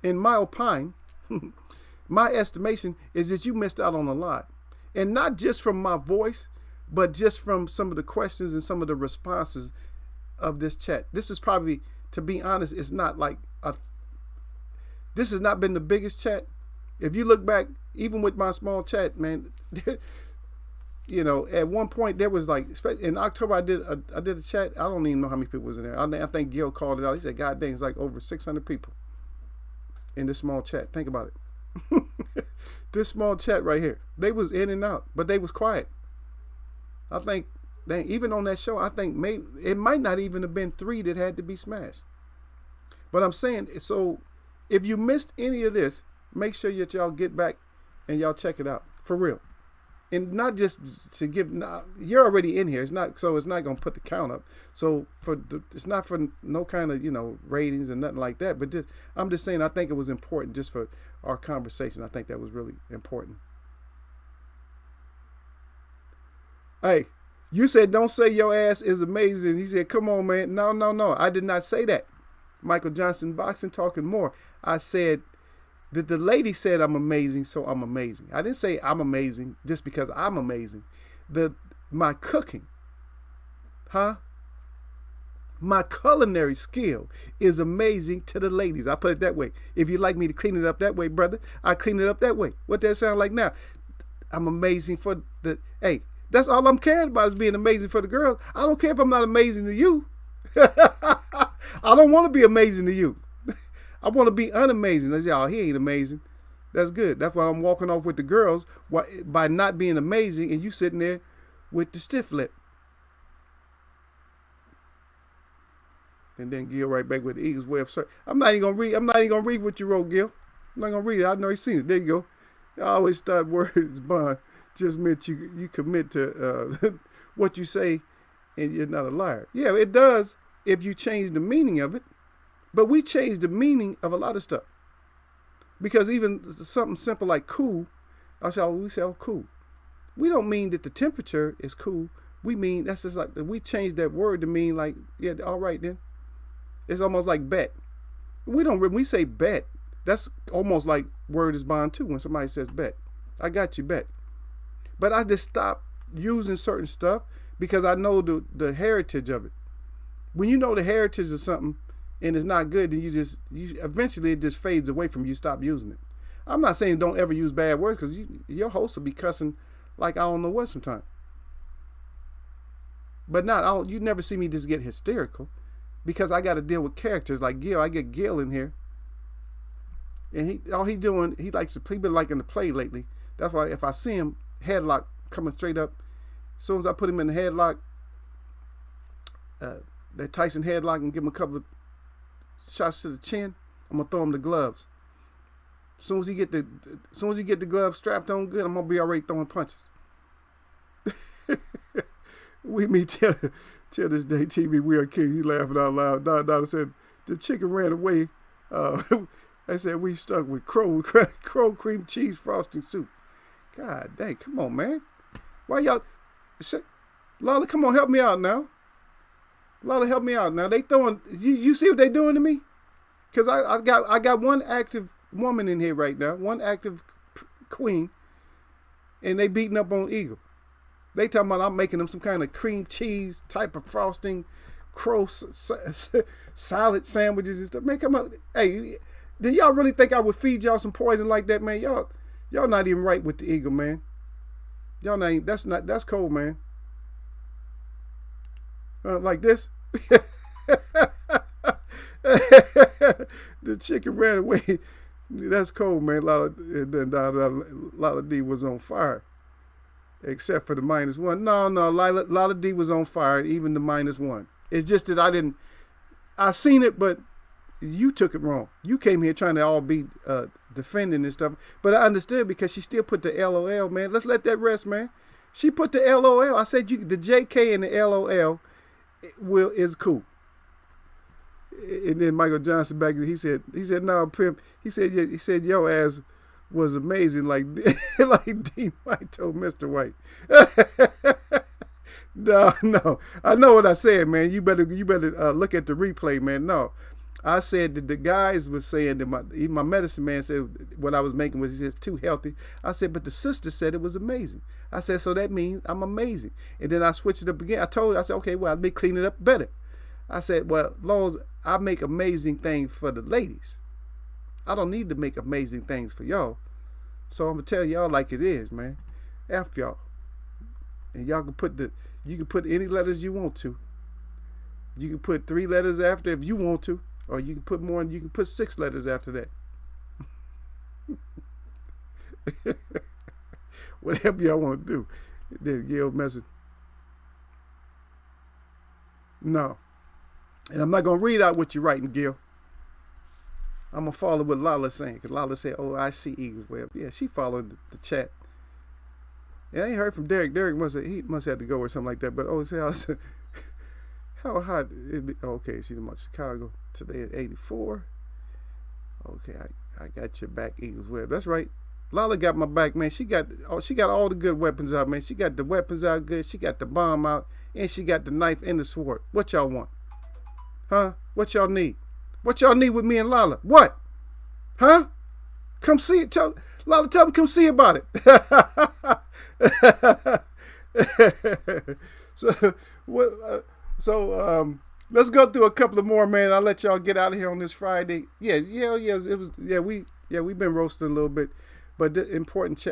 in my opinion, my estimation is that you missed out on a lot, and not just from my voice, but just from some of the questions and some of the responses of this chat. This is probably, to be honest, it's not like this has not been the biggest chat. If you look back, even with my small chat, man, at one point there was like, in October I did a chat. I don't even know how many people was in there. I think Gil called it out. He said, "God dang, it's like over 600 people in this small chat." Think about it. This small chat right here. They was in and out, but they was quiet. I think even on that show, I think maybe it might not even have been 3 that had to be smashed. But I'm saying, so if you missed any of this, make sure that y'all get back and y'all check it out for real. And not just to give, you're already in here. It's not going to put the count up. So it's not for no kind of, ratings and nothing like that. But I'm just saying, I think it was important just for our conversation. I think that was really important. Hey, you said, don't say your ass is amazing. He said, come on, man. No. I did not say that. Michael Johnson Boxing talking more. I said that the lady said I'm amazing, so I'm amazing. I didn't say I'm amazing just because I'm amazing. My cooking, my culinary skill is amazing to the ladies. I put it that way. If you'd like me to clean it up that way, brother, I clean it up that way. What that sound like now? I'm amazing for hey, that's all I'm caring about is being amazing for the girls. I don't care if I'm not amazing to you. I don't want to be amazing to you. I want to be unamazing. That's y'all. He ain't amazing. That's good. That's why I'm walking off with the girls by not being amazing, and you sitting there with the stiff lip. And then Gil right back with the Eagles way of search. I'm not even gonna read what you wrote, Gil. I'm not gonna read it. I know you seen it. There you go. I always thought words bond just meant you commit to what you say, and you're not a liar. Yeah, it does if you change the meaning of it. But we change the meaning of a lot of stuff. Because even something simple like cool, we say, oh, cool. We don't mean that the temperature is cool. We mean, that's just like, we change that word to mean like, yeah, all right then. It's almost like bet. When we say bet, that's almost like word is bond too when somebody says bet. I got you, bet. But I just stopped using certain stuff because I know the heritage of it. When you know the heritage of something, and it's not good, then you eventually it just fades away from you. Stop using it. I'm not saying don't ever use bad words because your host will be cussing like I don't know what sometimes. But you never see me just get hysterical because I got to deal with characters like Gil. I get Gil in here, and he been liking to play lately. That's why if I see him headlock coming straight up, as soon as I put him in the headlock, that Tyson headlock, and give him a couple of shots to the chin, I'm gonna throw him the gloves. As soon as he get the gloves strapped on good, I'm gonna be already throwing punches. We meet till this day, TV, we are king. He laughing out loud. Dada said the chicken ran away. I said we stuck with crow cream cheese frosting soup. God dang, come on, man. Why y'all? Lala, come on, help me out now. Lala, help me out now. They throwing. You see what they doing to me? Because I got one active woman in here right now. One active queen, and they beating up on eagle. They talking about I'm making them some kind of cream cheese type of frosting, crow salad sandwiches and stuff. Man, come on. Hey, do y'all really think I would feed y'all some poison like that, man? Y'all not even right with the eagle, man. Y'all not. That's cold, man. Like this. The chicken ran away. That's cold, man. Lala D was on fire. Except for the -1. No, Lala D was on fire, even the -1. It's just that I seen it, but you took it wrong. You came here trying to all be defending and stuff. But I understood because she still put the LOL, man. Let's let that rest, man. She put the LOL. I said the JK and the LOL is cool. And then Michael Johnson back there, he said, no, pimp. He said, your ass was amazing, like Dean White told Mr. White. No, I know what I said, man. You better look at the replay, man. No, I said that the guys were saying that my medicine man said what I was making was just too healthy. I said, but the sister said it was amazing. I said, so that means I'm amazing. And then I switched it up again. I said, okay, well, I'll be cleaning it up better. I said, well, as long as I make amazing things for the ladies, I don't need to make amazing things for y'all. So I'm gonna tell y'all like it is, man. F y'all. And y'all you can put any letters you want to. You can put 3 letters after if you want to, or you can put more. You can put 6 letters after that. Whatever y'all want to do. Then Gil message. No. And I'm not gonna read out what you're writing, Gil. I'm gonna follow what Lala's saying, because Lala said, "Oh, I see Eagles Web." Yeah, she followed the chat. Yeah, I ain't heard from Derek. Derek must have to go or something like that. But how hot it be? Okay, she's in Chicago today at 84. Okay, I got your back, Eagles Web. That's right. Lala got my back, man. She got all the good weapons out, man. She got the weapons out good. She got the bomb out, and she got the knife and the sword. What y'all want? Huh? What y'all need? What y'all need with me and Lala? What? Huh? Come see it. Lala, tell me, come see about it. Let's go through a couple of more, man. I'll let y'all get out of here on this Friday. We've been roasting a little bit, but the important.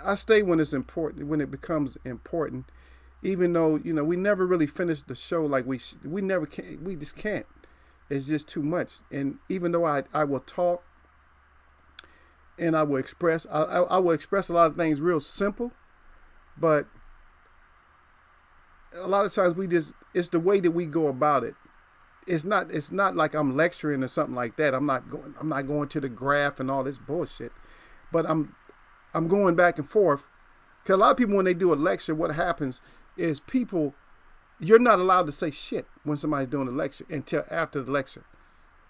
I stay when it's important, when it becomes important, even though we never really finish the show like we never can. We just can't. It's just too much. And even though I will talk and I will express, I will express a lot of things real simple, but a lot of times it's the way that we go about it. It's not like I'm lecturing or something like that. I'm not going to the graph and all this bullshit, but I'm going back and forth. Because a lot of people, when they do a lecture, what happens is you're not allowed to say shit when somebody's doing a lecture until after the lecture.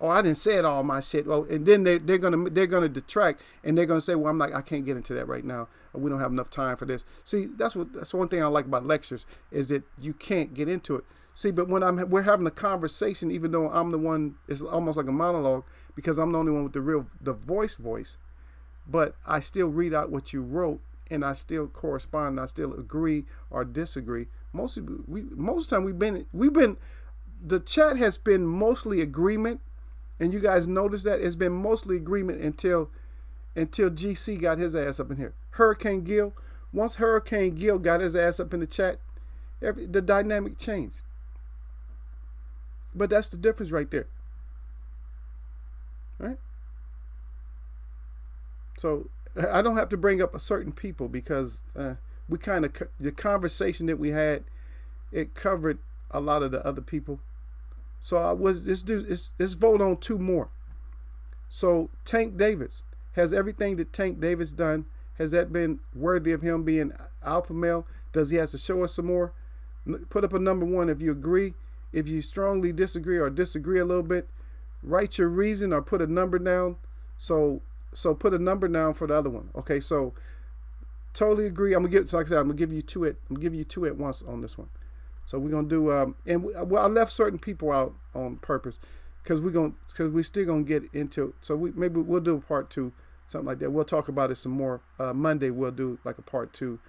Oh, I didn't say it all my shit. Oh, and then they're gonna detract and they're gonna say, well, I can't get into that right now. Or we don't have enough time for this. See, that's one thing I like about lectures is that you can't get into it. See, but when we're having a conversation, even though I'm the one, it's almost like a monologue because I'm the only one with the voice. But I still read out what you wrote and I still correspond. And I still agree or disagree. Most of the time we've been the chat has been mostly agreement, and you guys notice that it's been mostly agreement until GC got his ass up in here. Hurricane Gil, once Hurricane Gil got his ass up in the chat, the dynamic changed. But that's the difference right there, right? So I don't have to bring up a certain people because we the conversation that we had, it covered a lot of the other people. So let's vote on 2 more. So Tank Davis, has everything that Tank Davis done, has that been worthy of him being alpha male? Does he have to show us some more? Put up a number 1 if you agree. If you strongly disagree or disagree a little bit, write your reason or put a number down. So put a number down for the other one. Okay, so totally agree. I'm gonna give you two at once on this one. So we're gonna do I left certain people out on purpose because we still gonna get into. So maybe we'll do part 2 something like that. We'll talk about it some more. Monday we'll do like a part 2,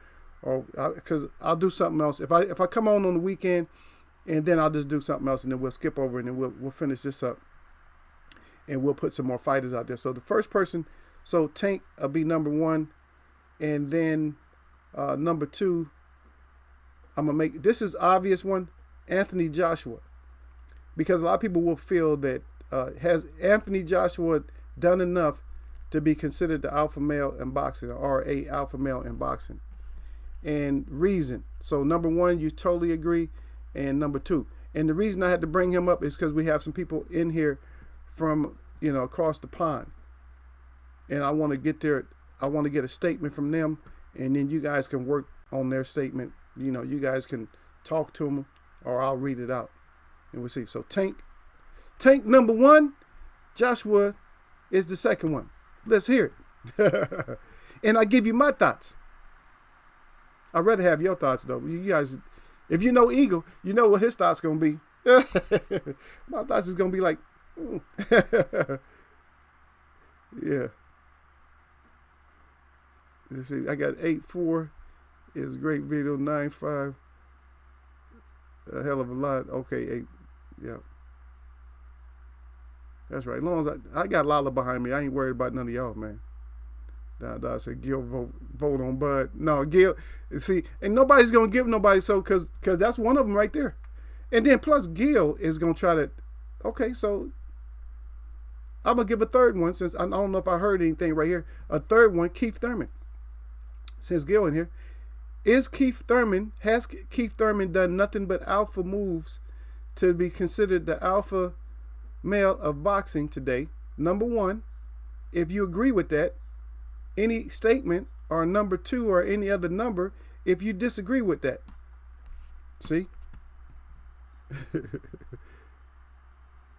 or because I'll do something else. If I come on the weekend, and then I'll just do something else, and then we'll skip over, and then we'll finish this up, and we'll put some more fighters out there. So the first person, so Tank will be number 1, and then number 2, I'm gonna make this is obvious one, Anthony Joshua, because a lot of people will feel that has Anthony Joshua done enough to be considered the alpha male in boxing, or a alpha male in boxing, and reason. So number 1, you totally agree, and number 2, and the reason I had to bring him up is because we have some people in here from across the pond, and I want to get a statement from them, and then you guys can work on their statement. You guys can talk to them, or I'll read it out, and we'll see. So Tank number 1, Joshua is the second one. Let's hear it. And I give you my thoughts. I'd rather have your thoughts, though. You guys, if you know Eagle, you know what his thoughts going to be. My thoughts is going to be like, yeah. Let's see, I got 8-4. It's a great video. 9-5. A hell of a lot. Okay, 8. Yeah. That's right. As long as I got Lala behind me, I ain't worried about none of y'all, man. I said Gil vote on Bud. No, Gil. See, and nobody's gonna give nobody, so because that's one of them right there. And then plus Gil is gonna try to. Okay, so I'm gonna give a third one, since I don't know if I heard anything right here. A third one, Keith Thurman. Since Gil in here, has Keith Thurman done nothing but alpha moves to be considered the alpha male of boxing today? Number 1, if you agree with that, any statement, or number 2, or any other number if you disagree with that. See?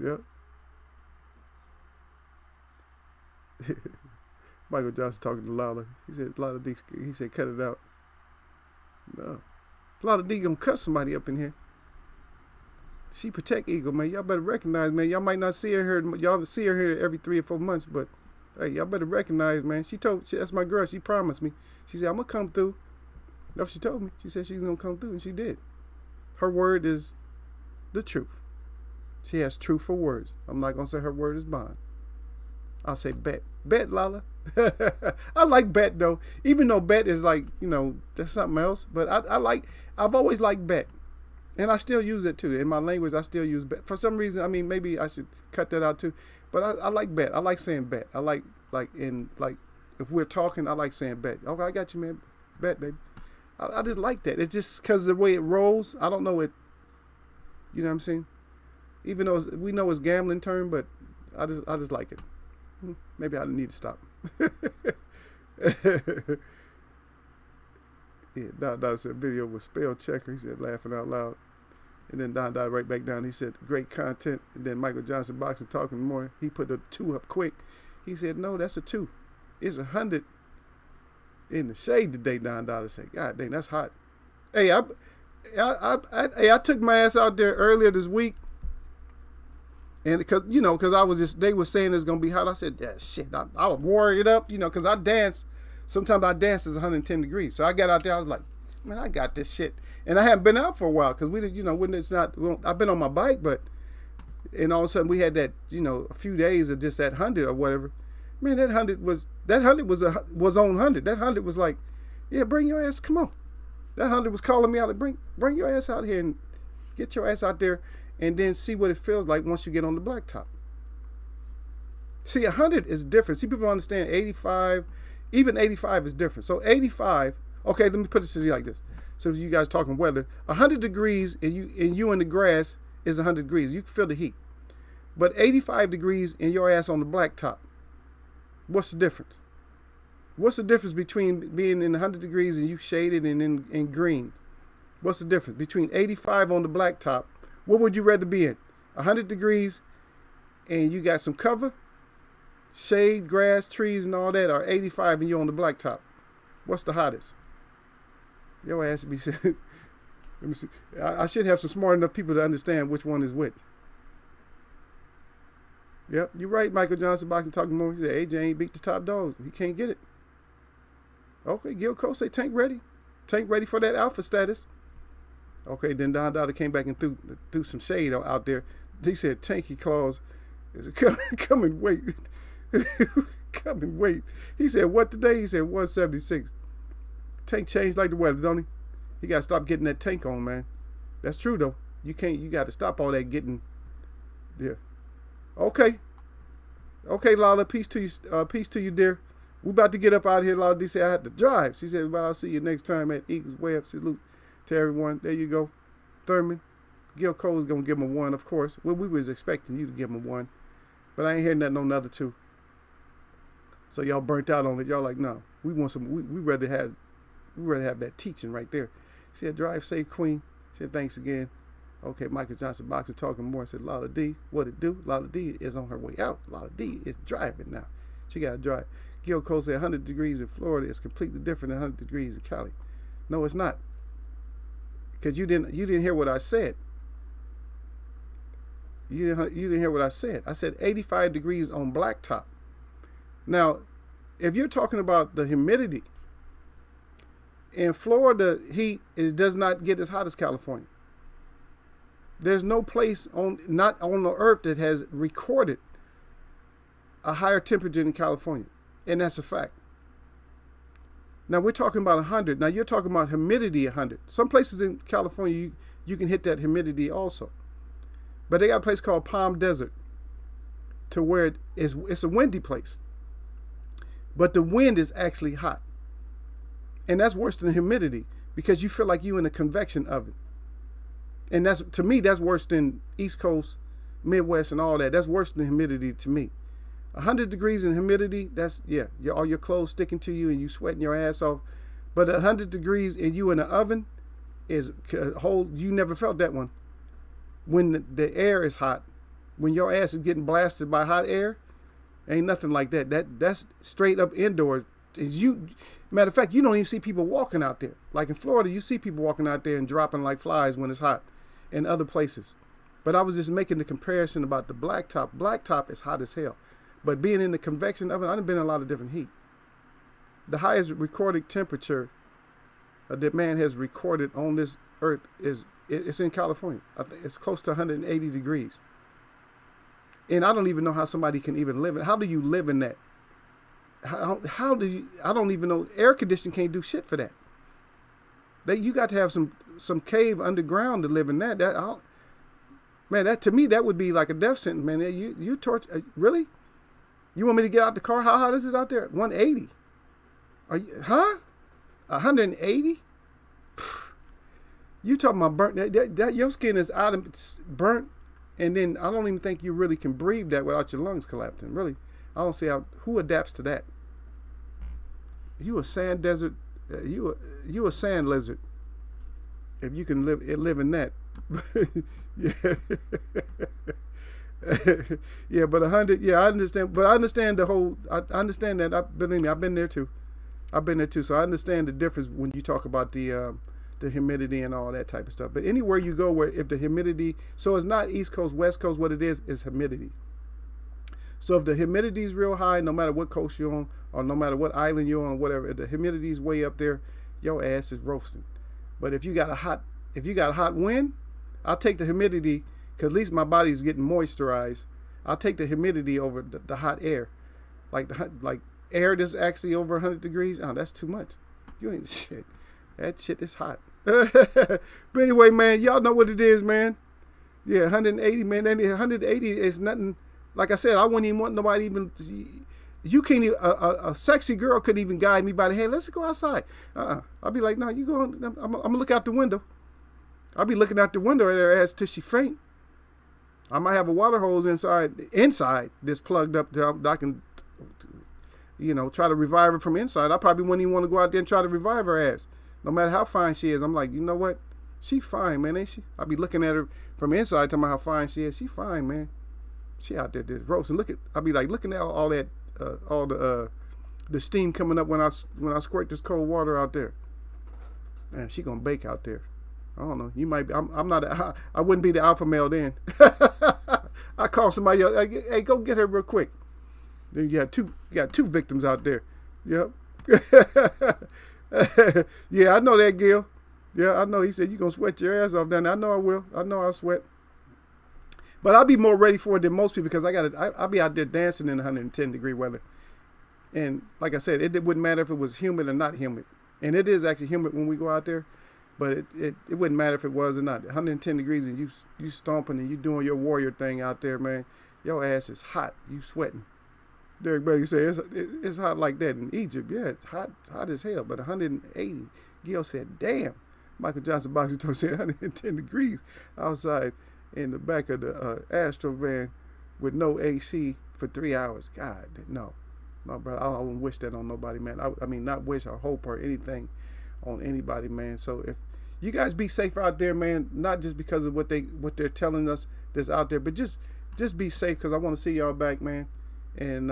Yep. Michael Johnson talking to Lala. He said, Lala D, he said, cut it out. No. Lala D gonna cut somebody up in here. She protect Eagle, man. Y'all better recognize, man. Y'all might not see her here. Y'all see her here every 3 or 4 months, but hey, y'all better recognize, man. That's my girl. She promised me. She said, I'm gonna come through. That's what she told me. She said she was gonna come through, and she did. Her word is the truth. She has truth for words. I'm not gonna say her word is bond. I'll say bet. Bet, Lala. I like bet, though. Even though bet is like, that's something else. But I've always liked bet. And I still use it, too. In my language, I still use bet. For some reason, maybe I should cut that out, too. But I like bet. I like saying bet. I like if we're talking, I like saying bet. Okay, I got you, man. Bet, baby. I just like that. It's just because of the way it rolls. I don't know it. You know what I'm saying? Even though we know it's gambling term, but I just like it. Maybe I need to stop. Yeah, Don said video with spell checker. He said laughing out loud. And then Don died right back down. He said great content. And then Michael Johnson boxing talking more. He put a 2 up quick. He said no, that's a 2. It's 100 in the shade today. Don said, God dang, that's hot. Hey, I took my ass out there earlier this week. And because they were saying it's gonna be hot. I said, yeah, shit. I was warring it up, because I dance. Sometimes I dance is 110 degrees. So I got out there. I was like, man, I got this shit. And I haven't been out for a while because when it's not. I've been on my bike, and all of a sudden we had that, a few days of just that 100 or whatever. Man, that 100 was on 100. That 100 was like, yeah, bring your ass. Come on. That 100 was calling me out. Like, bring your ass out here and get your ass out there. And then see what it feels like once you get on the blacktop. See, 100 is different. See, people understand 85, even 85 is different. So 85, okay, let me put it to you like this. So if you guys talking weather, 100 degrees and you in the grass is 100 degrees. You can feel the heat. But 85 degrees and your ass on the blacktop, what's the difference? What's the difference between being in 100 degrees and you shaded and in green? What's the difference between 85 on the blacktop? What would you rather be in? 100 degrees and you got some cover, shade, grass, trees, and all that, or 85 and you're on the blacktop? What's the hottest? Your ass would be. Let me see. I should have some smart enough people to understand which one is which. Yep, you're right, Michael Johnson boxing talking more. He said AJ ain't beat the top dogs. He can't get it. Okay, Gil Cole say Tank ready. Tank ready for that alpha status. Okay, then Don Dada came back and threw some shade out there. He said Tanky Claus is come and wait. Come and wait. He said what today? He said 176. Tank changed like the weather, don't he? He got to stop getting that tank on, man. That's true though. You got to stop all that getting. Yeah. Okay, Lala. Peace to you, dear. We about to get up out of here. Lala D said I had to drive. She said, well, I'll see you next time at Eagles Web. Salute to everyone. There you go. Thurman. Gil Cole's going to give him a 1, of course. Well, we was expecting you to give him a 1. But I ain't hearing nothing on the other 2. So y'all burnt out on it. Y'all like, no. We want some. We rather have that teaching right there. She said, drive safe, Queen. She said, thanks again. Okay, Michael Johnson boxer talking more. I said, Lala D, what it do? Lala D is on her way out. Lala D is driving now. She got to drive. Gil Cole said 100 degrees in Florida is completely different than 100 degrees in Cali. No, it's not. Because you didn't hear what I said. You didn't hear what I said. I said 85 degrees on blacktop. Now, if you're talking about the humidity, in Florida, heat does not get as hot as California. There's no place not on the earth that has recorded a higher temperature than California. And that's a fact. Now we're talking about 100. Now you're talking about humidity 100. Some places in California, you can hit that humidity also. But they got a place called Palm Desert to where it's a windy place. But the wind is actually hot. And that's worse than humidity because you feel like you're in a convection oven. And to me, that's worse than East Coast, Midwest, and all that. That's worse than humidity to me. 100 degrees in humidity, all your clothes sticking to you and you sweating your ass off. But 100 degrees and you in the oven is you never felt that one. When the air is hot, when your ass is getting blasted by hot air, ain't nothing like that. That's straight up indoors. Matter of fact, you don't even see people walking out there. Like in Florida, you see people walking out there and dropping like flies when it's hot in other places. But I was just making the comparison about the blacktop. Blacktop is hot as hell. But being in the convection oven, I've been in a lot of different heat. The highest recorded temperature that man has recorded on this earth it's in California. I think it's close to 180 degrees. And I don't even know how somebody can even live in. How do you live in that? How do you? I don't even know. Air conditioning can't do shit for that. You got to have some cave underground to live in that. That to me that would be like a death sentence, man. You torture really? You want me to get out the car? How hot is it out there? 180. Are you 180? You talking about burnt? That your skin is out of burnt, and then I don't even think you really can breathe that without your lungs collapsing. Really, I don't see who adapts to that. You a sand desert. You a sand lizard. If you can live in that, yeah, yeah. But 100, yeah, I understand. But I understand the whole. I understand that. Believe me, I've been there too. So I understand the difference when you talk about the humidity and all that type of stuff. But anywhere you go where if the humidity, so it's not East Coast, West Coast. What it is humidity. So if the humidity is real high, no matter what coast you're on, or no matter what island you're on, or whatever, if the humidity is way up there, your ass is roasting. But if you got a hot wind, I'll take the humidity because at least my body's getting moisturized. I'll take the humidity over the hot air, like air that's actually over 100 degrees. Oh, that's too much. You ain't shit. That shit is hot. But anyway, man, y'all know what it is, man. Yeah, 180, man. 180 is nothing. Like I said, I wouldn't even want nobody even. You can't even. A sexy girl couldn't even guide me by the hand. Let's go outside. I'll be like, no, you go. I'm gonna look out the window. I'll be looking out the window at her ass till she faint. I might have a water hose inside this plugged up that I can, try to revive her from inside. I probably wouldn't even want to go out there and try to revive her ass, no matter how fine she is. I'm like, you know what? She fine, man, ain't she? I'll be looking at her from inside, talking about how fine she is. She fine, man. She out there just roasting. I'll be like looking at all that, all the steam coming up when I squirt this cold water out there. Man, she gonna bake out there. I don't know. You might be. I'm not. I wouldn't be the alpha male then. I called somebody else. Hey, go get her real quick. Then you got two victims out there. Yep. Yeah, I know that, Gil. Yeah, I know. He said you gonna sweat your ass off down there. I know I will. I know I'll sweat. But I'll be more ready for it than most people because I'll be out there dancing in 110-degree weather. And like I said, it wouldn't matter if it was humid or not humid. And it is actually humid when we go out there, but it wouldn't matter if it was or not. 110 degrees and you stomping and you doing your warrior thing out there, man. Your ass is hot. You sweating. Derek Bailey said it's hot like that in Egypt. Yeah, it's hot as hell. But 180. Gil said, damn. Michael Johnson boxing toy said 110 degrees outside in the back of the Astro van with no AC for 3 hours. God, no. No, brother, I wouldn't wish that on nobody, man. I mean, not wish or hope or anything on anybody, man. So if you guys be safe out there, man, not just because of what they're telling us that's out there, but just be safe because I want to see y'all back, man. And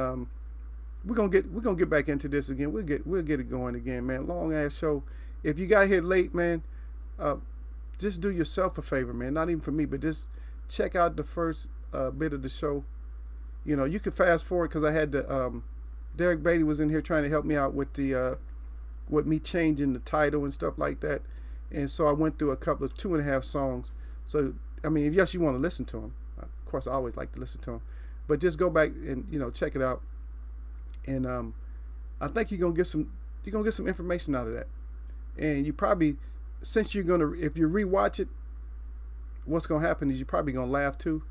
we're gonna get back into this again. We'll get it going again, man. Long ass show. If you got here late, man, just do yourself a favor, man. Not even for me, but just check out the first bit of the show. You know, you could fast forward because I had the Derek Beatty was in here trying to help me out with the with me changing the title and stuff like that, and so I went through a couple of 2.5 songs. So I mean, if yes, you want to listen to them, of course I always like to listen to them, but just go back and check it out, and I think you're gonna get some information out of that, and you probably if you rewatch it, what's gonna happen is you're probably gonna laugh too.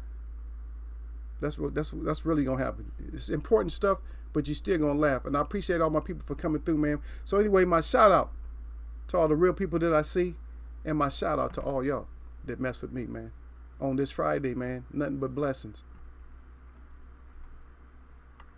That's really gonna happen. It's important stuff, but you're still gonna laugh. And I appreciate all my people for coming through, man. So anyway, my shout out to all the real people that I see, and my shout out to all y'all that mess with me, man. On this Friday, man. Nothing but blessings.